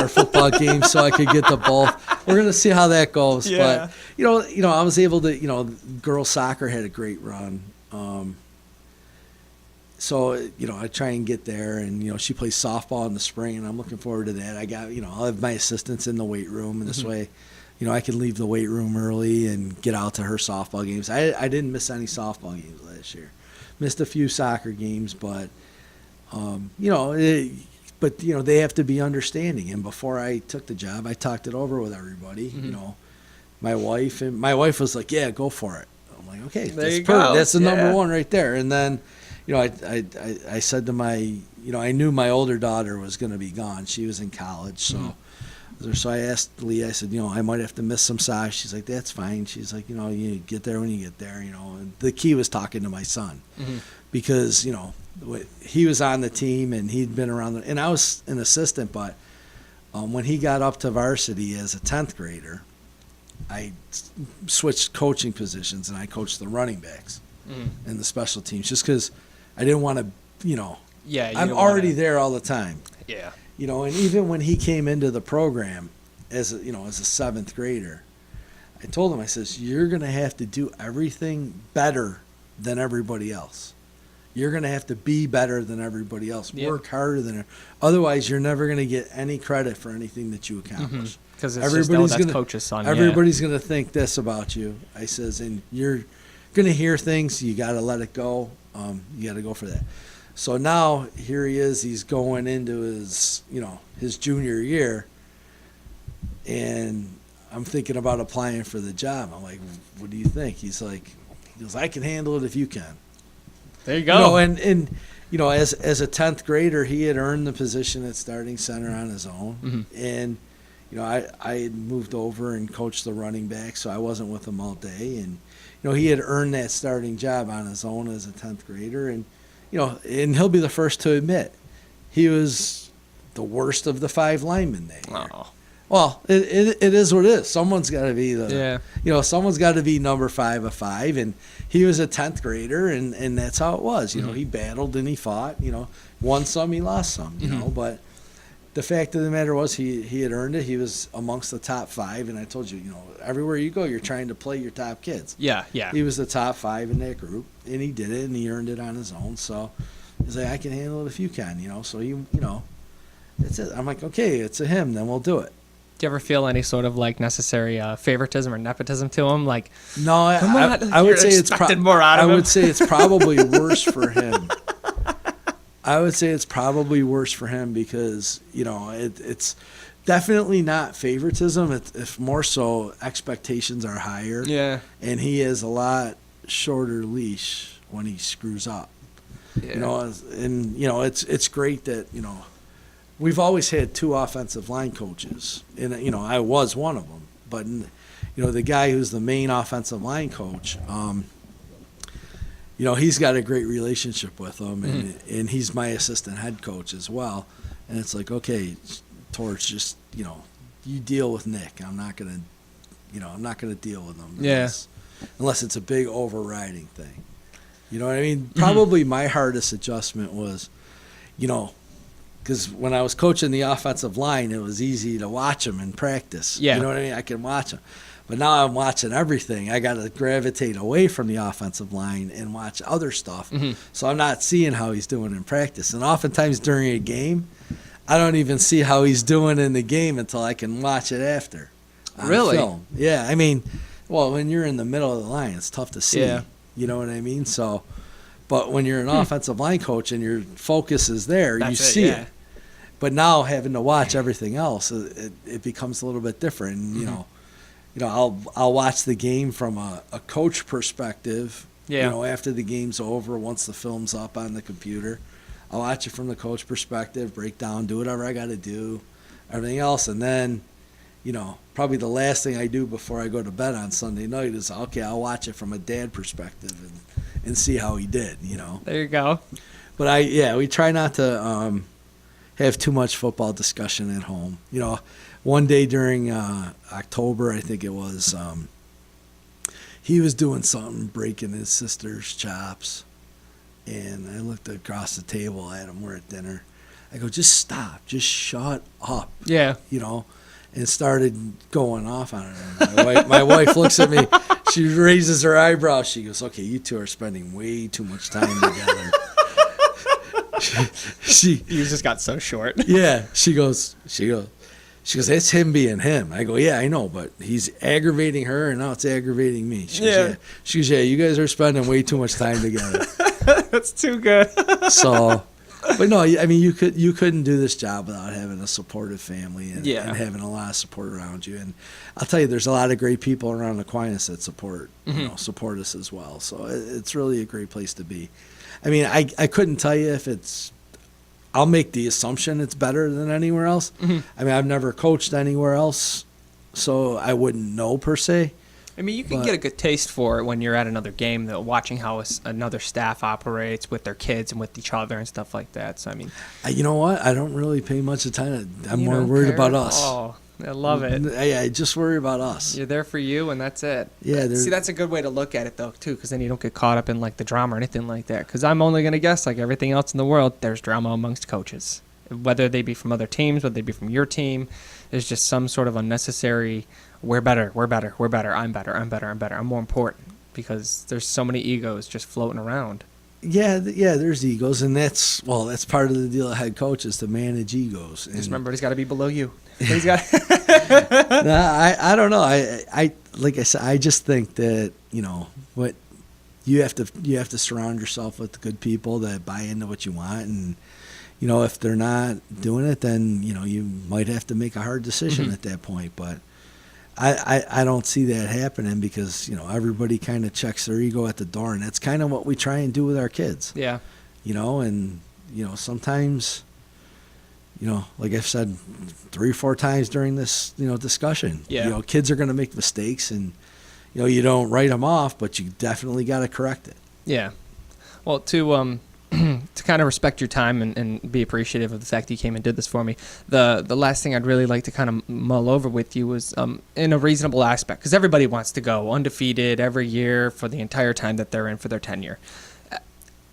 football games so I could get the both. We're going to see how that goes. Yeah. But, I was able to, girls' soccer had a great run. So, I try and get there, and, she plays softball in the spring, and I'm looking forward to that. I got, I'll have my assistants in the weight room, and this way, I can leave the weight room early and get out to her softball games. I didn't miss any softball games last year. Missed a few soccer games, but, they have to be understanding. And before I took the job, I talked it over with everybody, my wife was like, yeah, go for it. I'm like, okay, that's the number one right there. And then, I said to my, I knew my older daughter was going to be gone. She was in college, so I asked Lee. I said, I might have to miss some soccer. She's like, that's fine. She's like, you get there when you get there, And the key was talking to my son, because he was on the team and he'd been around, and I was an assistant. But when he got up to varsity as a 10th grader, I switched coaching positions and I coached the running backs and the special teams, just because I didn't want to, I'm already there all the time. Yeah. And even when he came into the program as a 7th grader, I told him, I says, you're going to have to do everything better than everybody else. You're going to have to be better than everybody else. Yep. Work harder than otherwise you're never going to get any credit for anything that you accomplish. Because that's coach's son. Everybody's going to think this about you. I says, and you're going to hear things. You got to let it go. You got to go for that. So now here he is. He's going into his, his junior year, and I'm thinking about applying for the job. I'm like, what do you think? He goes, I can handle it if you can. There you go. And as a 10th grader, he had earned the position at starting center on his own. Mm-hmm. And, I had moved over and coached the running back, so I wasn't with him all day. And, he had earned that starting job on his own as a 10th grader. And, and he'll be the first to admit, he was the worst of the 5 linemen that year. Oh. Well, it is what it is. Someone's got to be someone's got to be number 5 of 5, and he was a 10th grader, and that's how it was. He battled and he fought. Won some, he lost some. But the fact of the matter was he had earned it. He was amongst the top 5, and I told you, everywhere you go, you're trying to play your top kids. Yeah. He was the top 5 in that group, and he did it, and he earned it on his own. So he's like, I can handle it if you can. So that's it. I'm like, okay, it's a him, then we'll do it. Do you ever feel any sort of necessary favoritism or nepotism to him? No, I would say it's more out of him. I would say it's probably worse for him. I would say it's probably worse for him because it's definitely not favoritism. It's more so expectations are higher. Yeah. And he has a lot shorter leash when he screws up. Yeah. It's great that we've always had 2 offensive line coaches, and I was one of them. But the guy who's the main offensive line coach, he's got a great relationship with him, and he's my assistant head coach as well. And it's like, okay, Torch, just you deal with Nick. I'm not gonna deal with him unless it's a big overriding thing. You know what I mean? Probably my hardest adjustment was, because when I was coaching the offensive line, it was easy to watch them in practice. Yeah. You know what I mean? I can watch them. But now I'm watching everything. I got to gravitate away from the offensive line and watch other stuff. So I'm not seeing how he's doing in practice. And oftentimes during a game, I don't even see how he's doing in the game until I can watch it after. Really? Film. Yeah. I mean, when you're in the middle of the line, it's tough to see. Yeah. You know what I mean? So, but when you're an offensive line coach and your focus is there, you see it. But now having to watch everything else, it becomes a little bit different. And, I'll watch the game from a coach perspective. Yeah. After the game's over, once the film's up on the computer, I'll watch it from the coach perspective, break down, do whatever I got to do, everything else, and then, probably the last thing I do before I go to bed on Sunday night is, okay, I'll watch it from a dad perspective and see how he did. There you go. But we try not to have too much football discussion at home. One day during October, I think it was, he was doing something, breaking his sister's chops, and I looked across the table at him. We're at dinner. I go, just stop, just shut up. Yeah. And started going off on it. My wife looks at me. She raises her eyebrows. She goes, okay, you two are spending way too much time together. You just got so short. Yeah. She goes, that's him being him. I go, yeah, I know, but he's aggravating her, and now it's aggravating me. She goes, yeah. She goes, yeah, you guys are spending way too much time together. That's too good. So, but no, I mean, you couldn't do this job without having a supportive family and having a lot of support around you. And I'll tell you, there's a lot of great people around Aquinas that support us as well. So it's really a great place to be. I mean, I couldn't tell you if it's. I'll make the assumption it's better than anywhere else. I mean, I've never coached anywhere else, so I wouldn't know per se. I mean, you can get a good taste for it when you're at another game, though, watching how another staff operates with their kids and with each other and stuff like that. So, I mean, you know what? I don't really pay much attention. I'm more worried about us. Oh, I love it. I just worry about us. You're there for you, and that's it. Yeah. See, that's a good way to look at it, though, too, because then you don't get caught up in, the drama or anything like that. Because I'm only going to guess, like everything else in the world, there's drama amongst coaches. Whether they be from other teams, whether they be from your team, there's just some sort of unnecessary, we're better, I'm better, I'm more important. Because there's so many egos just floating around. Yeah, there's egos, and that's part of the deal of head coach is to manage egos. Just remember, he's got to be below you. He's got. I don't know. I like I said, I just think that what you have to surround yourself with good people that buy into what you want. And, if they're not doing it, then, you might have to make a hard decision at that point. But I don't see that happening because, everybody kind of checks their ego at the door. And that's kind of what we try and do with our kids. Yeah. And, sometimes, like I've said 3 or 4 times during this, discussion, kids are going to make mistakes and, you don't write them off, but you definitely got to correct it. Yeah. Well, to kind of respect your time and be appreciative of the fact that you came and did this for me, the last thing I'd really like to kind of mull over with you was in a reasonable aspect, because everybody wants to go undefeated every year for the entire time that they're in for their tenure.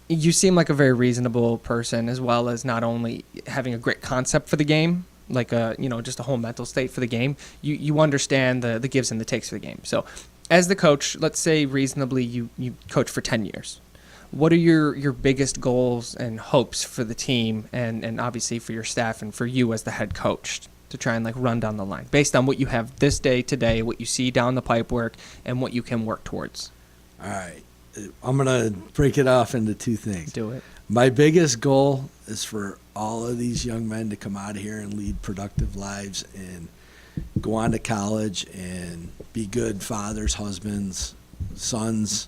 You seem like a very reasonable person, as well as not only having a great concept for the game, like just a whole mental state for the game. You understand the gives and the takes for the game. So as the coach, let's say reasonably you coach for 10 years. What are your biggest goals and hopes for the team and obviously for your staff and for you as the head coach to try and run down the line based on what you have this day today, what you see down the pipe work, and what you can work towards? All right. I'm going to break it off into 2 things. Do it. My biggest goal is for all of these young men to come out of here and lead productive lives and go on to college and be good fathers, husbands, sons,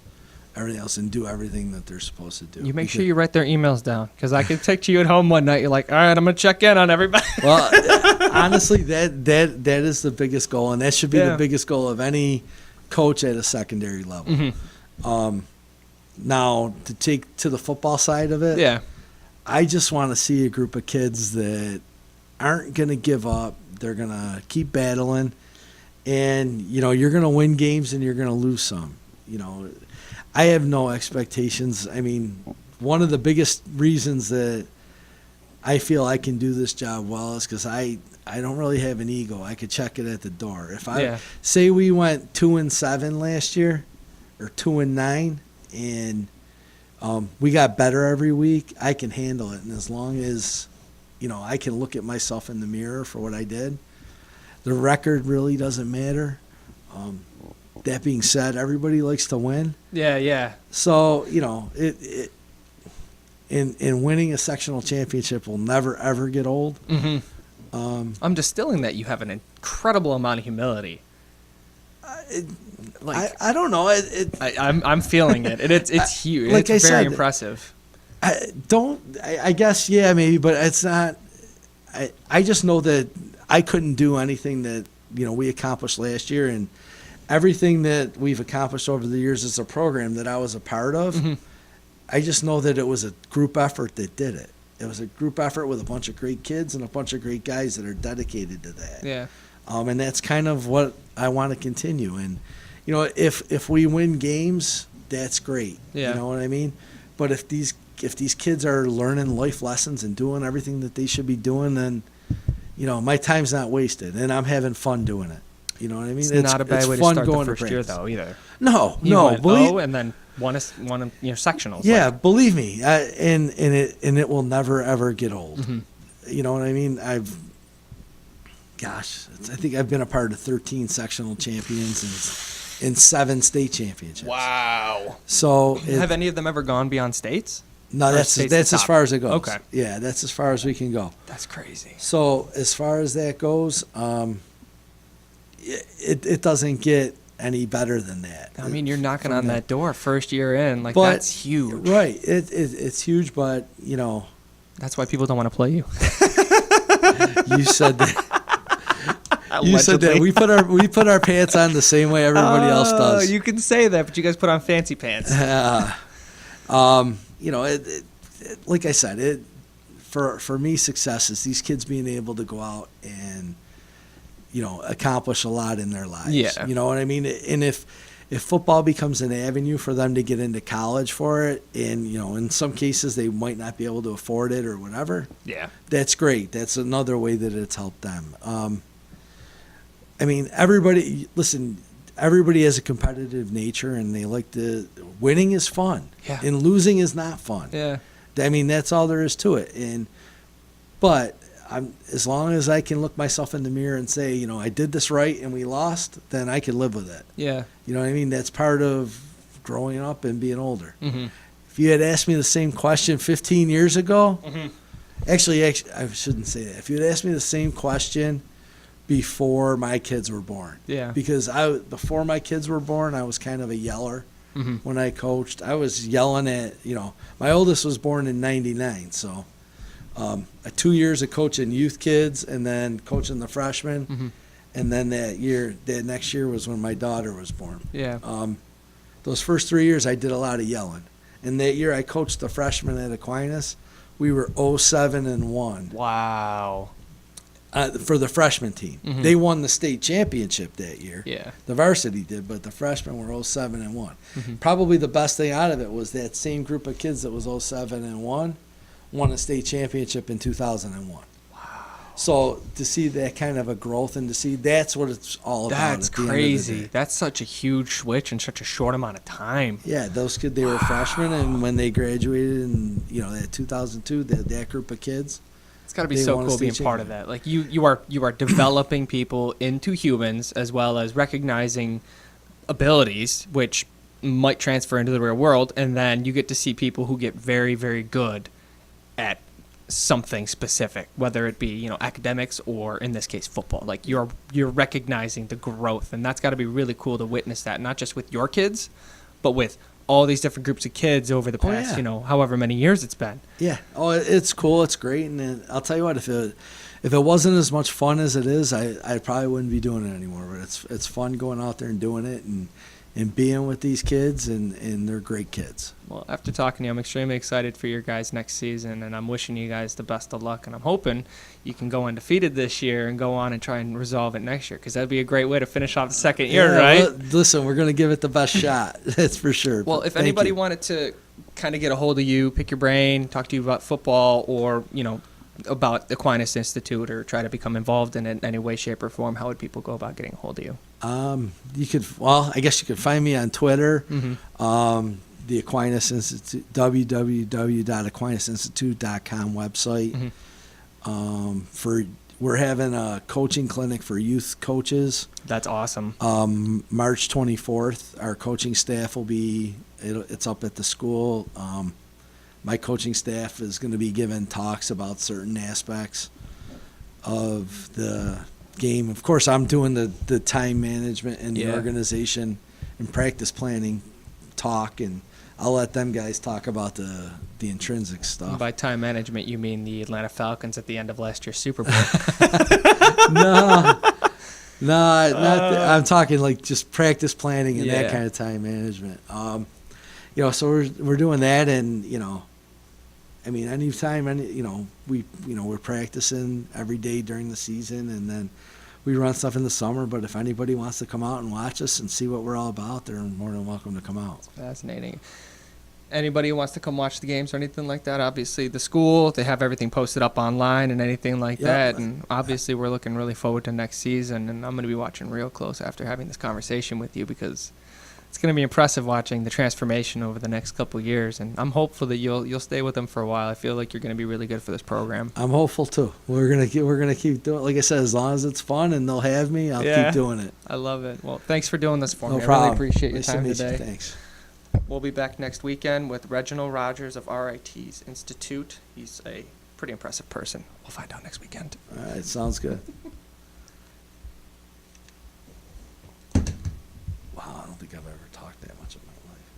everything else, and do everything that they're supposed to do. You make sure you write their emails down, because I could text you at home one night. You're like, all right, I'm going to check in on everybody. Well, honestly, that is the biggest goal, and that should be the biggest goal of any coach at a secondary level. Now, to take to the football side of it, I just want to see a group of kids that aren't going to give up. They're going to keep battling, and, you're going to win games and you're going to lose some. I have no expectations. I mean, one of the biggest reasons that I feel I can do this job well is because I don't really have an ego. I could check it at the door. If I say we went 2-7 last year or 2-9, and we got better every week, I can handle it. And as long as, I can look at myself in the mirror for what I did, the record really doesn't matter. That being said, everybody likes to win. Yeah. So, it in winning a sectional championship will never, ever get old. I'm distilling that you have an incredible amount of humility. I don't know. I'm feeling it. It's huge. Like it's I very said, impressive. I guess, maybe, but it's not. I just know that I couldn't do anything that, we accomplished last year, and everything that we've accomplished over the years as a program that I was a part of. I just know that it was a group effort that did it. It was a group effort with a bunch of great kids and a bunch of great guys that are dedicated to that. Yeah. And that's kind of what I want to continue. And, if we win games, that's great. Yeah. You know what I mean? But if these kids are learning life lessons and doing everything that they should be doing, then, my time's not wasted, and I'm having fun doing it. You know what I mean? It's not a bad way to start the first year, though, either. No. And then one sectionals. Yeah, believe me, and it will never ever get old. You know what I mean? I think I've been a part of 13 sectional champions and 7 state championships. Wow. So have any of them ever gone beyond states? No, that's as far as it goes. Okay. Yeah, that's as far as we can go. That's crazy. So as far as that goes, it doesn't get any better than that. I mean, you're knocking on that door first year in. That's huge. Right. It's huge, but, That's why people don't want to play you. You said that. You said that we put our pants on the same way everybody else does. You can say that, but you guys put on fancy pants. Like I said, for me, success is these kids being able to go out and, accomplish a lot in their lives. Yeah. You know what I mean? And if football becomes an avenue for them to get into college for it, and, in some cases they might not be able to afford it or whatever. Yeah. That's great. That's another way that it's helped them. Everybody has a competitive nature, and they like to. Winning is fun, and losing is not fun. Yeah, that's all there is to it. But as long as I can look myself in the mirror and say, I did this right and we lost, then I can live with it. Yeah, You know what I mean? That's part of growing up and being older. Mm-hmm. If you had asked me the same question 15 years ago, actually, I shouldn't say that. If you had asked me the same question before my kids were born, because before my kids were born, I was kind of a yeller. When I coached, I was yelling at, my oldest was born in '99, so 2 years of coaching youth kids and then coaching the freshmen, and then that next year was when my daughter was born. Those first 3 years, I did a lot of yelling. And that year, I coached the freshmen at Aquinas. We were 0-7-1. Wow. For the freshman team. They won the state championship that year. The varsity did, but the freshmen were 0-7-1. Probably the best thing out of it was that same group of kids that was 0-7-1 won a state championship in 2001. So to see that kind of a growth and to see that's what it's all about. That's crazy. That's such a huge switch in such a short amount of time. Yeah, those kids, they were freshmen, and when they graduated in, that 2002, that group of kids. It's got to be so cool being part of that. Like you are developing people into humans as well as recognizing abilities which might transfer into the real world, and then you get to see people who get very, very good at something specific, whether it be academics or in this case football. Like you're recognizing the growth, and that's got to be really cool to witness that, not just with your kids, but with all these different groups of kids over the past however many years it's been. It's cool, it's great, and I'll tell you what, if it wasn't as much fun as it is, I probably wouldn't be doing it anymore. But it's fun going out there and doing it and being with these kids, and they're great kids. Well, after talking to you, I'm extremely excited for your guys next season, and I'm wishing you guys the best of luck, and I'm hoping you can go undefeated this year and go on and try and resolve it next year, because that'd be a great way to finish off the second year, right? Listen, we're going to give it the best shot. That's for sure. Well, if anybody wanted to kind of get a hold of you, pick your brain, talk to you about football or, about the Aquinas Institute, or try to become involved in it in any way, shape, or form, how would people go about getting a hold of you? I guess you could find me on Twitter. The Aquinas Institute, www.aquinasinstitute.com website. We're having a coaching clinic for youth coaches. That's awesome. March 24th, our coaching staff will be. It's up at the school. My coaching staff is going to be giving talks about certain aspects of the game. Of course, I'm doing the time management and the organization and practice planning talk, and I'll let them guys talk about the intrinsic stuff. And by time management, you mean the Atlanta Falcons at the end of last year's Super Bowl? No, I'm talking like just practice planning and that kind of time management. So we're doing that, and anytime, we're practicing every day during the season, and then we run stuff in the summer. But if anybody wants to come out and watch us and see what we're all about, they're more than welcome to come out. Fascinating. Anybody who wants to come watch the games or anything like that, obviously the school, they have everything posted up online and anything like that. And obviously we're looking really forward to next season, and I'm going to be watching real close after having this conversation with you, because it's going to be impressive watching the transformation over the next couple of years, and I'm hopeful that you'll stay with them for a while. I feel like you're going to be really good for this program. I'm hopeful too. We're gonna keep doing it. Like I said, as long as it's fun and they'll have me, I'll keep doing it. I love it. Well, thanks for doing this for me. No problem. I really appreciate your Nice time to meet today. you. Thanks. We'll be back next weekend with Reginald Rogers of RIT's Institute. He's a pretty impressive person. We'll find out next weekend. All right, sounds good. Wow, I don't think I've ever talked that much in my life.